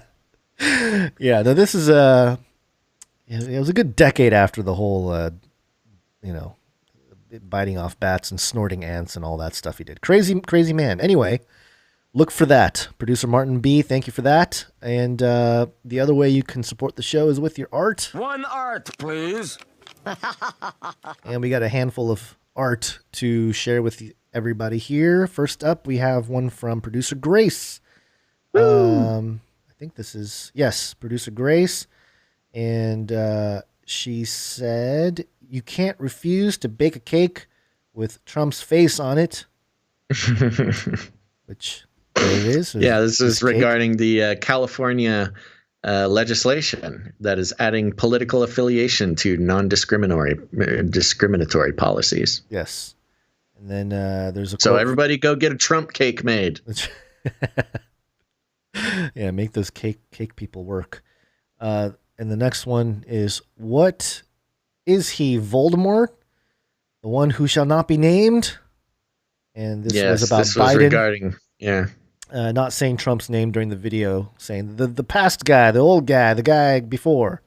No, this is it was a good decade after the whole biting off bats and snorting ants and all that stuff he did. Crazy man. Anyway, look for that. Producer Martin B, thank you for that. And the other way you can support the show is with your art. One art, please. And we got a handful of art to share with everybody here. First up, we have one from producer Grace. I think this is, producer Grace. And she said, you can't refuse to bake a cake with Trump's face on it. Which, there it is. This is regarding the California legislation that is adding political affiliation to discriminatory policies. Yes. And then there's a quote. So everybody go get a Trump cake made. Yeah, make those cake people work. And the next one is, what is he, Voldemort? The one who shall not be named? And this was about this Biden. Was regarding, not saying Trump's name during the video, saying the past guy, the old guy, the guy before,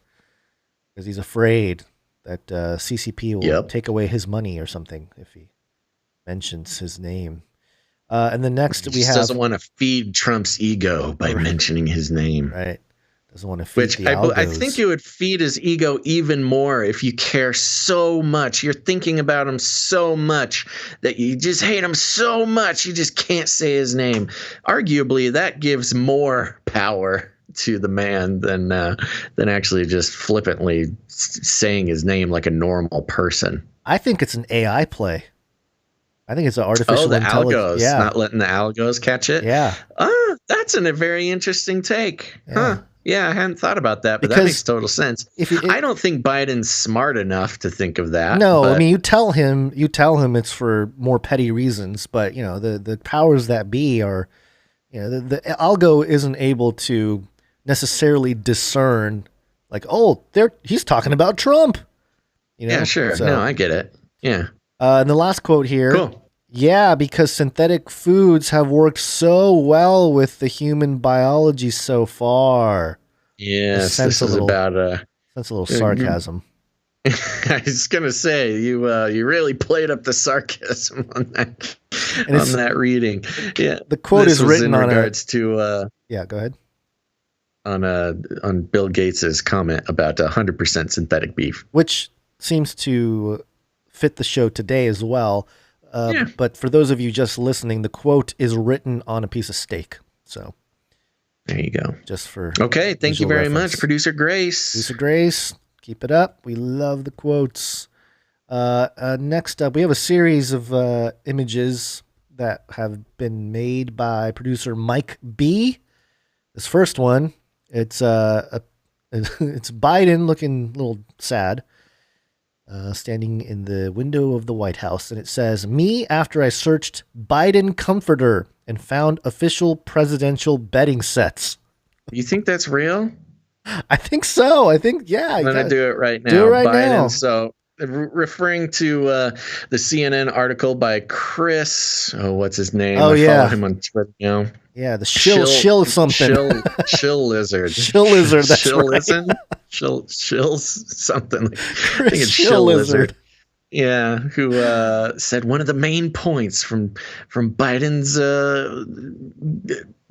because he's afraid that CCP will take away his money or something if he mentions his name. And the next he doesn't want to feed Trump's ego by mentioning his name. Right. Doesn't want to feed the algos. I think it would feed his ego even more if you care so much. You're thinking about him so much that you just hate him so much you just can't say his name. Arguably, that gives more power to the man than actually just flippantly saying his name like a normal person. I think it's an AI play. I think it's an artificial intelligence. Algos, not letting the algos catch it. Yeah. That's a very interesting take. Yeah. Huh. Yeah, I hadn't thought about that, but that makes total sense. I don't think Biden's smart enough to think of that. No, I mean, you tell him it's for more petty reasons, but the powers that be are, the algo isn't able to necessarily discern, like, he's talking about Trump. Yeah, sure. So, no, I get it. Yeah. And the last quote here. Cool. Yeah, because synthetic foods have worked so well with the human biology so far. Yes, this is about sense a little sarcasm. I was gonna say you really played up the sarcasm on that reading. Yeah, the quote is written in regards to. Yeah, go ahead. On Bill Gates's comment about 100% synthetic beef, which seems to fit the show today as well. But for those of you just listening, the quote is written on a piece of steak. So there you go. Just for okay. Thank you very much, Producer Grace. Producer Grace, keep it up. We love the quotes. Next up, we have a series of images that have been made by producer Mike B. This first one, it's Biden looking a little sad. Standing in the window of the White House, and it says, "Me after I searched Biden comforter and found official presidential bedding sets." You think that's real? I think so. I think, yeah. I'm gonna do it right now. Do it right Biden, now. So referring to the CNN article by Chris. Oh, what's his name? Oh, I follow him on Twitter now. Yeah, the shill something. Shill lizard. Shill lizard, that's shill right. Shills something. I Chris think it's Shill lizard. Yeah, who said one of the main points from Biden's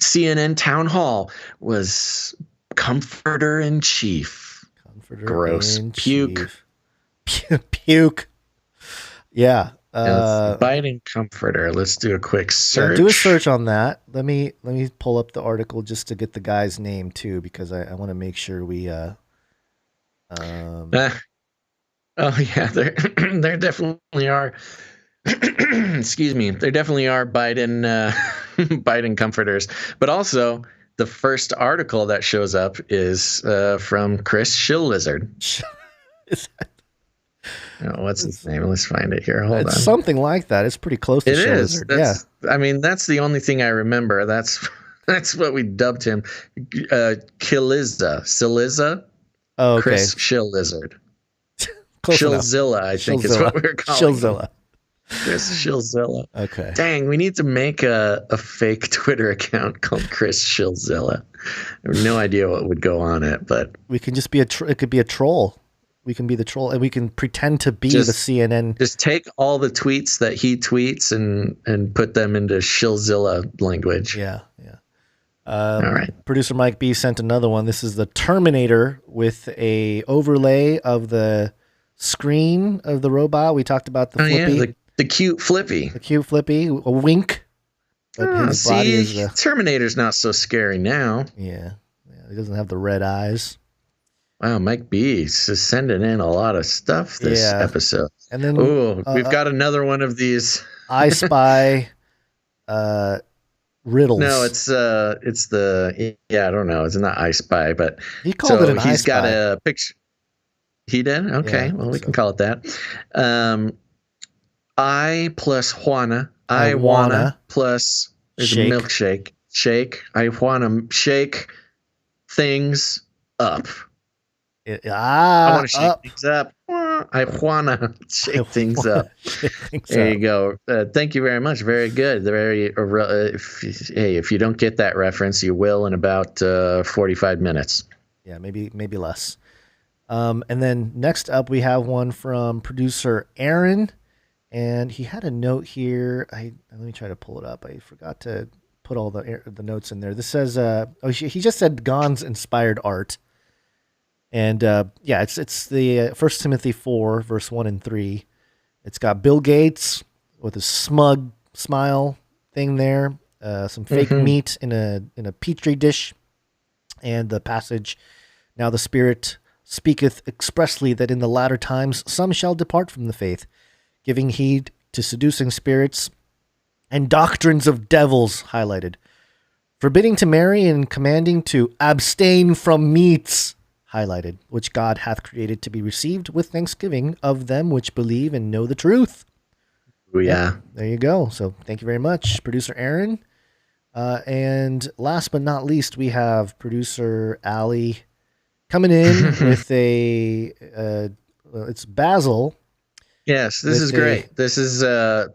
CNN town hall was comforter in chief. Gross. Puke. Puke. Yeah. Biden comforter. Let's do a quick search. Do a search on that. Let me pull up the article just to get the guy's name too, because I want to make sure we. Oh yeah, there definitely are. Excuse me. There definitely are Biden Biden comforters, but also the first article that shows up is from Chris Shill Lizard. What's his name? Let's find it here. Hold on. Something like that. It's pretty close to It Shill is. Lizard. Yeah. I mean, that's the only thing I remember. That's what we dubbed him. Siliza. Oh, okay. Chris Shill Lizard. Shillzilla, I think is what we're calling Shillzilla. Chris Shillzilla. Okay. Dang, we need to make a fake Twitter account called Chris Shillzilla. I have no idea what would go on it, but we can just be it could be a troll. We can be the troll, and we can pretend to be the CNN. Just take all the tweets that he tweets and put them into Shillzilla language. Yeah. All right. Producer Mike B sent another one. This is the Terminator with a overlay of the screen of the robot. We talked about the Flippy. Yeah, the cute Flippy. The cute Flippy. A wink. But his body is Terminator's not so scary now. Yeah. He doesn't have the red eyes. Wow, Mike B is sending in a lot of stuff this episode. And then we've got another one of these I Spy riddles. No, it's the I don't know. It's not I Spy, but he called it an I Spy. He's got a picture. He did? Okay. Yeah, well, we can call it that. I plus Juana. I wanna plus there's a milkshake. Shake. I wanna shake things up. I want to shake things up. I want to shake things up. There you go. Thank you very much. Very good. If you don't get that reference, you will in about 45 minutes. Yeah, maybe less. And then next up, we have one from producer Aaron, and he had a note here. Let me try to pull it up. I forgot to put all the notes in there. This says, he just said Gon's inspired art. And it's the 1 Timothy 4, verse 1 and 3. It's got Bill Gates with a smug smile thing there, some fake meat in a petri dish, and the passage, "Now the Spirit speaketh expressly that in the latter times some shall depart from the faith, giving heed to seducing spirits and doctrines of devils," highlighted, "forbidding to marry and commanding to abstain from meats," highlighted, "which God hath created to be received with thanksgiving of them which believe and know the truth." Oh, yeah. There you go. So thank you very much, producer Aaron. And last but not least, we have producer Allie coming in with it's Basil. Yes, this is great. This is,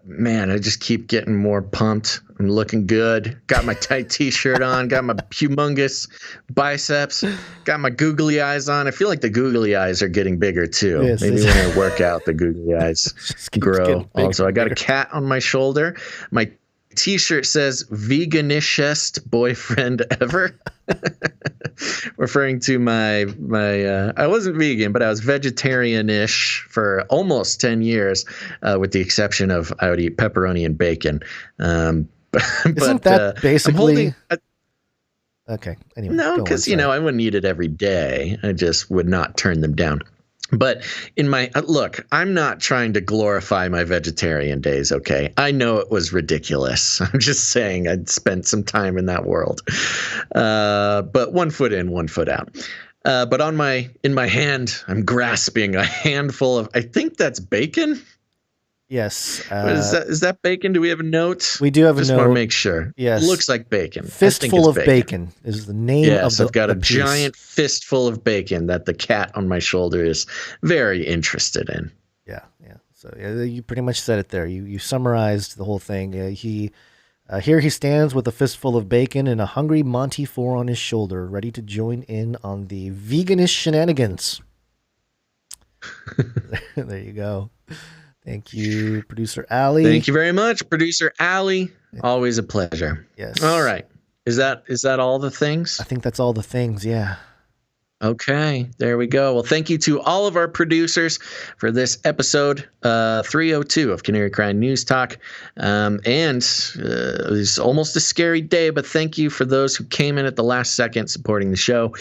man, I just keep getting more pumped. I'm looking good. Got my tight t-shirt on. Got my humongous biceps. Got my googly eyes on. I feel like the googly eyes are getting bigger too. Yes, maybe when I work out, the googly eyes grow. Also, I got a cat on my shoulder. My t-shirt says "veganishest boyfriend ever," referring to my I wasn't vegan, but I was vegetarian-ish for almost 10 years, with the exception of I would eat pepperoni and bacon. Isn't that basically? Okay. Anyway, no, because I wouldn't eat it every day. I just would not turn them down. But in my look, I'm not trying to glorify my vegetarian days. Okay, I know it was ridiculous. I'm just saying I'd spent some time in that world. But 1 foot in, 1 foot out. But in my hand, I'm grasping a handful of. I think that's bacon. Yes. Is that bacon? Do we have a note? We do have a note. Just want to make sure. Yes. It looks like bacon. Fistful of bacon is the name of the Yes, I've got a piece. giant fistful of bacon that the cat on my shoulder is very interested in. Yeah. So you pretty much said it there. You summarized the whole thing. Here he stands with a fistful of bacon and a hungry Monty 4 on his shoulder, ready to join in on the veganist shenanigans. There you go. Thank you, Producer Allie. Thank you very much, Producer Allie. Always a pleasure. Yes. All right. Is that all the things? I think that's all the things, yeah. Okay, there we go. Well, thank you to all of our producers for this episode 302 of Canary Cry News Talk. It was almost a scary day, but thank you for those who came in at the last second supporting the show.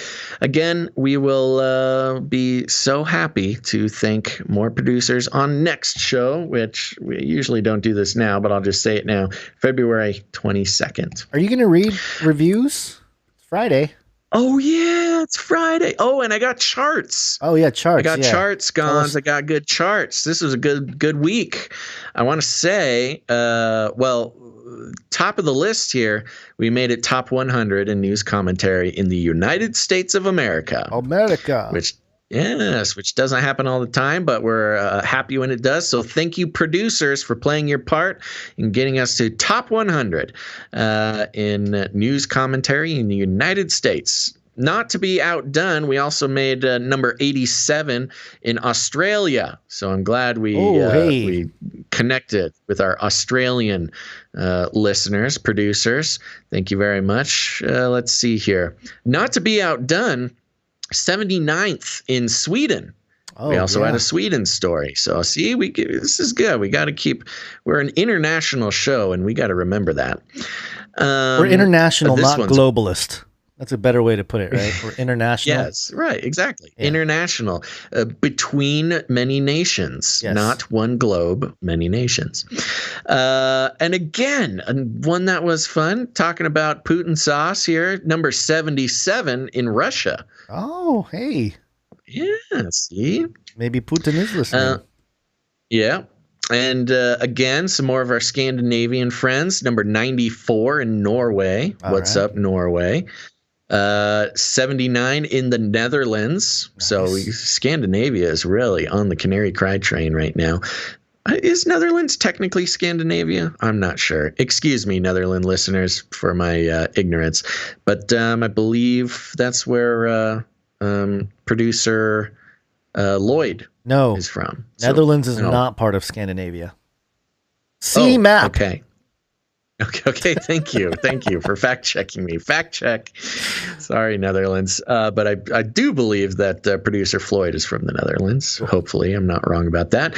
Again, we will be so happy to thank more producers on next show, which we usually don't do this now, but I'll just say it now, February 22nd. Are you going to read reviews? It's Friday. Oh, yeah, it's Friday. Oh, and I got charts. Oh, yeah, charts. I got charts, Gons. I got good charts. This was a good week. I want to say, top of the list here, we made it top 100 in news commentary in the United States of America. Which doesn't happen all the time, but we're happy when it does. So thank you, producers, for playing your part in getting us to top 100 in news commentary in the United States. Not to be outdone, we also made number 87 in Australia. So I'm glad we connected with our Australian listeners, producers. Thank you very much. Let's see here. Not to be outdone, 79th in Sweden. We also had a Sweden story. So see, this is good. We're an international show, and we got to remember that. We're international, not globalist. That's a better way to put it, right? We're international. Yes, right, exactly. Yeah. International, between many nations, not one globe, many nations. And again, one that was fun, talking about Putin sauce here, number 77 in Russia. Oh, hey. Yeah, see? Maybe Putin is listening. Yeah. And again, some more of our Scandinavian friends, number 94 in Norway. What's up, Norway? 79 in the Netherlands. Nice. So Scandinavia is really on the Canary Cry train right now. Is Netherlands technically Scandinavia? I'm not sure. Excuse me, Netherlands listeners, for my ignorance. But I believe that's where producer Lloyd is from. Netherlands is not part of Scandinavia. See map. Okay. Thank you for fact checking me. Fact check. Sorry, Netherlands. But I do believe that producer Floyd is from the Netherlands. Cool. Hopefully, I'm not wrong about that.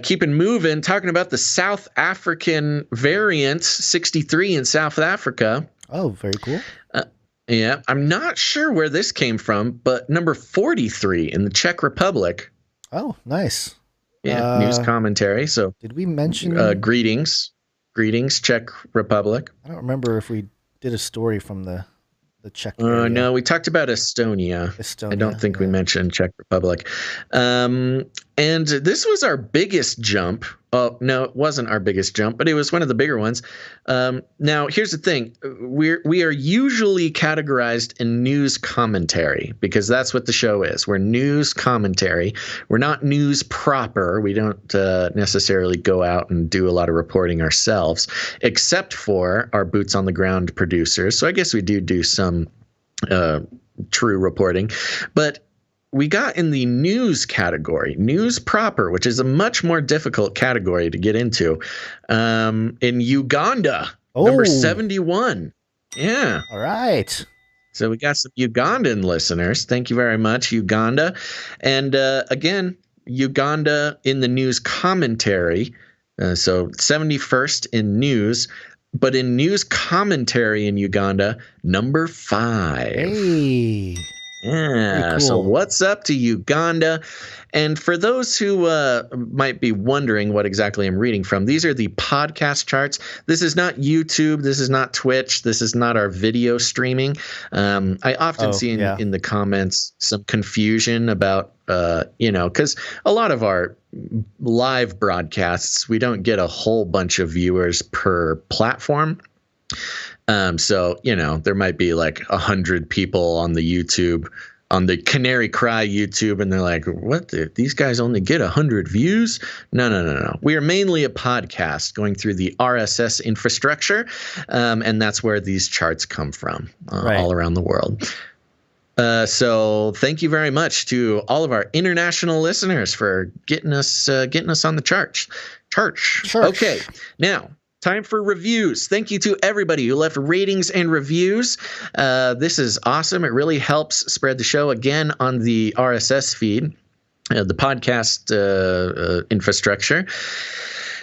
Keeping moving, talking about the South African variant, 63 in South Africa. Oh, very cool. Yeah, I'm not sure where this came from, but number 43 in the Czech Republic. Oh, nice. Yeah, news commentary. So did we mention Greetings, Czech Republic. I don't remember if we did a story from the Czech area. No, we talked about Estonia. I don't think we mentioned Czech Republic. And this was our biggest jump. Oh, no, it wasn't our biggest jump, but it was one of the bigger ones. Now, here's the thing. We are usually categorized in news commentary because that's what the show is. We're news commentary. We're not news proper. We don't necessarily go out and do a lot of reporting ourselves, except for our boots on the ground producers. So I guess we do some true reporting. But we got in the news category, news proper, which is a much more difficult category to get into, in Uganda, number 71. Yeah. All right. So we got some Ugandan listeners. Thank you very much, Uganda. And again, Uganda in the news commentary. So 71st in news. But in news commentary in Uganda, number 5. Hey. Yeah. Cool. So what's up to Uganda? And for those who might be wondering what exactly I'm reading from, these are the podcast charts. This is not YouTube. This is not Twitch. This is not our video streaming. I often see in the comments some confusion about, because a lot of our live broadcasts, we don't get a whole bunch of viewers per platform. So, there might be like 100 people on the YouTube on the Canary Cry YouTube, and they're like, what? These guys only get 100 views? No. We are mainly a podcast going through the RSS infrastructure, and that's where these charts come from all around the world. So thank you very much to all of our international listeners for getting us on the charts. Okay, now time for reviews. Thank you to everybody who left ratings and reviews. This is awesome. It really helps spread the show again on the RSS feed, the podcast infrastructure.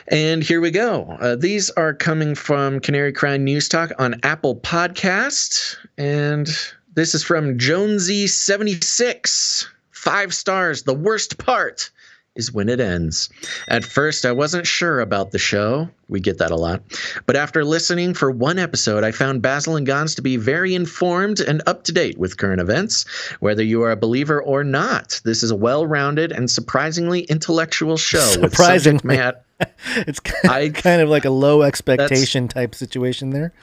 And here we go. These are coming from Canary Cry News Talk on Apple Podcast. And this is from Jonesy76. 5 stars. The worst part is when it ends. At first, I wasn't sure about the show. We get that a lot. But after listening for one episode, I found Basil and Gons to be very informed and up-to-date with current events, whether you are a believer or not. This is a well-rounded and surprisingly intellectual show. Surprisingly. It's kind of like a low expectation type situation there.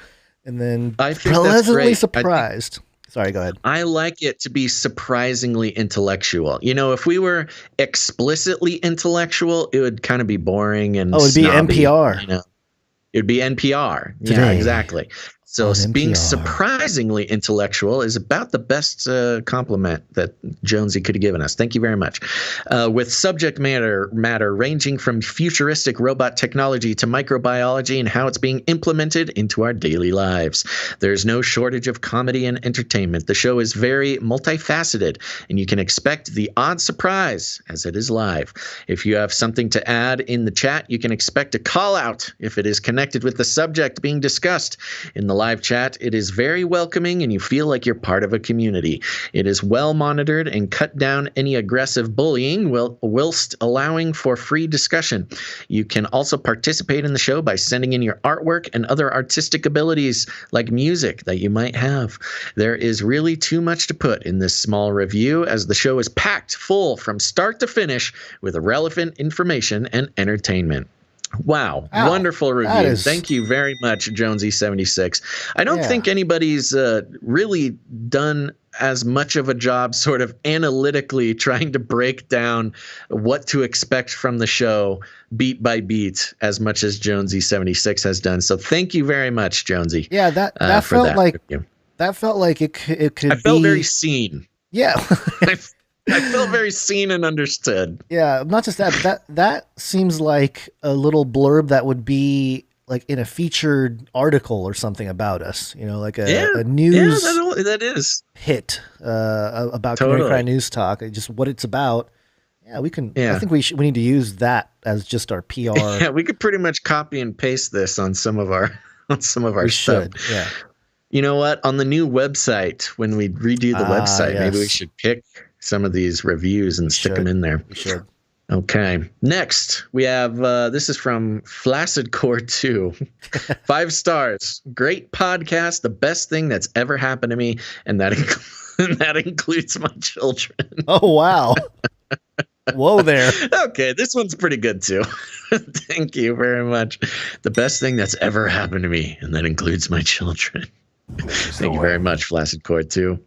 And then I think pleasantly surprised. Sorry, go ahead. I like it to be surprisingly intellectual. You know, if we were explicitly intellectual, it would kind of be boring and it'd be NPR. You know? It'd be NPR. Today, yeah, exactly. So being NPR. Surprisingly intellectual is about the best compliment that Jonesy could have given us. Thank you very much. With subject matter ranging from futuristic robot technology to microbiology and how it's being implemented into our daily lives. There's no shortage of comedy and entertainment. The show is very multifaceted, and you can expect the odd surprise as it is live. If you have something to add in the chat, you can expect a call out if it is connected with the subject being discussed. In the live chat, it is very welcoming and you feel like you're part of a community. It is well monitored and cut down any aggressive bullying whilst allowing for free discussion. You can also participate in the show by sending in your artwork and other artistic abilities like music that you might have. There is really too much to put in this small review, as the show is packed full from start to finish with relevant information and entertainment. Wow. Wonderful review. Thank you very much, Jonesy76. I don't think anybody's really done as much of a job sort of analytically trying to break down what to expect from the show beat by beat as much as Jonesy76 has done. So thank you very much, Jonesy. Yeah, that felt like review. That felt like it could I felt very seen. Yeah. I felt very seen and understood. Yeah, not just that, but that seems like a little blurb that would be like in a featured article or something about us, you know, like a news that is hit about Canary Cry News Talk, just what it's about. Yeah, we can. Yeah. I think we need to use that as just our PR. Yeah, we could pretty much copy and paste this on some of our stuff. Should, yeah. You know what? On the new website, when we redo the website, maybe we should pick some of these reviews and stick them in there. We should. Okay. Next, we have this is from Flaccid Core 2. 5 stars. Great podcast. The best thing that's ever happened to me, and that includes my children. Oh wow. Whoa there. Okay, this one's pretty good too. Thank you very much. The best thing that's ever happened to me, and that includes my children. Thank you very much, Flaccid Core 2.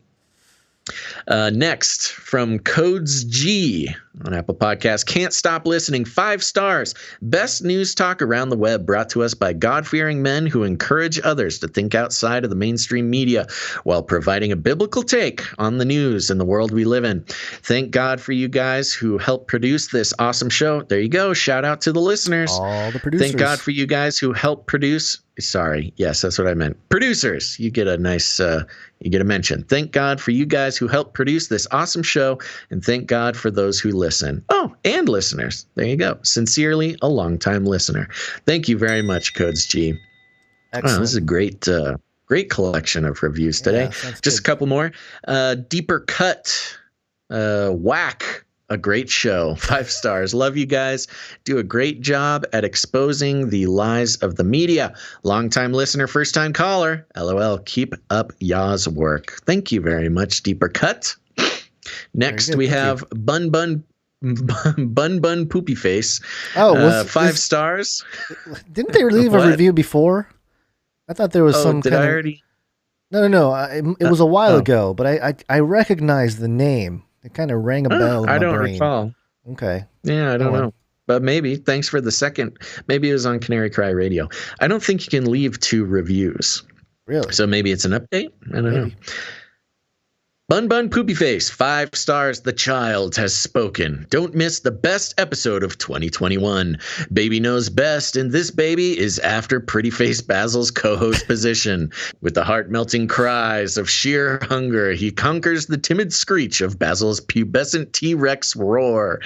Next, from Codes G on Apple Podcasts. Can't stop listening. 5 stars. Best news talk around the web, brought to us by God-fearing men who encourage others to think outside of the mainstream media while providing a biblical take on the news and the world we live in. Thank God for you guys who helped produce this awesome show. There you go. Shout out to the listeners. All the producers. Thank God for you guys who helped produce. Sorry. Yes, that's what I meant. Producers. You get a nice, you get a mention. Thank God for you guys who helped produce this awesome show, and thank God for those who listen. Oh, and listeners. There you go. Sincerely, a longtime listener. Thank you very much, Codes G. Excellent. Wow, this is a great collection of reviews today. Just a couple more. Deeper Cut. Whack. A great show. 5 stars. Love you guys. Do a great job at exposing the lies of the media. Longtime listener, first time caller. LOL. Keep up y'all's work. Thank you very much, Deeper Cut. Next, we have Bun Poopy Face. Oh, 5 stars. Didn't they leave a review before? I thought there was some. Did I already? No. It was a while ago, but I recognized the name. It kind of rang a bell in my I don't brain. recall. Okay. Yeah, I don't know. But maybe. Thanks for the second. Maybe it was on Canary Cry Radio. I don't think you can leave 2 reviews. Really? So maybe it's an update? I don't know. Bun Bun Poopy Face, 5 stars. The child has spoken. Don't miss the best episode of 2021. Baby knows best, and this baby is after Pretty Face Basil's co-host position. With the heart-melting cries of sheer hunger, he conquers the timid screech of Basil's pubescent T-Rex roar,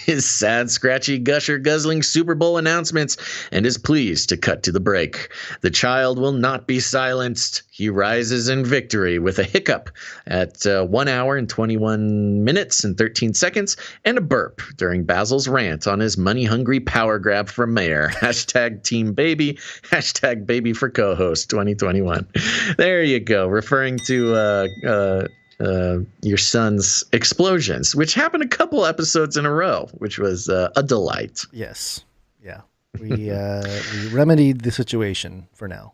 his sad, scratchy, gusher, guzzling Super Bowl announcements, and is pleased to cut to the break. The child will not be silenced. He rises in victory with a hiccup at 1 hour and 21 minutes and 13 seconds and a burp during Basil's rant on his money-hungry power grab for mayor. Hashtag Team Baby. Hashtag Baby for co-host 2021. There you go. Referring to your son's explosions, which happened a couple episodes in a row, which was a delight. Yes. Yeah. We remedied the situation for now.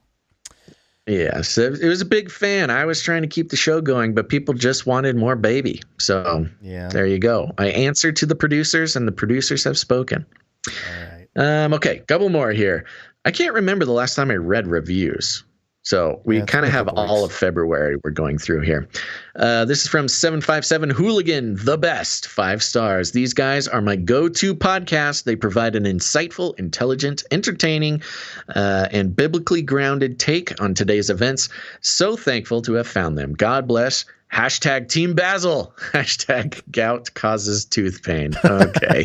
Yes, it was a big fan. I was trying to keep the show going, but people just wanted more baby. So there you go. I answered to the producers, and the producers have spoken. All right. Okay, couple more here. I can't remember the last time I read reviews. So we kind of have all of February we're going through here. This is from 757 Hooligan, the best, 5 stars. These guys are my go-to podcast. They provide an insightful, intelligent, entertaining, and biblically grounded take on today's events. So thankful to have found them. God bless. Hashtag Team Basil. Hashtag gout causes tooth pain. Okay.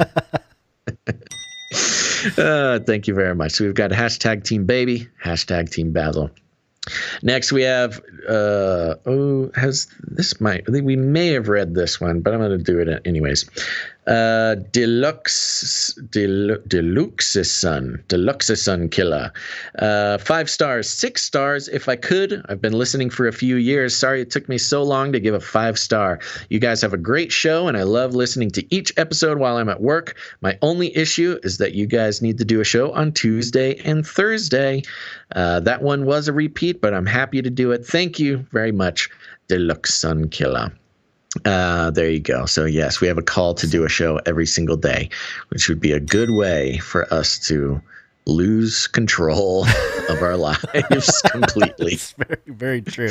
Thank you very much. So we've got hashtag Team Baby, hashtag Team Basil. Next, we have, we may have read this one, but I'm going to do it anyways. Deluxeson Killer. 5 stars, 6 stars if I could. I've been listening for a few years. Sorry it took me so long to give a 5-star. You guys have a great show, and I love listening to each episode while I'm at work. My only issue is that you guys need to do a show on Tuesday and Thursday. That one was a repeat, but I'm happy to do it. Thank you very much, Deluxeson Killer. There you go. So yes, we have a call to do a show every single day, which would be a good way for us to lose control of our lives completely. It's very, very true.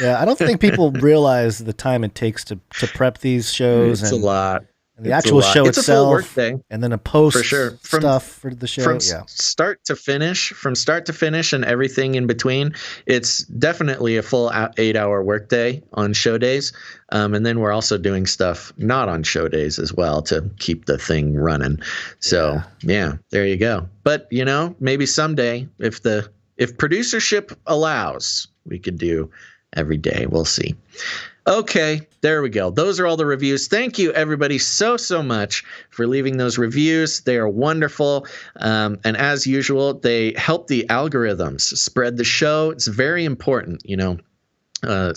Yeah, I don't think people realize the time it takes to prep these shows. It's a lot. And the actual show it's itself, a full work day. And then a post for sure. stuff for the show. From start to finish, and everything in between, it's definitely a full 8-hour workday on show days. And then we're also doing stuff not on show days as well to keep the thing running. So yeah, there you go. But maybe someday, if producership allows, we could do every day. We'll see. Okay, there we go. Those are all the reviews. Thank you, everybody, so much for leaving those reviews. They are wonderful. And as usual, they help the algorithms spread the show. It's very important,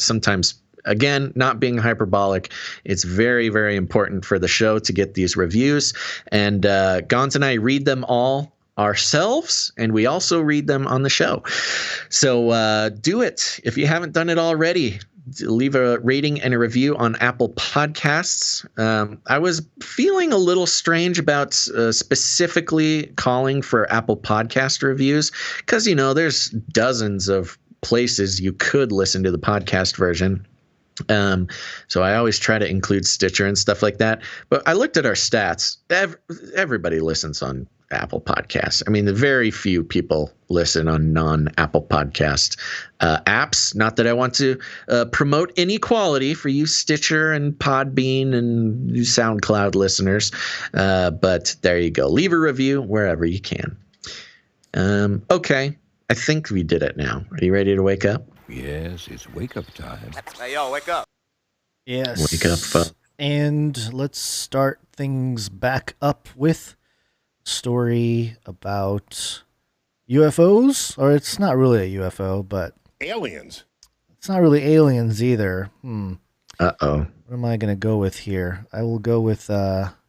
sometimes, again, not being hyperbolic, it's very, very important for the show to get these reviews. And Gons and I read them all ourselves, and we also read them on the show. So do it. If you haven't done it already, leave a rating and a review on Apple Podcasts. I was feeling a little strange about specifically calling for Apple Podcast reviews because, there's dozens of places you could listen to the podcast version. So I always try to include Stitcher and stuff like that. But I looked at our stats. Everybody listens on Apple Podcasts. I mean, the very few people listen on non-Apple Podcast apps. Not that I want to promote inequality for you Stitcher and Podbean and SoundCloud listeners, but there you go. Leave a review wherever you can. Okay, I think we did it now. Are you ready to wake up? Yes, it's wake-up time. Hey, yo, wake up. Yes. Wake up. And let's start things back up with story about UFOs, or it's not really a UFO, but aliens. It's not really aliens either. Uh-oh. What am I going to go with here? I will go with I'll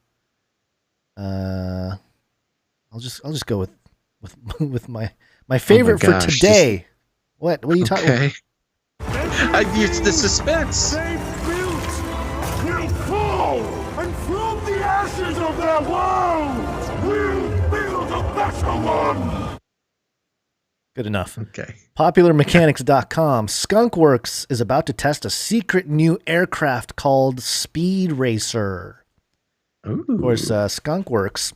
just go with my favorite for today. What are you talking about? It's the suspense. They built will fall, and from the ashes of their worlds, we'll build a better one. Good enough. Okay. PopularMechanics.com. Skunkworks is about to test a secret new aircraft called Speed Racer. Ooh. Of course, Skunkworks,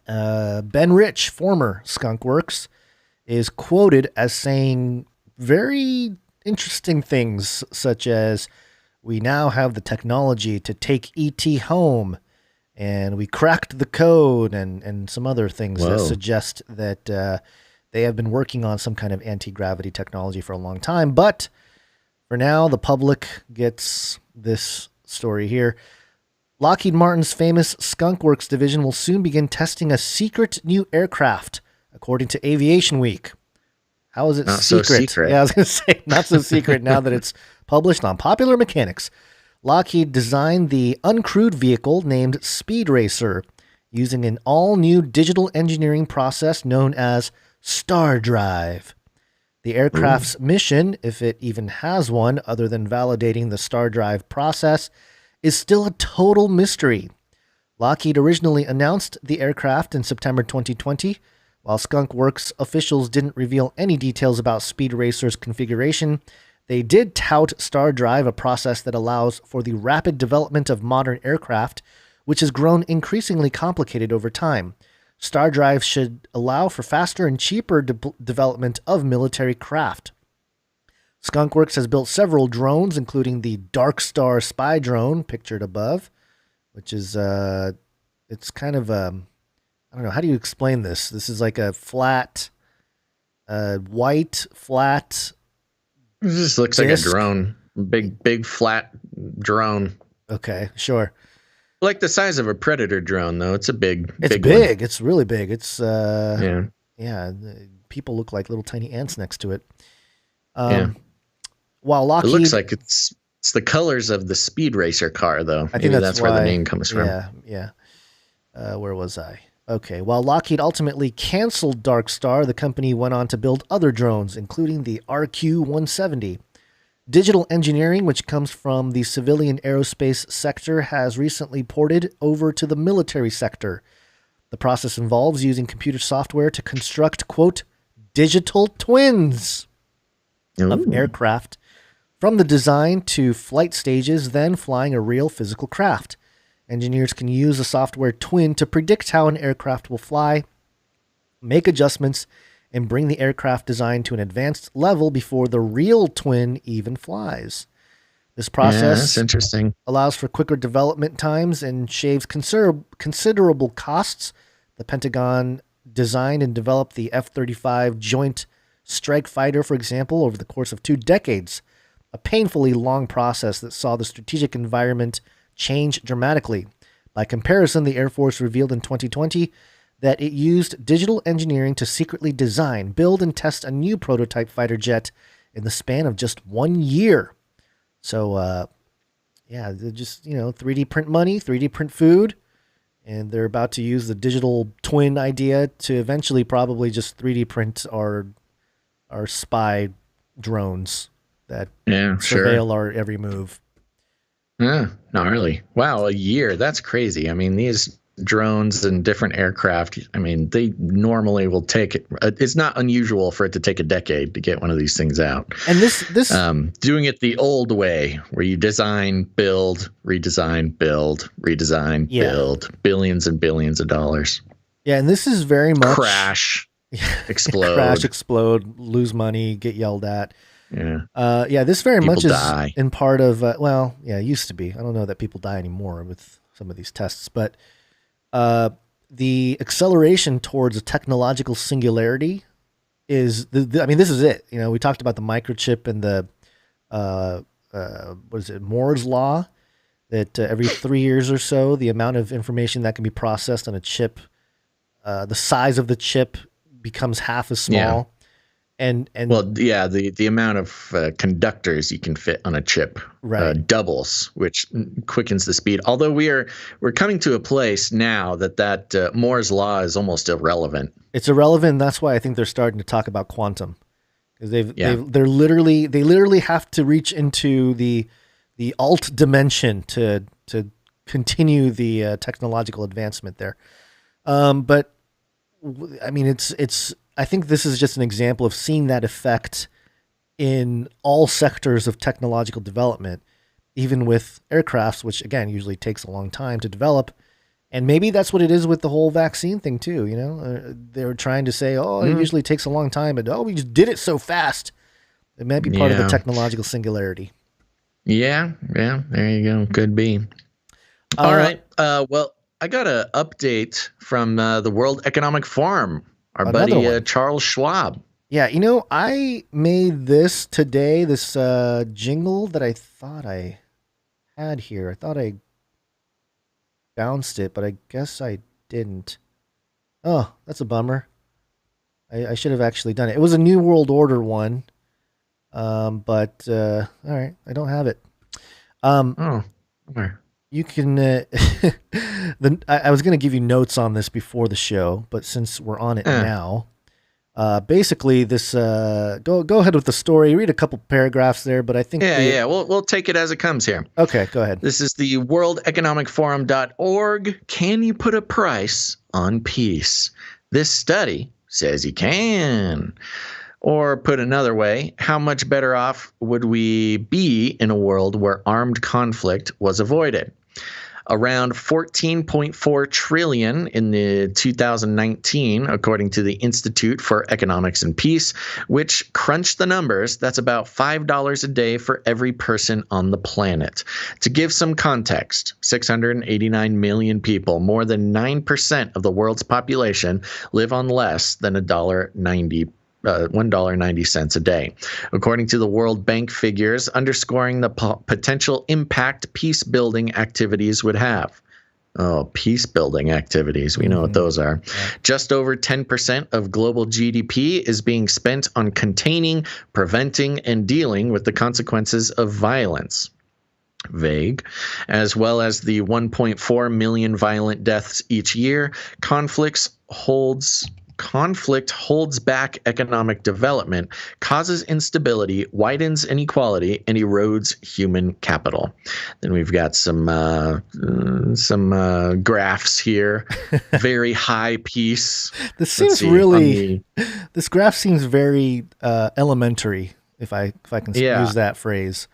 Ben Rich, former Skunkworks, is quoted as saying very interesting things, such as, "We now have the technology to take ET home, and we cracked the code," and some other things that suggest that they have been working on some kind of anti-gravity technology for a long time. But for now, the public gets this story here. Lockheed Martin's famous Skunkworks division will soon begin testing a secret new aircraft, according to Aviation Week. How is it not secret? So secret? Yeah, I was going to say, not so secret now that it's published on Popular Mechanics. Lockheed designed the uncrewed vehicle named Speed Racer using an all-new digital engineering process known as Star Drive. The aircraft's mission, if it even has one other than validating the Star Drive process, is still a total mystery. Lockheed originally announced the aircraft in September 2020. While Skunkworks officials didn't reveal any details about Speed Racer's configuration, they did tout Star Drive, a process that allows for the rapid development of modern aircraft, which has grown increasingly complicated over time. Star Drive should allow for faster and cheaper development of military craft. Skunkworks has built several drones, including the Dark Star spy drone pictured above, which is it's kind of I don't know, how do you explain this? This is like a flat, white flat. It just looks like a drone, big flat drone. Okay, sure. Like the size of a Predator drone, though. It's a big. It's big. One. It's really big. It's yeah. People look like little tiny ants next to it. While Lockheed, it looks like it's the colors of the Speed Racer car, though. I think that's where the name comes from. Yeah. Where was I? Okay. While Lockheed ultimately canceled Dark Star, the company went on to build other drones, including the RQ-170. Digital engineering, which comes from the civilian aerospace sector, has recently ported over to the military sector. The process involves using computer software to construct, quote, digital twins of aircraft from the design to flight stages, then flying a real physical craft. Engineers can use a software twin to predict how an aircraft will fly, make adjustments, and bring the aircraft design to an advanced level before the real twin even flies. This process that's interesting. Allows for quicker development times and shaves considerable costs. The Pentagon designed and developed the F-35 Joint Strike Fighter, for example, over the course of 2 decades, a painfully long process that saw the strategic environment change dramatically. By comparison, the Air Force revealed in 2020 that it used digital engineering to secretly design, build, and test a new prototype fighter jet in the span of just 1 year. So, they're just, 3D print money, 3D print food, and they're about to use the digital twin idea to eventually probably just 3D print our spy drones that surveil our every move. Yeah, gnarly. Wow, a year. That's crazy. I mean, these drones and different aircraft, I mean, they normally will take it. It's not unusual for it to take a decade to get one of these things out. And this doing it the old way, where you design, build, redesign, build, redesign, build, billions and billions of dollars. Yeah, and this is very much crash, explode, lose money, get yelled at. Yeah. This very people much is die. in part of, it used to be. I don't know that people die anymore with some of these tests, but the acceleration towards a technological singularity is, this is it. We talked about the microchip and the, Moore's Law, that every 3 years or so, the amount of information that can be processed on a chip, the size of the chip becomes half as small. Yeah. And the amount of conductors you can fit on a chip doubles, which quickens the speed. Although we're coming to a place now that Moore's Law is almost irrelevant. It's irrelevant. That's why I think they're starting to talk about quantum, because they literally have to reach into the alt dimension to continue the technological advancement there. But I mean, it's I think this is just an example of seeing that effect in all sectors of technological development, even with aircrafts, which again usually takes a long time to develop. And maybe that's what it is with the whole vaccine thing too. You know, they're trying to say, oh, it usually takes a long time, but we just did it so fast. It might be part of the technological singularity. Yeah, there you go. Could be. All right. Well, I got an update from the World Economic Forum. Our buddy Charles Schwab. Yeah, you know, I made this today, this jingle that I thought I had here. I thought I bounced it, but I guess I didn't. Oh, that's a bummer. I should have actually done it. It was a New World Order one, but all right, I don't have it. You can. I was going to give you notes on this before the show, but since we're on it now, basically this. Go ahead with the story. Read a couple paragraphs there, but I think we'll take it as it comes here. Okay, go ahead. This is the worldeconomicforum.org. Can you put a price on peace? This study says you can. Or put another way, how much better off would we be in a world where armed conflict was avoided? Around 14.4 trillion in the 2019, according to the Institute for Economics and Peace, which crunched the numbers. That's about $5 a day for every person on the planet. To give some context, 689 million people, more than 9% of the world's population, live on less than $1.90 a day, according to the World Bank figures, underscoring the potential impact peace-building activities would have. Oh, peace-building activities. We know what those are. Yeah. Just over 10% of global GDP is being spent on containing, preventing, and dealing with the consequences of violence. Vague. As well as the 1.4 million violent deaths each year, conflict holds back economic development, causes instability, widens inequality, and erodes human capital. Then we've got some graphs here. Very high peace. This graph seems very elementary, if I can use that phrase.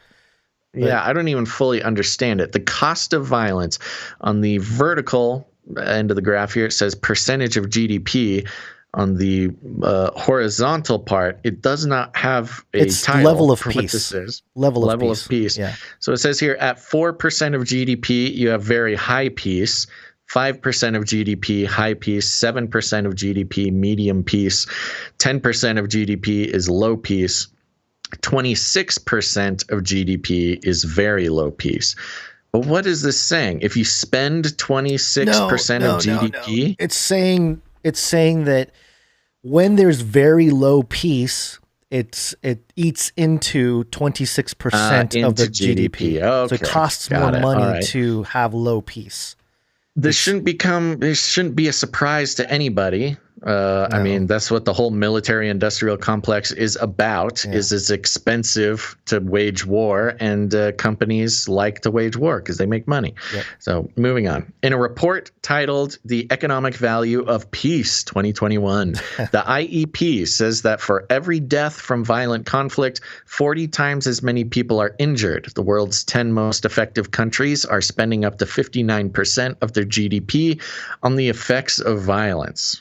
But, I don't even fully understand it. The cost of violence on the vertical end of the graph here, it says percentage of GDP. On the horizontal part, it does not have a title level of for peace. What this is. Level of peace. Yeah. So it says here at 4% of GDP, you have very high peace. 5% of GDP, high peace. 7% of GDP, medium peace. 10% of GDP is low peace. 26% of GDP is very low peace. But what is this saying? If you spend 26% of GDP, no. It's saying that when there's very low peace, it eats into 26% of the GDP. Okay. So it costs more money to have low peace. This shouldn't be a surprise to anybody. I mean, that's what the whole military-industrial complex is about. Is it's expensive to wage war, and companies like to wage war because they make money. Yep. So moving on. In a report titled "The Economic Value of Peace 2021," the IEP says that for every death from violent conflict, 40 times as many people are injured. The world's 10 most effective countries are spending up to 59% of their GDP on the effects of violence.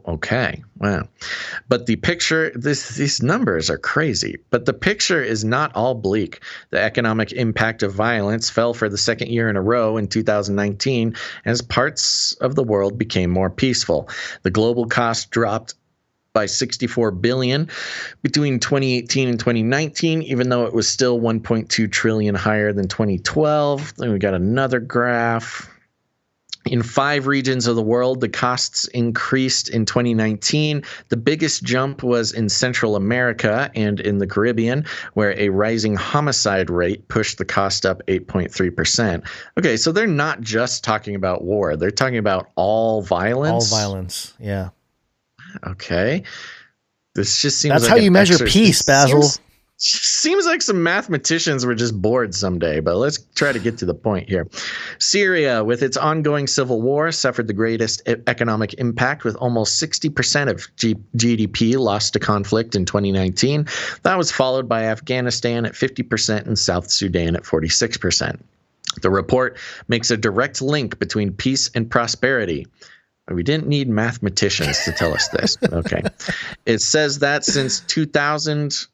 Okay, wow. But the picture, these numbers are crazy, but the picture is not all bleak. The economic impact of violence fell for the second year in a row in 2019 as parts of the world became more peaceful. The global cost dropped by $64 billion between 2018 and 2019, even though it was still $1.2 trillion higher than 2012. Then we got another graph. In 5 regions of the world, the costs increased in 2019. The biggest jump was in Central America and in the Caribbean, where a rising homicide rate pushed the cost up 8.3%. Okay, so they're not just talking about war. They're talking about all violence. All violence, yeah. Okay. This just seems That's like how you an measure exercise. peace, Basil. Seems like some mathematicians were just bored someday, but let's try to get to the point here. Syria, with its ongoing civil war, suffered the greatest economic impact, with almost 60% of GDP lost to conflict in 2019. That was followed by Afghanistan at 50% and South Sudan at 46%. The report makes a direct link between peace and prosperity. We didn't need mathematicians to tell us this. Okay. It says that since 2000,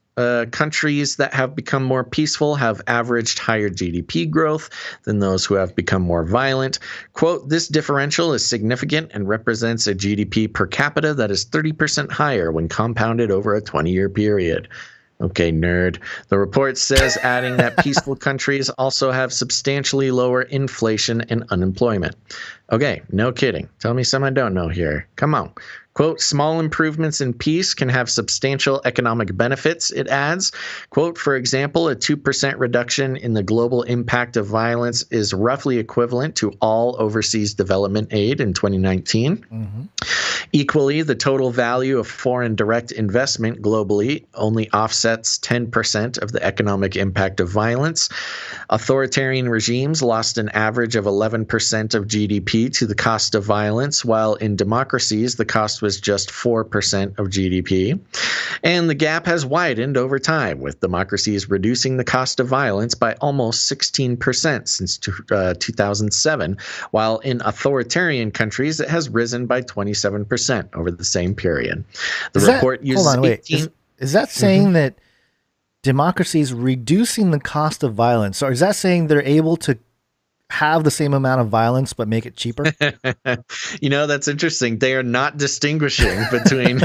countries that have become more peaceful have averaged higher GDP growth than those who have become more violent. Quote, this differential is significant and represents a GDP per capita that is 30% higher when compounded over a 20-year period. Okay, nerd. The report says, adding that peaceful countries also have substantially lower inflation and unemployment. Okay, no kidding. Tell me something I don't know here. Come on. Quote, small improvements in peace can have substantial economic benefits, it adds. Quote, for example, a 2% reduction in the global impact of violence is roughly equivalent to all overseas development aid in 2019. Mm-hmm. Equally, the total value of foreign direct investment globally only offsets 10% of the economic impact of violence. Authoritarian regimes lost an average of 11% of GDP to the cost of violence, while in democracies, the cost was just 4% of GDP. And the gap has widened over time, with democracies reducing the cost of violence by almost 16% since 2007, while in authoritarian countries, it has risen by 27% over the same period. The report uses 18... Is that saying that democracy is reducing the cost of violence? Or is that saying they're able to have the same amount of violence but make it cheaper? You know, that's interesting. They are not distinguishing between...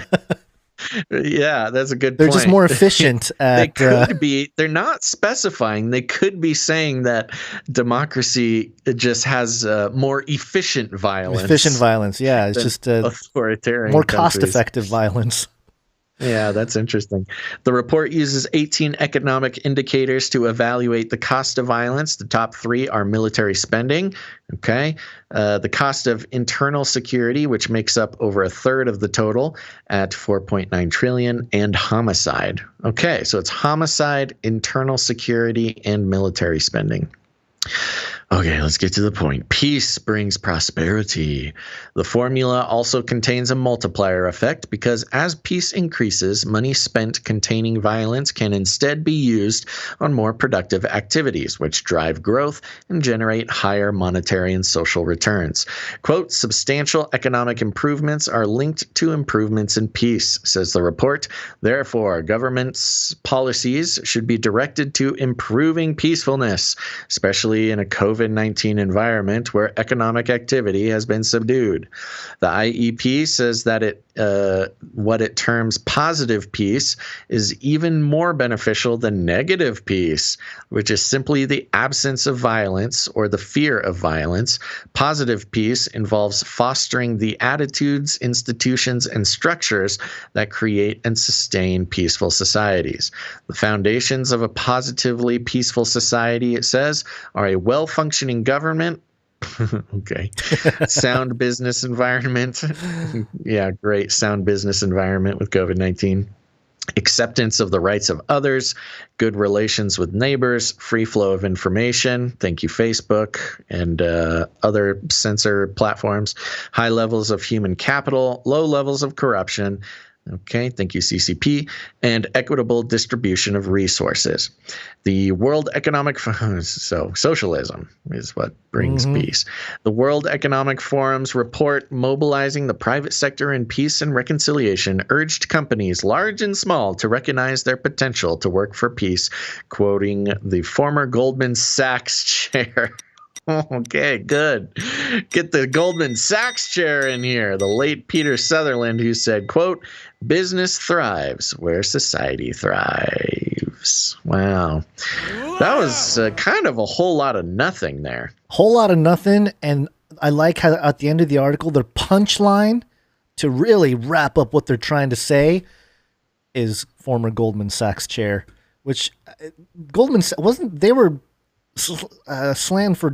Yeah, that's a good point. They're just more efficient at... They could be... They're not specifying. They could be saying that democracy just has more efficient violence. Efficient violence, yeah. It's just authoritarian more countries. Cost-effective violence. Yeah, that's interesting. The report uses 18 economic indicators to evaluate the cost of violence. The top 3 are military spending, okay, the cost of internal security, which makes up over a third of the total at 4.9 trillion, and homicide. Okay, so it's homicide, internal security, and military spending. Okay, let's get to the point. Peace brings prosperity. The formula also contains a multiplier effect because as peace increases, money spent containing violence can instead be used on more productive activities, which drive growth and generate higher monetary and social returns. Quote, substantial economic improvements are linked to improvements in peace, says the report. Therefore, government's policies should be directed to improving peacefulness, especially in a COVID-19 environment where economic activity has been subdued. The IEP says that what it terms positive peace is even more beneficial than negative peace, which is simply the absence of violence or the fear of violence. Positive peace involves fostering the attitudes, institutions, and structures that create and sustain peaceful societies. The foundations of a positively peaceful society, it says, are a well-functioning government. Okay. Sound business environment. Yeah, great sound business environment with COVID-19. Acceptance of the rights of others, good relations with neighbors, free flow of information. Thank you, Facebook and other censor platforms. High levels of human capital, low levels of corruption. Okay, thank you, CCP, and equitable distribution of resources. The World Economic so socialism is what brings peace. The World Economic Forum's report mobilizing the private sector in peace and reconciliation urged companies large and small to recognize their potential to work for peace, quoting the former Goldman Sachs chair. Okay, good. Get the Goldman Sachs chair in here. The late Peter Sutherland, who said, quote, business thrives where society thrives. Wow. That was kind of a whole lot of nothing there. Whole lot of nothing. And I like how at the end of the article, their punchline to really wrap up what they're trying to say is former Goldman Sachs chair, which Goldman wasn't, they were slammed for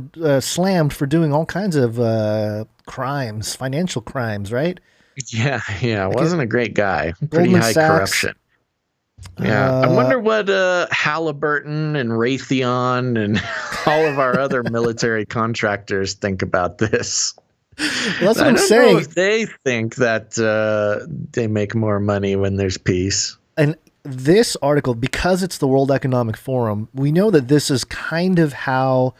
doing all kinds of crimes, financial crimes, right? Yeah, wasn't a great guy. Pretty Goldman high Sachs. corruption. Yeah, I wonder what Halliburton and Raytheon and all of our other military contractors think about this. Well, that's what I I'm don't saying. know if they think that they make more money when there's peace. And this article, because it's the World Economic Forum, we know that this is kind of how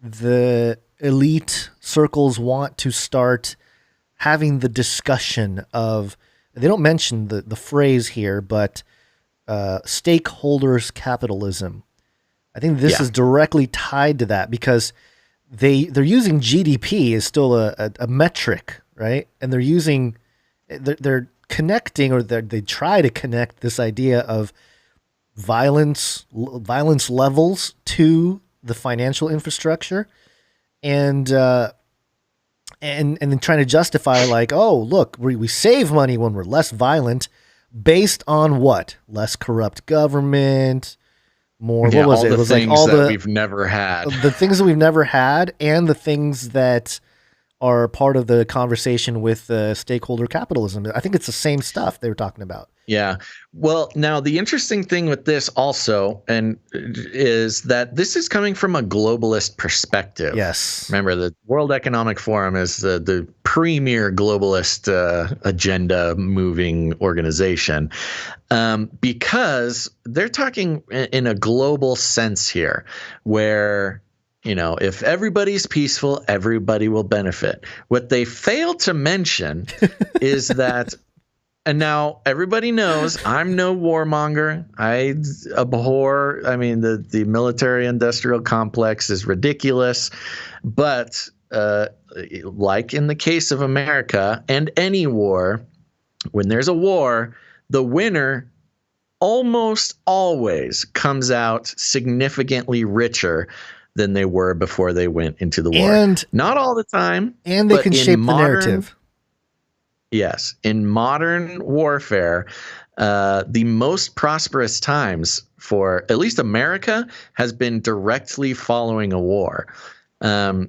the elite circles want to start having the discussion of, they don't mention the phrase here, but stakeholders capitalism. I think this is directly tied to that because they're using GDP as still a metric, right? And they're connecting, or they try to connect this idea of violence levels to the financial infrastructure, and then trying to justify like, oh, look, we save money when we're less violent, based on what? Less corrupt government, more. What was it? It was like all that we've never had. The things that we've never had, and the things that are part of the conversation with stakeholder capitalism. I think it's the same stuff they were talking about. Yeah. Well, now the interesting thing with this also, and is that this is coming from a globalist perspective. Yes. Remember, the World Economic Forum is the premier globalist agenda moving organization, because they're talking in a global sense here, where, you know, if everybody's peaceful, everybody will benefit. What they fail to mention is that, and now everybody knows I'm no warmonger. I abhor, the military-industrial complex is ridiculous. But like in the case of America and any war, when there's a war, the winner almost always comes out significantly richer than they were before they went into the war. And not all the time. And they can shape the narrative. Yes. In modern warfare, the most prosperous times for at least America has been directly following a war.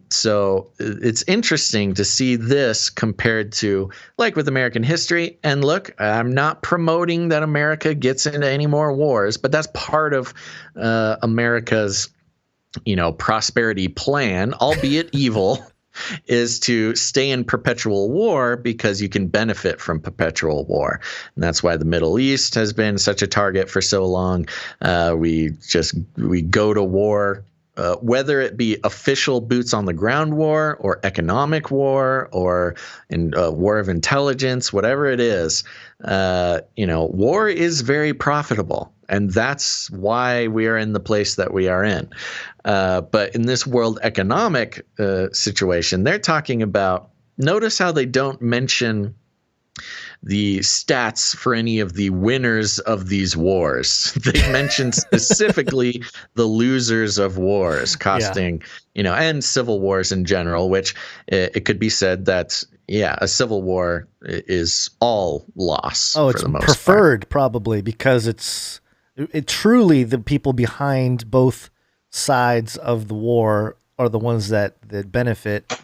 So it's interesting to see this compared to, like, with American history. And look, I'm not promoting that America gets into any more wars, but that's part of America's prosperity plan, albeit evil, is to stay in perpetual war because you can benefit from perpetual war. And that's why the Middle East has been such a target for so long. We go to war, whether it be official boots on the ground war or economic war or war of intelligence, whatever it is. War is very profitable. And that's why we are in the place that we are in. But in this world economic situation, they're talking about, notice how they don't mention the stats for any of the winners of these wars. They mention specifically the losers of wars costing, and civil wars in general, which it could be said that, a civil war is all loss. Oh, for it's the most preferred part. Probably because it's truly the people behind both sides of the war are the ones that benefit,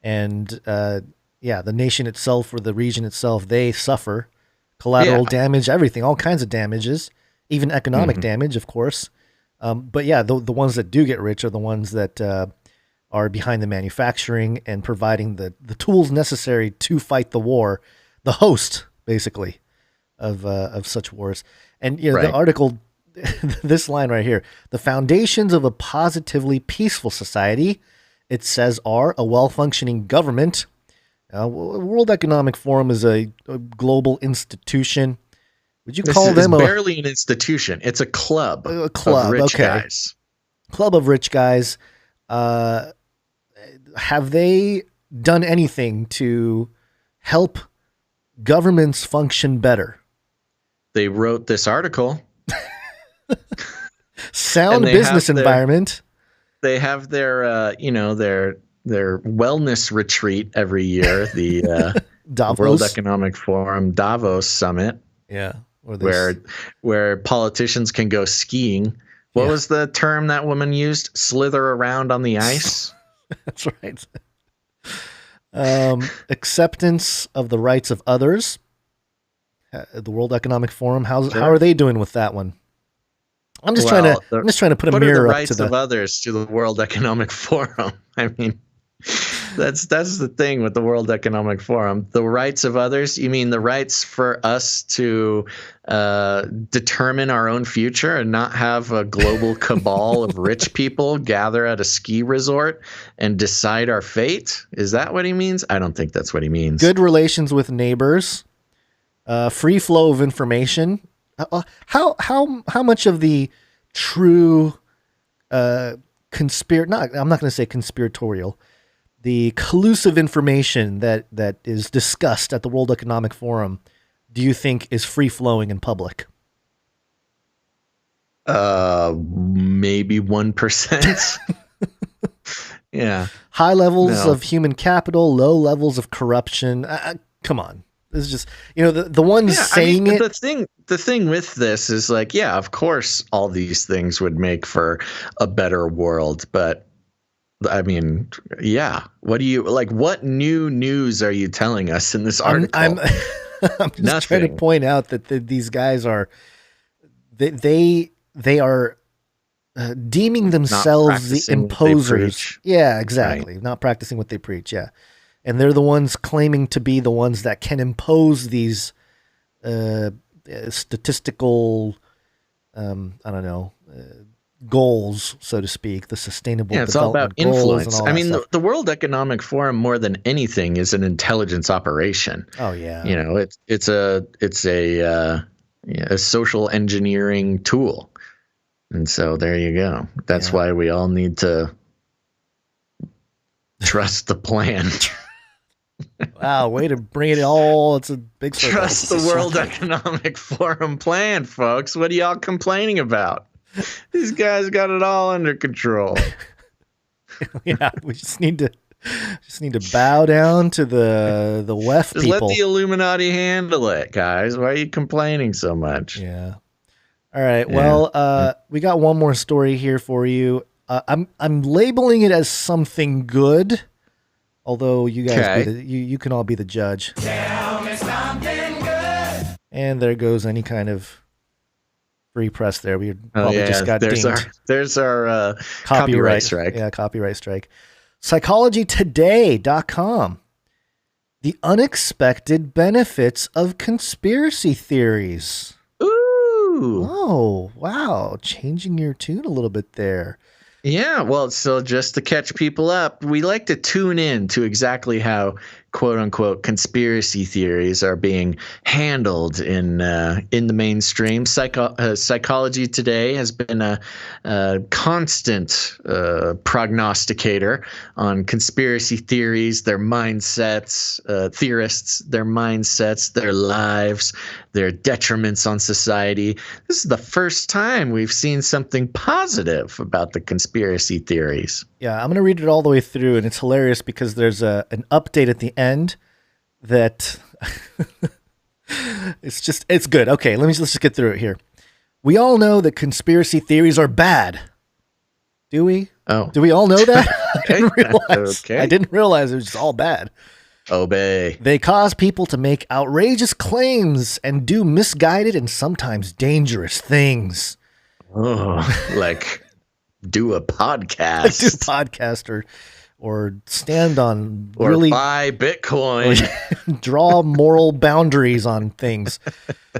and the nation itself or the region itself, they suffer collateral damage, everything, all kinds of damages, even economic damage, of course. But the ones that do get rich are the ones that are behind the manufacturing and providing the tools necessary to fight the war, the host basically of such wars. And the article, this line right here, the foundations of a positively peaceful society, it says, are a well-functioning government. World Economic Forum is a global institution. Would you call them barely an institution? It's a club. A club of rich okay. guys. Club of rich guys. Have they done anything to help governments function better? They wrote this article. Sound business environment. They have their wellness retreat every year, the World Economic Forum Davos Summit. Yeah, where politicians can go skiing. What was the term that woman used? Slither around on the ice. That's right. Acceptance of the rights of others. The World Economic Forum. How are they doing with that one? I'm just trying to put a mirror up to the rights of others to the World Economic Forum. I mean, that's the thing with the World Economic Forum. The rights of others. You mean the rights for us to determine our own future and not have a global cabal of rich people gather at a ski resort and decide our fate? Is that what he means? I don't think that's what he means. Good relations with neighbors. Free flow of information. How much of the true I'm not going to say conspiratorial, the collusive information that is discussed at the World Economic Forum do you think is free flowing in public? Maybe 1%. Yeah. High levels of human capital, low levels of corruption. Come on. This is just, the ones saying it. The thing with this is like, yeah, of course, all these things would make for a better world. But I mean, yeah. What new news are you telling us in this article? I'm just trying to point out that these guys are, they are deeming themselves the imposers. Yeah, exactly. Right. Not practicing what they preach. Yeah. And they're the ones claiming to be the ones that can impose these statistical, goals, so to speak, the sustainable development. It's all about influence. I mean, the World Economic Forum, more than anything, is an intelligence operation. Oh yeah, it's a social engineering tool, and so there you go. That's why we all need to trust the plan. Wow, way to bring it all. It's a big circle. Trust the World Economic Forum plan, folks. What are y'all complaining about? These guys got it all under control. Yeah, we just need to bow down to the WEF people. Let the Illuminati handle it, guys. Why are you complaining so much? Yeah. All right. Yeah. Well, we got one more story here for you. I'm labeling it as something good. Although you guys, you can all be the judge. Tell me something good. And there goes any kind of free press there. We probably just got dinged. There's our copyright strike. Yeah, copyright strike. PsychologyToday.com. The unexpected benefits of conspiracy theories. Ooh. Oh, wow. Changing your tune a little bit there. Yeah, well, so just to catch people up, we like to tune in to exactly how quote-unquote conspiracy theories are being handled in the mainstream. Psychology Today has been a constant prognosticator on conspiracy theories, their mindsets, theorists, their mindsets, their lives, their detriments on society. This is the first time we've seen something positive about the conspiracy theories. Yeah, I'm going to read it all the way through, and it's hilarious because there's an update at the end that it's good. Okay, let's just get through it here. We all know that conspiracy theories are bad. Do we? Oh. Do we all know that? I didn't realize. Okay. I didn't realize it was just all bad. Obey. They cause people to make outrageous claims and do misguided and sometimes dangerous things. Oh, like do a podcast. Or stand on or really buy Bitcoin. Draw moral boundaries on things.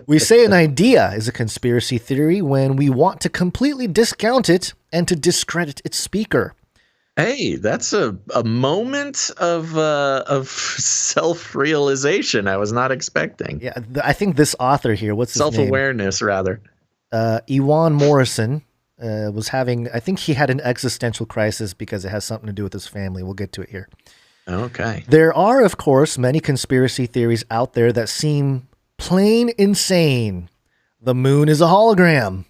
We say an idea is a conspiracy theory when we want to completely discount it and to discredit its speaker. Hey, that's a moment of self-realization I was not expecting. Yeah, I think this author here, what's his name? Self-awareness, rather. Ewan Morrison was having, I think he had an existential crisis because it has something to do with his family. We'll get to it here. Okay. There are, of course, many conspiracy theories out there that seem plain insane. The moon is a hologram.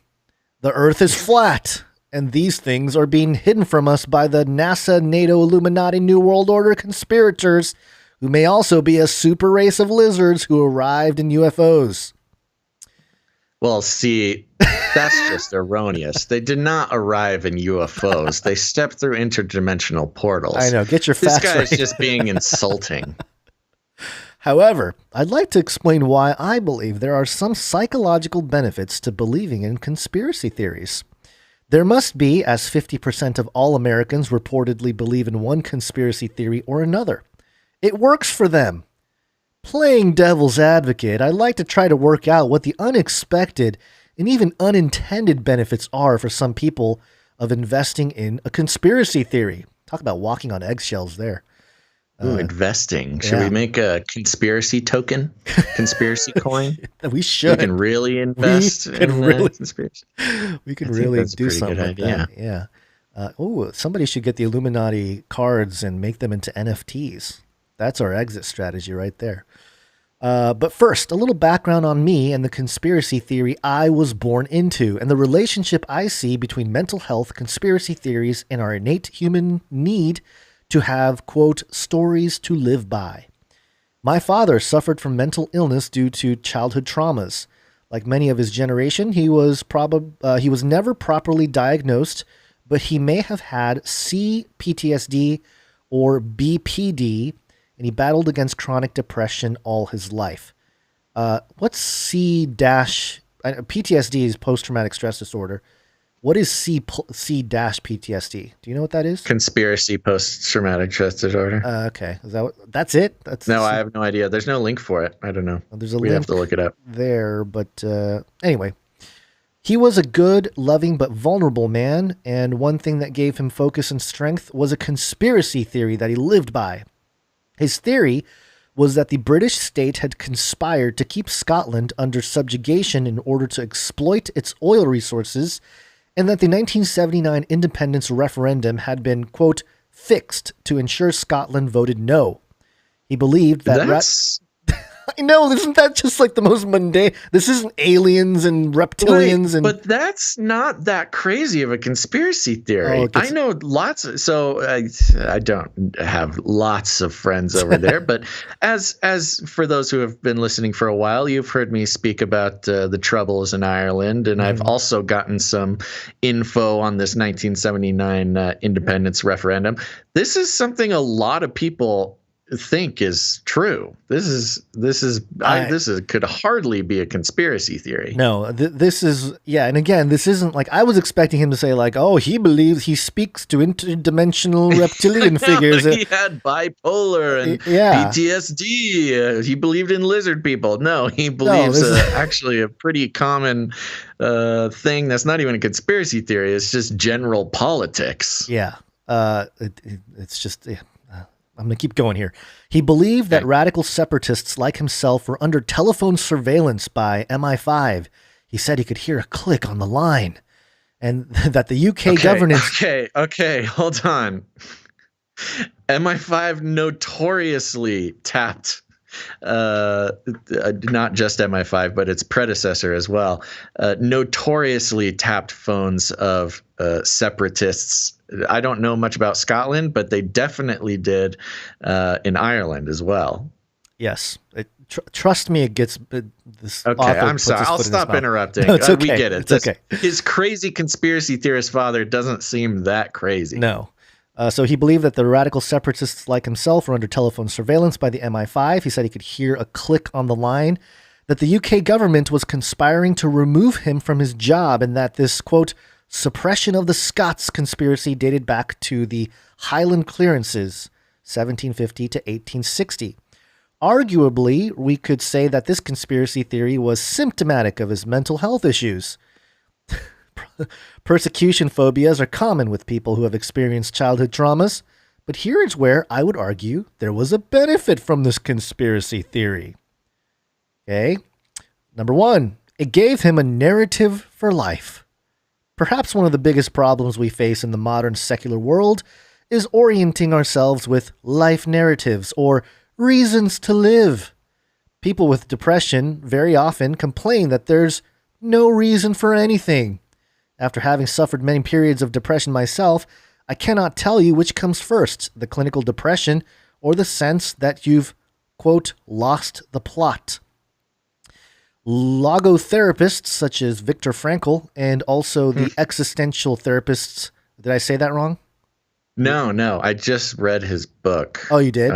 The earth is flat. And these things are being hidden from us by the NASA, NATO, Illuminati, New World Order conspirators, who may also be a super race of lizards who arrived in UFOs. Well, see, that's just erroneous. They did not arrive in UFOs. They stepped through interdimensional portals. I know. Get your facts This guy right. is just being insulting. However, I'd like to explain why I believe there are some psychological benefits to believing in conspiracy theories. There must be, as 50% of all Americans reportedly believe in one conspiracy theory or another. It works for them. Playing devil's advocate, I'd like to try to work out what the unexpected and even unintended benefits are for some people of investing in a conspiracy theory. Talk about walking on eggshells there. Ooh, investing. Should we make a conspiracy token? Conspiracy coin? We should. We can really invest in conspiracy. We could really do something good like idea. that. Yeah. Somebody should get the Illuminati cards and make them into NFTs. That's our exit strategy right there. But first, a little background on me and the conspiracy theory I was born into and the relationship I see between mental health, conspiracy theories, and our innate human need to have, quote, stories to live by. My father suffered from mental illness due to childhood traumas. Like many of his generation, he was never properly diagnosed, but he may have had CPTSD or BPD, and he battled against chronic depression all his life. What's PTSD is post-traumatic stress disorder. What is C-PTSD? Do you know what that is? Conspiracy post-traumatic stress disorder. Okay. That's it? I have no idea. There's no link for it. I don't know. There's a We'd link have to look it up. there, but anyway. He was a good, loving, but vulnerable man, and one thing that gave him focus and strength was a conspiracy theory that he lived by. His theory was that the British state had conspired to keep Scotland under subjugation in order to exploit its oil resources, and that the 1979 independence referendum had been, quote, fixed to ensure Scotland voted no. He believed that... I know, isn't that just like the most mundane? This isn't aliens and reptilians but that's not that crazy of a conspiracy theory. I know lots. I don't have lots of friends over there, but as for those who have been listening for a while, you've heard me speak about the troubles in Ireland, and I've also gotten some info on this 1979 independence referendum. This is something a lot of people think is true. This could hardly be a conspiracy theory. No, this is, and again, this isn't like, I was expecting him to say like, oh, he believes he speaks to interdimensional reptilian figures. He had bipolar and PTSD. He believed in lizard people. No, he believes actually a pretty common thing that's not even a conspiracy theory. It's just general politics. Yeah. It's just... I'm going to keep going here. He believed that radical separatists like himself were under telephone surveillance by MI5. He said he could hear a click on the line, and that the UK government... Okay, hold on. MI5 notoriously tapped, not just MI5, but its predecessor as well, notoriously tapped phones of separatists. I don't know much about Scotland, but they definitely did in Ireland as well. Yes. Trust me, it gets... this okay, I'm sorry. I'll stop interrupting. No, it's okay. We get it. It's okay. His crazy conspiracy theorist father doesn't seem that crazy. No. So he believed that the radical separatists like himself were under telephone surveillance by the MI5. He said he could hear a click on the line, that the UK government was conspiring to remove him from his job, and that this, quote, suppression of the Scots conspiracy dated back to the Highland clearances, 1750 to 1860. Arguably, we could say that this conspiracy theory was symptomatic of his mental health issues. Persecution phobias are common with people who have experienced childhood traumas, but here is where I would argue there was a benefit from this conspiracy theory. Okay, number one, it gave him a narrative for life. Perhaps one of the biggest problems we face in the modern secular world is orienting ourselves with life narratives or reasons to live. People with depression very often complain that there's no reason for anything. After having suffered many periods of depression myself, I cannot tell you which comes first, the clinical depression or the sense that you've, quote, lost the plot. logotherapists such as Viktor Frankl, and also the existential therapists. Did I say that wrong? No. I just read his book. Oh, you did?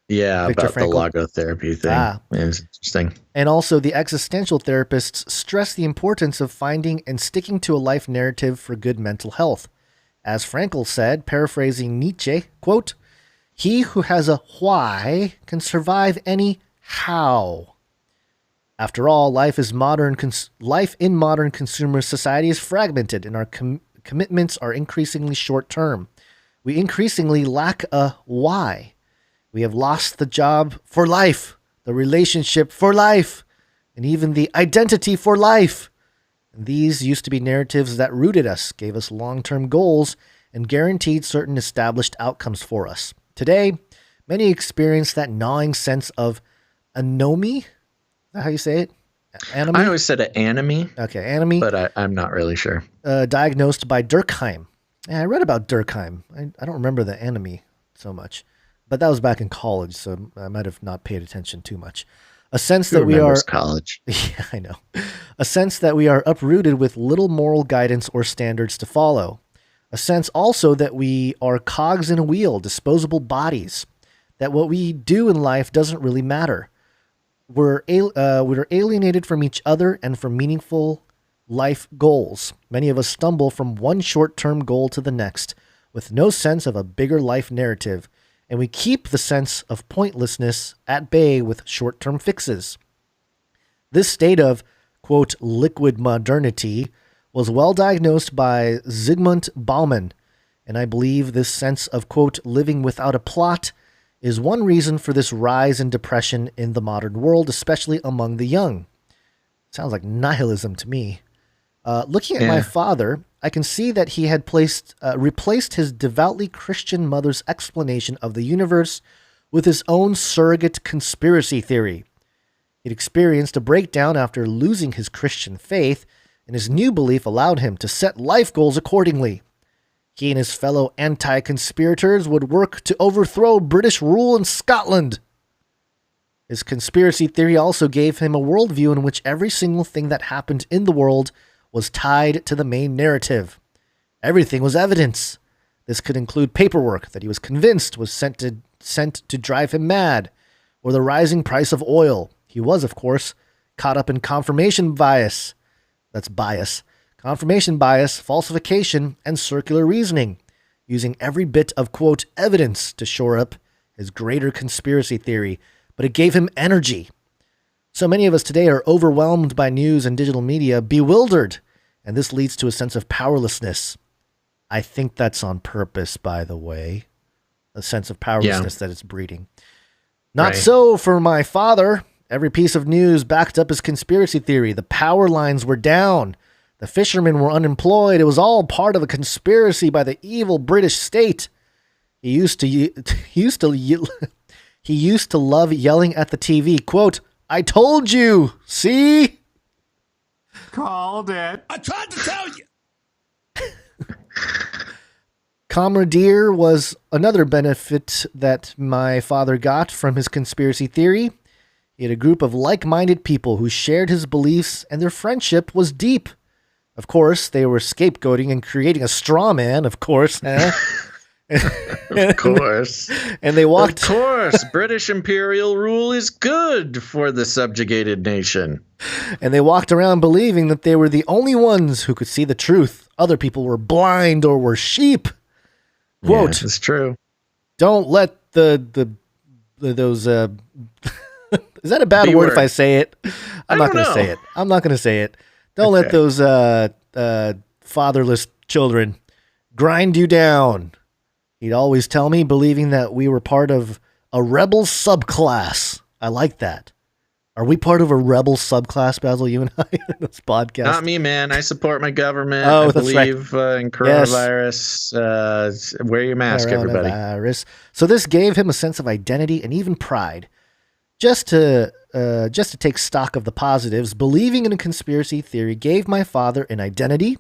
Yeah, Viktor about Frankl? the logotherapy thing. Ah. Yeah, it's interesting. And also, the existential therapists stress the importance of finding and sticking to a life narrative for good mental health. As Frankl said, paraphrasing Nietzsche, quote, "He who has a why can survive any how." After all, life in modern consumer society is fragmented, and our commitments are increasingly short-term. We increasingly lack a why. We have lost the job for life, the relationship for life, and even the identity for life. And these used to be narratives that rooted us, gave us long-term goals, and guaranteed certain established outcomes for us. Today, many experience that gnawing sense of anomie. Is that how you say it? Anomie? I always said anomie. Okay, anomie. But I'm not really sure. Diagnosed by Durkheim. Yeah, I read about Durkheim. I don't remember the anomie so much. But that was back in college, so I might have not paid attention too much. A sense that we are college. Yeah, I know. A sense that we are uprooted with little moral guidance or standards to follow. A sense also that we are cogs in a wheel, disposable bodies. That what we do in life doesn't really matter. We're alienated from each other and from meaningful life goals. Many of us stumble from one short-term goal to the next, with no sense of a bigger life narrative. And we keep the sense of pointlessness at bay with short-term fixes. This state of, quote, liquid modernity was well diagnosed by Zygmunt Bauman, and I believe this sense of, quote, living without a plot is one reason for this rise in depression in the modern world, especially among the young. Sounds like nihilism to me. Looking at my father, I can see that he had replaced his devoutly Christian mother's explanation of the universe with his own surrogate conspiracy theory. He'd experienced a breakdown after losing his Christian faith, and his new belief allowed him to set life goals accordingly. He and his fellow anti-conspirators would work to overthrow British rule in Scotland. His conspiracy theory also gave him a worldview in which every single thing that happened in the world was tied to the main narrative. Everything was evidence. This could include paperwork that he was convinced was sent to drive him mad, or the rising price of oil. He was, of course, caught up in confirmation bias. That's bias. Confirmation bias, falsification, and circular reasoning, using every bit of, quote, evidence to shore up his greater conspiracy theory, but it gave him energy. So many of us today are overwhelmed by news and digital media, bewildered, and this leads to a sense of powerlessness. I think that's on purpose, by the way. A sense of powerlessness that it's breeding. Not so for my father. Every piece of news backed up his conspiracy theory. The power lines were down. The fishermen were unemployed. It was all part of a conspiracy by the evil British state. He used to love yelling at the TV, quote, "I told you, see?" Called it. I tried to tell you. Camaraderie was another benefit that my father got from his conspiracy theory. He had a group of like-minded people who shared his beliefs, and their friendship was deep. Of course, they were scapegoating and creating a straw man, of course. Of course. And they walked... Of course, British imperial rule is good for the subjugated nation. And they walked around believing that they were the only ones who could see the truth. Other people were blind or were sheep. Quote, yeah, it's true. Don't let those is that a bad word if I say it? I'm not going to say it. I'm not going to say it. Don't let those fatherless children grind you down. He'd always tell me, believing that we were part of a rebel subclass. I like that. Are we part of a rebel subclass, Basil, you and I, in this podcast? Not me, man. I support my government. Oh, I that's believe in coronavirus. Wear your mask, everybody. So this gave him a sense of identity and even pride. Just to take stock of the positives, believing in a conspiracy theory gave my father an identity,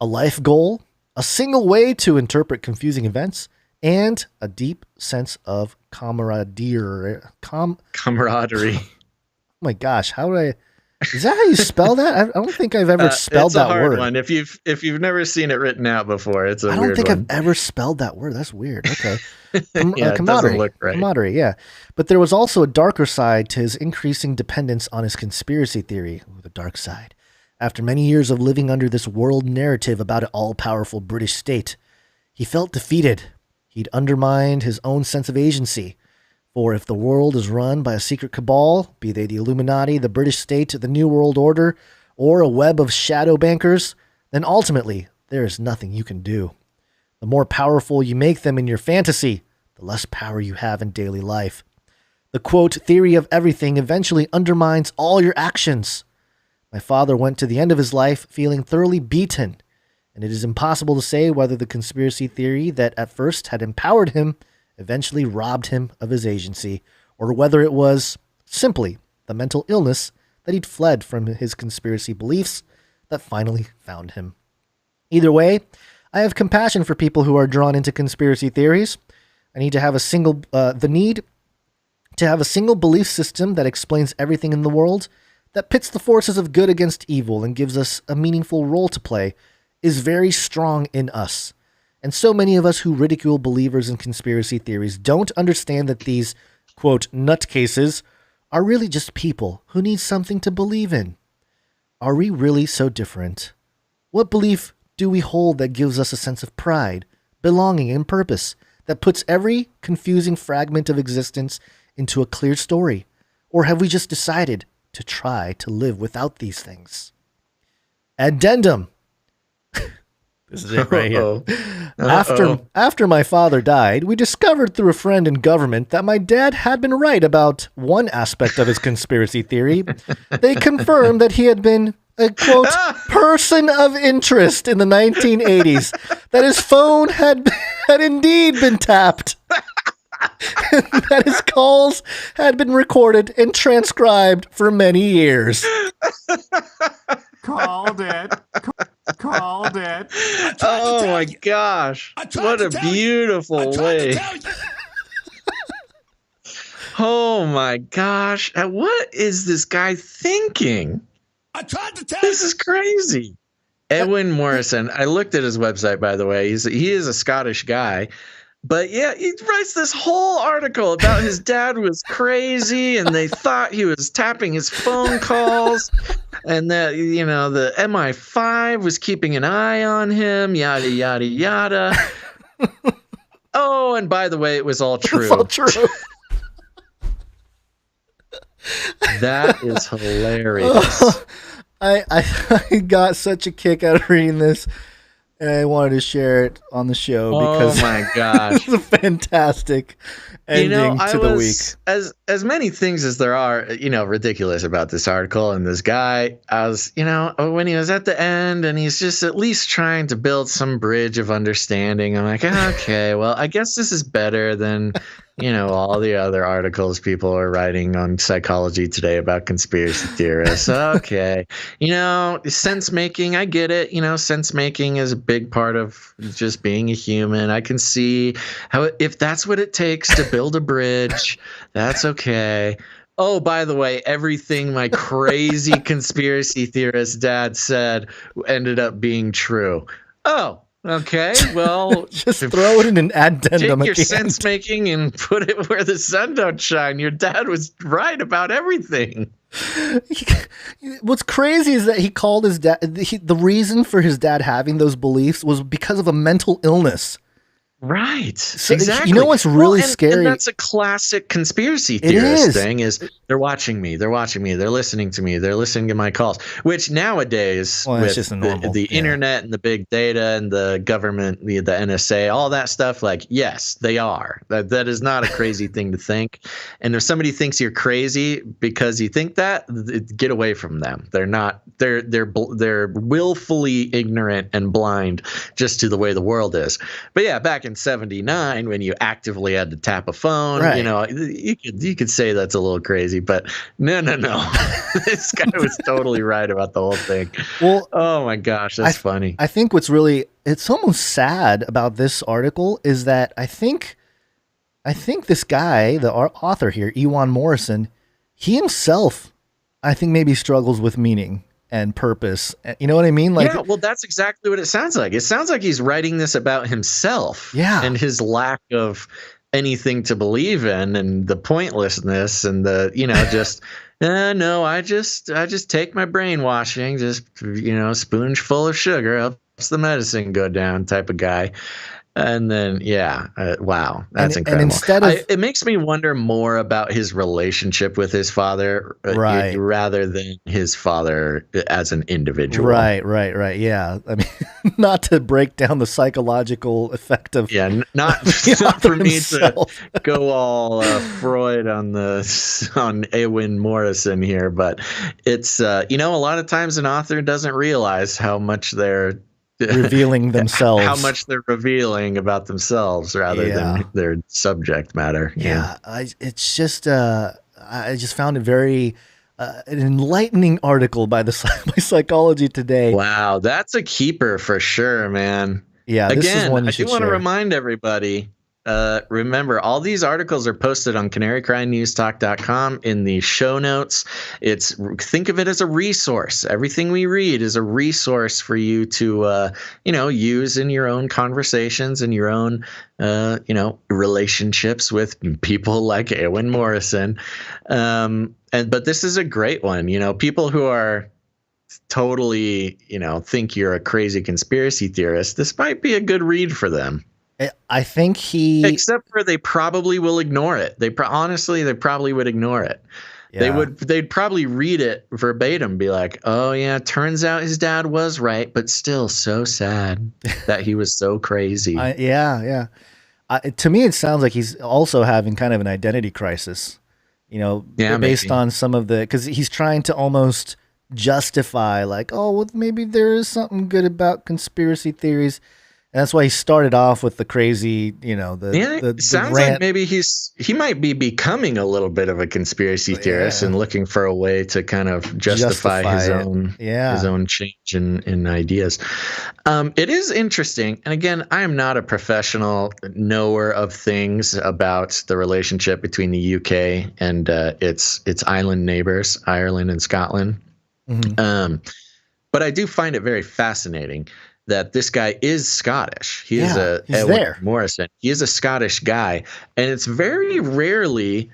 a life goal, a single way to interpret confusing events, and a deep sense of camaraderie. Camaraderie. Oh my gosh, how do Is that how you spell that? I don't think I've ever spelled that word. It's a hard one. If you've never seen it written out before, it's a weird one. I don't think I've ever spelled that word. That's weird. Okay. Yeah, it doesn't look right. Camaraderie, yeah. But there was also a darker side to his increasing dependence on his conspiracy theory. Ooh, the dark side. After many years of living under this world narrative about an all-powerful British state, he felt defeated. He'd undermined his own sense of agency. For if the world is run by a secret cabal, be they the Illuminati, the British state, the New World Order, or a web of shadow bankers, then ultimately there is nothing you can do. The more powerful you make them in your fantasy, the less power you have in daily life. The quote, theory of everything eventually undermines all your actions. My father went to the end of his life feeling thoroughly beaten, and it is impossible to say whether the conspiracy theory that at first had empowered him eventually robbed him of his agency, or whether it was simply the mental illness that he'd fled from his conspiracy beliefs that finally found him. Either way, I have compassion for people who are drawn into conspiracy theories. I need to have the need to have a single belief system that explains everything in the world, that pits the forces of good against evil and gives us a meaningful role to play, is very strong in us. And so many of us who ridicule believers in conspiracy theories don't understand that these, quote, nutcases are really just people who need something to believe in. Are we really so different? What belief do we hold that gives us a sense of pride, belonging, and purpose, that puts every confusing fragment of existence into a clear story? Or have we just decided to try to live without these things? Addendum. This is it right here. After my father died, we discovered through a friend in government that my dad had been right about one aspect of his conspiracy theory. They confirmed that he had been a, quote, person of interest in the 1980s, that his phone had indeed been tapped, and that his calls had been recorded and transcribed for many years. Called it. Called it. Oh my gosh. What a beautiful way. Oh my gosh. What is this guy thinking? I tried to tell This is crazy. Edwin Morrison. I looked at his website, by the way. He is a Scottish guy. But yeah, he writes this whole article about his dad was crazy and they thought he was tapping his phone calls and that, you know, the MI5 was keeping an eye on him, yada, yada, yada. Oh, and by the way, it was all true. It's all true. That is hilarious. I got such a kick out of reading this. And I wanted to share it on the show because oh my gosh, it's a fantastic ending to the week. As many things as there are, ridiculous about this article and this guy, I was, when he was at the end and he's just at least trying to build some bridge of understanding. I'm like, okay, well, I guess this is better than, all the other articles people are writing on Psychology Today about conspiracy theorists. Okay. Sense making, I get it. Sense making is a big part of just being a human. I can see how, if that's what it takes to build a bridge, that's okay. Oh, by the way, everything my crazy conspiracy theorist dad said ended up being true. Oh, okay. Well, just throw it in an addendum. Take your sense making and put it where the sun don't shine. Your dad was right about everything. What's crazy is that he called his dad. The reason for his dad having those beliefs was because of a mental illness. Right. So, exactly. You know what's really scary? And that's a classic conspiracy theorist thing is they're watching me. They're watching me. They're listening to me. They're listening to my calls, which nowadays with the internet and the big data and the government, the NSA, all that stuff, like, yes, they are. That is not a crazy thing to think. And if somebody thinks you're crazy because you think that, get away from them. They're not. They're willfully ignorant and blind just to the way the world is. But yeah, back in 79 when you actively had to tap a phone, right. You could say that's a little crazy, but no. This guy was totally right about the whole thing. Well, oh my gosh, that's funny. I think it's almost sad about this article is that I think this guy, the author here, Ewan Morrison, he himself I think maybe struggles with meaning and purpose. You know what I mean? Like, yeah, well, that's exactly what it sounds like. It sounds like he's writing this about himself, and his lack of anything to believe in, and the pointlessness, and the just no, I just take my brainwashing, just spoonage full of sugar helps the medicine go down type of guy. And then, wow, that's incredible. And instead of, it makes me wonder more about his relationship with his father, right, rather than his father as an individual. Right. Yeah, I mean, not to break down the psychological effect of not for me to go all Freud on Eowyn Morrison here, but it's a lot of times an author doesn't realize how much they're revealing themselves, how much they're revealing about themselves rather than their subject matter. I just found it very an enlightening article by Psychology Today. Wow, that's a keeper for sure, man. Yeah, this is one you I should do want to share. remind everybody. Remember, all these articles are posted on canarycrynewstalk.com in the show notes. Think of it as a resource. Everything we read is a resource for you to, use in your own conversations and your own, relationships with people like Eowyn Morrison. But this is a great one. People who are totally, think you're a crazy conspiracy theorist, this might be a good read for them. I think except for they probably will ignore it. Honestly, they probably would ignore it. Yeah. They'd probably read it verbatim, be like, oh yeah, turns out his dad was right, but still so sad that he was so crazy. To me, it sounds like he's also having kind of an identity crisis, based on some of because he's trying to almost justify like, oh, well, maybe there is something good about conspiracy theories. And that's why he started off with the crazy, it sounds like maybe he might be becoming a little bit of a conspiracy theorist and looking for a way to kind of justify his own change in ideas. It is interesting. And again, I am not a professional knower of things about the relationship between the UK and its island neighbors, Ireland and Scotland. Mm-hmm. But I do find it very fascinating that this guy is Scottish. He's Eowyn Morrison. He is a Scottish guy. And it's very rarely,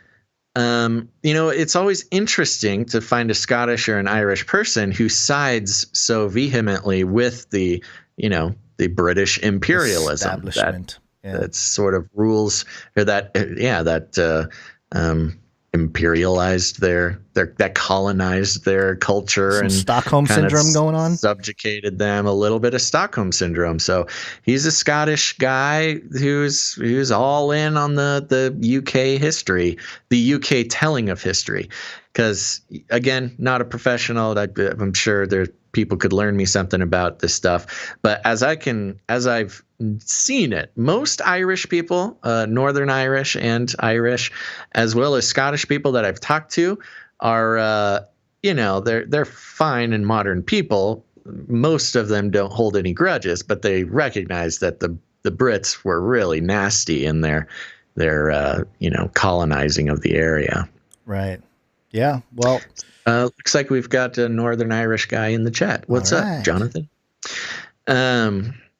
it's always interesting to find a Scottish or an Irish person who sides so vehemently with the British imperialism that sort of rules, or that imperialized that colonized their culture. Some and Stockholm syndrome going on, subjugated them, a little bit of Stockholm syndrome. So he's a Scottish guy who's all in on the UK history, the UK telling of history. Because again, not a professional. I'm sure people could learn me something about this stuff. But as I've seen it, most Irish people, Northern Irish and Irish, as well as Scottish people that I've talked to, are they're fine and modern people. Most of them don't hold any grudges, but they recognize that the Brits were really nasty in their colonizing of the area. Right. Yeah. Well, looks like we've got a Northern Irish guy in the chat. What's up, Jonathan?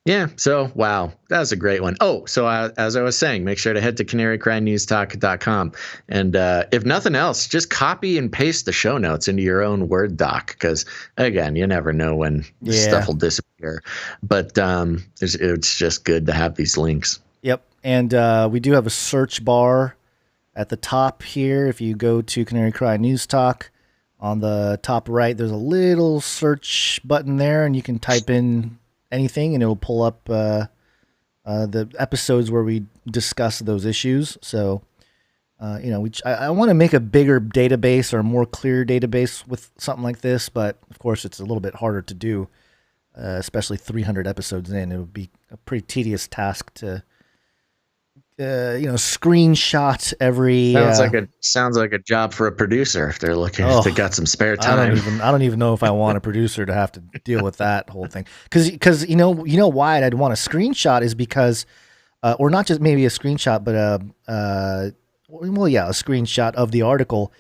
Yeah. So, wow, that was a great one. Oh, so as I was saying, make sure to head to canarycrynewstalk.com. And if nothing else, just copy and paste the show notes into your own Word doc. Because, again, you never know when stuff will disappear. But it's just good to have these links. Yep. And we do have a search bar at the top here. If you go to Canary Cry News Talk, on the top right, there's a little search button there, and you can type in anything, and it'll pull up the episodes where we discuss those issues. So, I want to make a bigger database or a more clear database with something like this, but of course, it's a little bit harder to do, especially 300 episodes in. It would be a pretty tedious task to screenshot every. Sounds like a job for a producer if they're looking. If they got some spare time. I don't even know if I want a producer to have to deal with that whole thing. Because you know why I'd want a screenshot is because, or not just maybe a screenshot, but a screenshot of the article.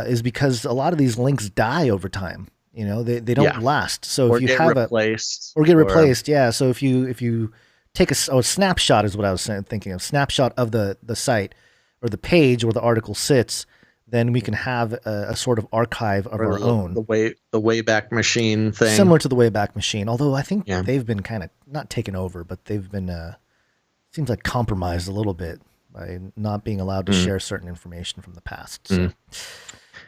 is because a lot of these links die over time. You know, they don't last. So or if you get have replaced, or get replaced, yeah. So if you take a snapshot is what I was thinking of, snapshot of the site or the page where the article sits, then we can have a sort of archive of our own. The Wayback Machine thing. Similar to the Wayback Machine, although I think they've been kind of not taken over, but they've been seems like compromised a little bit by not being allowed to share certain information from the past. So.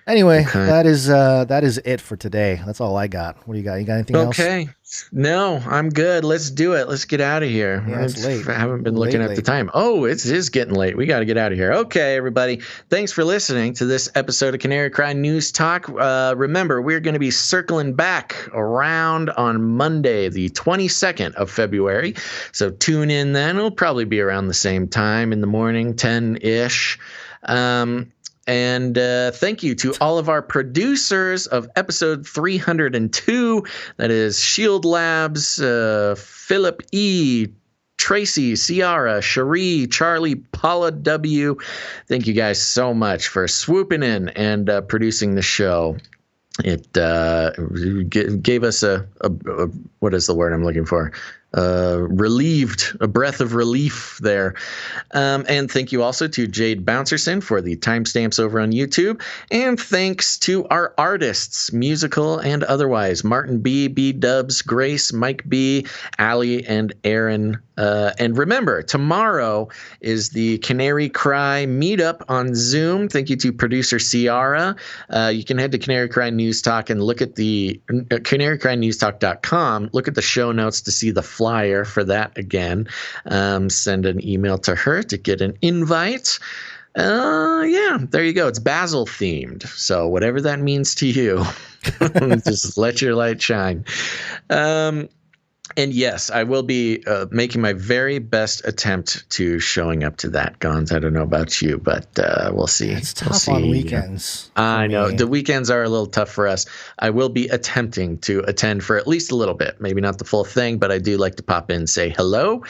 Anyway, that is it for today. That's all I got. What do you got? You got anything else? Okay. No, I'm good. Let's do it. Let's get out of here. Yeah, it's late. I haven't been looking at the time. Oh, it is getting late. We got to get out of here. Okay, everybody. Thanks for listening to this episode of Canary Cry News Talk. Remember, we're going to be circling back around on Monday, the 22nd of February. So tune in then. It'll probably be around the same time in the morning, 10-ish. And thank you to all of our producers of episode 302. That is Shield Labs, Philip E., Tracy, Ciara, Cherie, Charlie, Paula W. Thank you guys so much for swooping in and producing the show. It gave us a what is the word I'm looking for? Relieved, a breath of relief there. And thank you also to Jade Bouncerson for the timestamps over on YouTube. And thanks to our artists, musical and otherwise, Martin B, B Dubs, Grace, Mike B, Allie, and Aaron. And remember, tomorrow is the Canary Cry meetup on Zoom. Thank you to producer Ciara. You can head to Canary Cry News Talk and look at the canarycrynewstalk.com. Look at the show notes to see the flyer for that again. Send an email to her to get an invite. Yeah, there you go. It's Basil themed. So whatever that means to you, just let your light shine. And yes, I will be making my very best attempt to showing up to that, Gons. I don't know about you, but we'll see. It's tough on weekends. I know. The weekends are a little tough for us. I will be attempting to attend for at least a little bit. Maybe not the full thing, but I do like to pop in and say hello.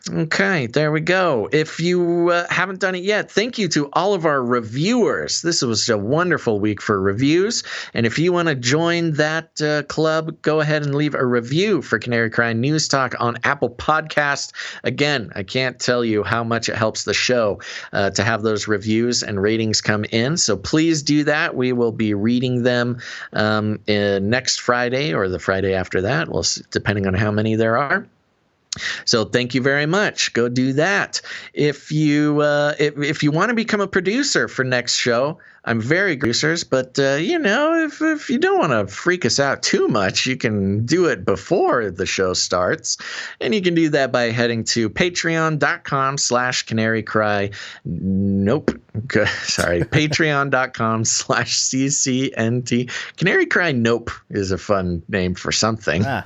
Okay, there we go. If you haven't done it yet, thank you to all of our reviewers. This was a wonderful week for reviews. And if you want to join that club, go ahead and leave a review for Canary Cry News Talk on Apple Podcast. Again, I can't tell you how much it helps the show to have those reviews and ratings come in. So please do that. We will be reading them next Friday or the Friday after that. Well, depending on how many there are. So thank you very much. Go do that. If you want to become a producer for next show, I'm very producers, but if you don't want to freak us out too much, you can do it before the show starts, and you can do that by heading to patreon.com/canarycry. Nope. Sorry. patreon.com/CCNT. Canary Cry Nope is a fun name for something. Yeah.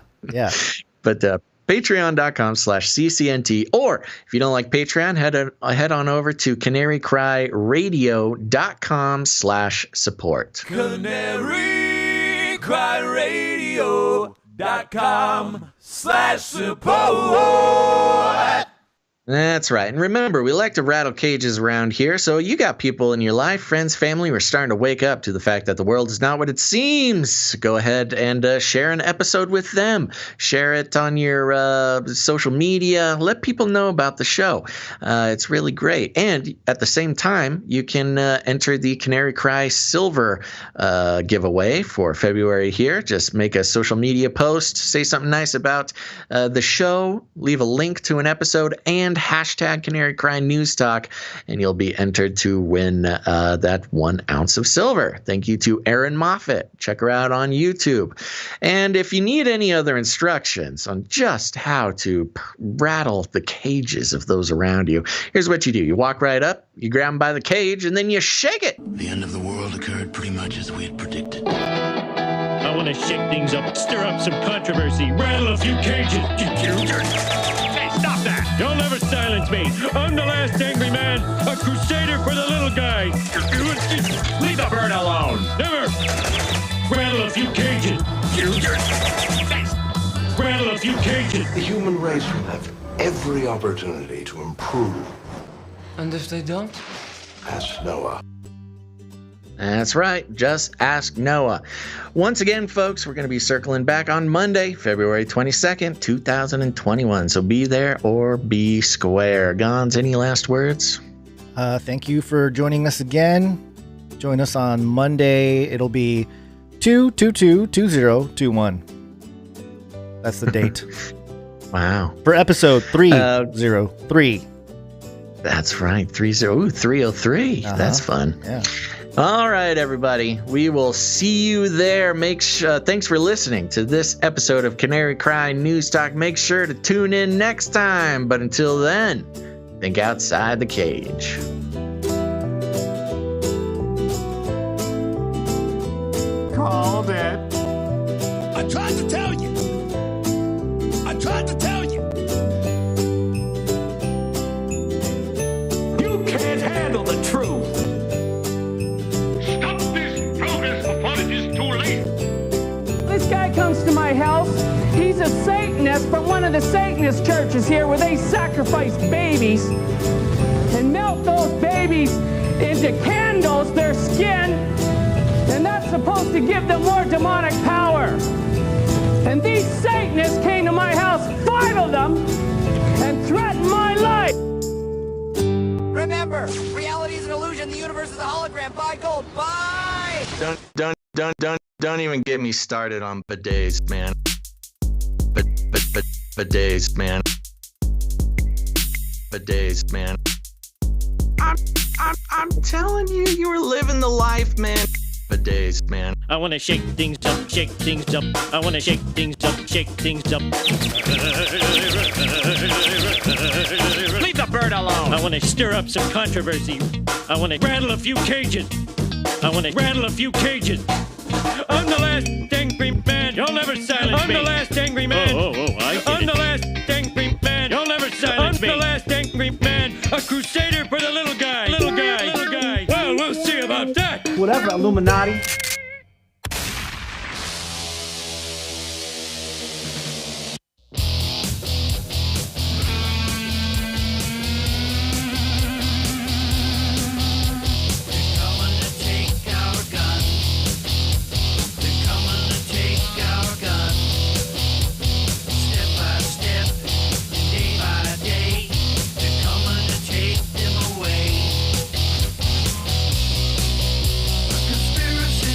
But patreon.com/CCNT, or if you don't like Patreon, head on over to canarycryradio.com/support. canarycryradio.com/support. That's right. And remember, we like to rattle cages around here. So you got people in your life, friends, family, who are starting to wake up to the fact that the world is not what it seems. Go ahead and share an episode with them. Share it on your social media. Let people know about the show. It's really great. And at the same time, you can enter the Canary Cry Silver giveaway for February here. Just make a social media post, say something nice about the show, leave a link to an episode, and hashtag Canary Cry News Talk, and you'll be entered to win that 1 ounce of silver. Thank you to Erin Moffat. Check her out on YouTube. And if you need any other instructions on just how to rattle the cages of those around you, here's what you do. You walk right up, you grab them by the cage, and then you shake it. The end of the world occurred pretty much as we had predicted. I want to shake things up, stir up some controversy, rattle a few cages. Hey, stop that! You'll never silence me. I'm the last angry man, a crusader for the little guy. Leave the bird alone. Never. Rattle a few cages. Rattle a few cages. The human race will have every opportunity to improve. And if they don't? Ask Noah. That's right. Just ask Noah. Once again, folks, we're going to be circling back on Monday, February 22nd, 2021. So be there or be square. Gons, any last words? Thank you for joining us again. Join us on Monday. It'll be 2/22/2021. That's the date. Wow. For episode 303. That's right. 303. That's fun. Yeah. All right, everybody. We will see you there. Thanks for listening to this episode of Canary Cry News Talk. Make sure to tune in next time. But until then, think outside the cage. Called it. I tried to tell you. I tried to tell you. You can't handle the truth. Stop this progress before it is too late. This guy comes to my house. He's a Satanist, but one of the Satanist churches here where they sacrifice babies and melt those babies into candles, their skin, and that's supposed to give them more demonic power. And these Satanists came to my house, 5 of them, and threatened my life. Remember, reality is an illusion. The universe is a hologram. Buy gold. Buy. Don't even get me started on bidets, man. Bidets, man. Bidets, man. I'm telling you, you were living the life, man. Bidets, man. I want to shake things up, shake things up. I want to shake things up, shake things up. Leave the bird alone. I want to stir up some controversy. I want to rattle a few cages. I'm the last angry man. You'll never silence me. I'm the last angry man. I'm the last angry man. You'll never silence me. I'm the last angry man. A crusader for the little guy. Well, we'll see about that. Whatever, Illuminati. Conspiracy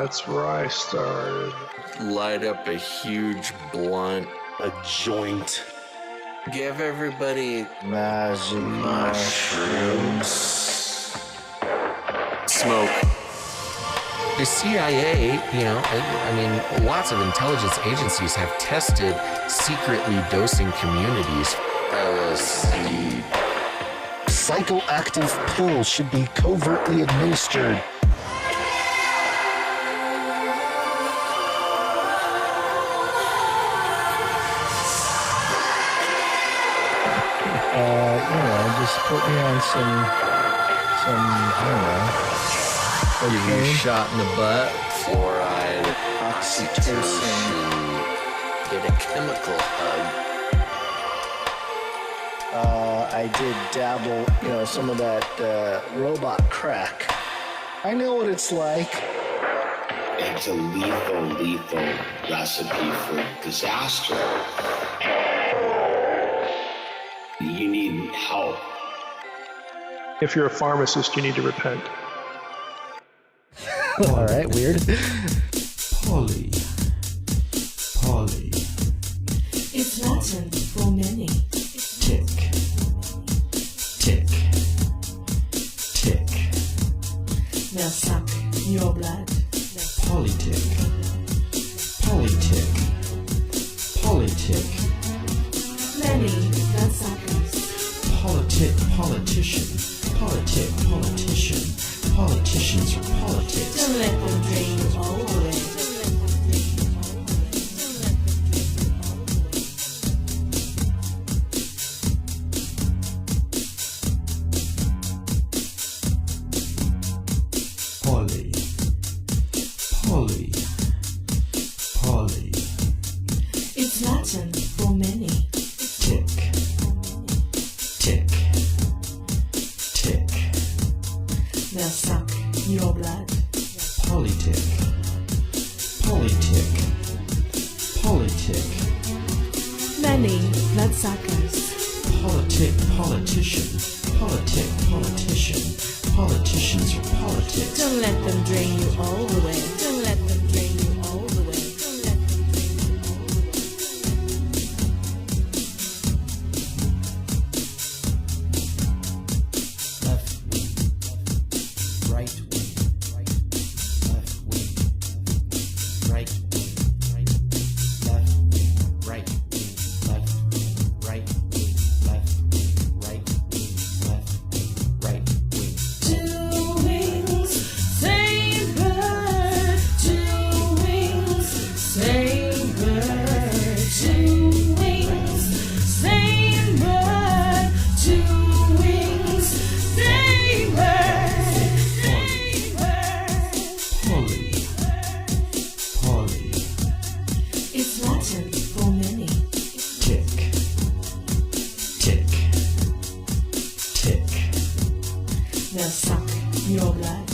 That's where I started. Light up a huge blunt. A joint. Give everybody magic mushrooms. Smoke. The CIA, I mean, lots of intelligence agencies have tested secretly dosing communities. LSD. Psychoactive pills should be covertly administered. Just put me on some, I don't know. You get shot in the butt, fluoride, oxytocin, get a chemical hug. I did dabble, some of that robot crack. I know what it's like. It's a lethal recipe for disaster. You need help. If you're a pharmacist, you need to repent. All right, weird. Poly. It's Latin for many. Tick. They'll suck your blood. POLYTICK. Many bloodsuckers. Politician. Politicians are politics. Don't let them drain you all away. Poly. It's Latin for many. Tick. They'll suck your blood. POLYTICK. Many bloodsuckers. Politicians are politics. Don't let them drain you all the way. Don't let them drain you all the way. Don't let them drain you all the way. Left wing, right wing, left wing, right wing, left wing, right wing, left wing, right wing, left wing, right wing, left wing, right wing. Two wings, same bird. Two wings, same bird. Two wings, same bird. Two wings, same bird. Poly. It's Latin for many. Tick. They'll suck your blood.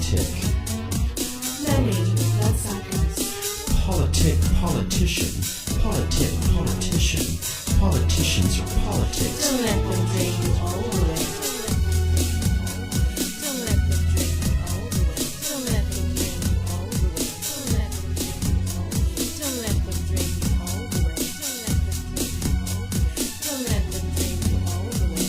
POLYTICK. Many bloodsuckers. Politicians are politics. Don't let them drain you all the way. Don't let them drain you all the way. Don't let them drain you all the way. Don't let them drain you all the way. Don't let them drain you all the way.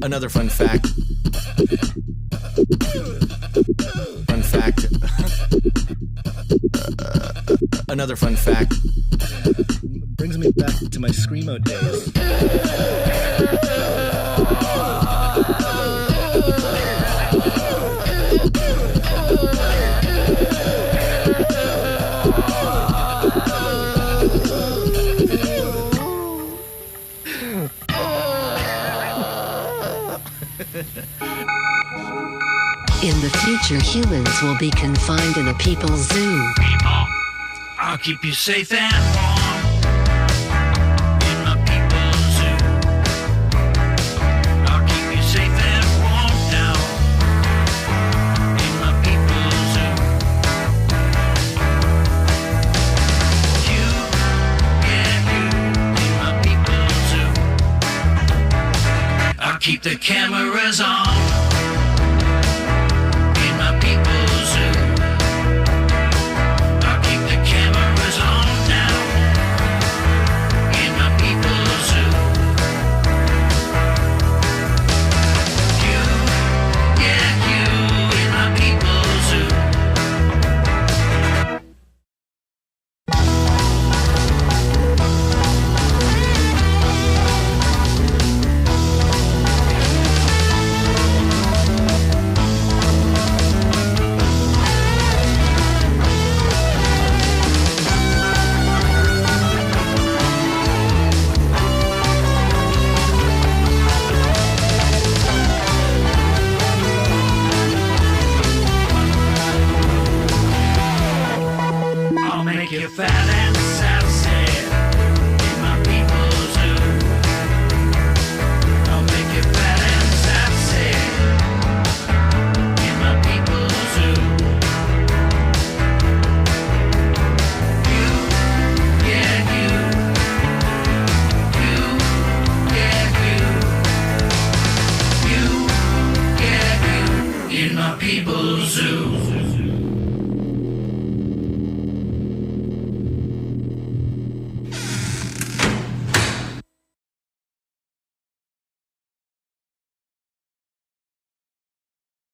Another fun fact. Fun fact. Another fun fact. Brings me back to my Screamo days. In the future, humans will be confined in a people's zoo. People, I'll keep you safe and warm in my people's zoo. I'll keep you safe and warm now in my people's zoo. You, yeah, you in my people's zoo. I'll keep the cameras on.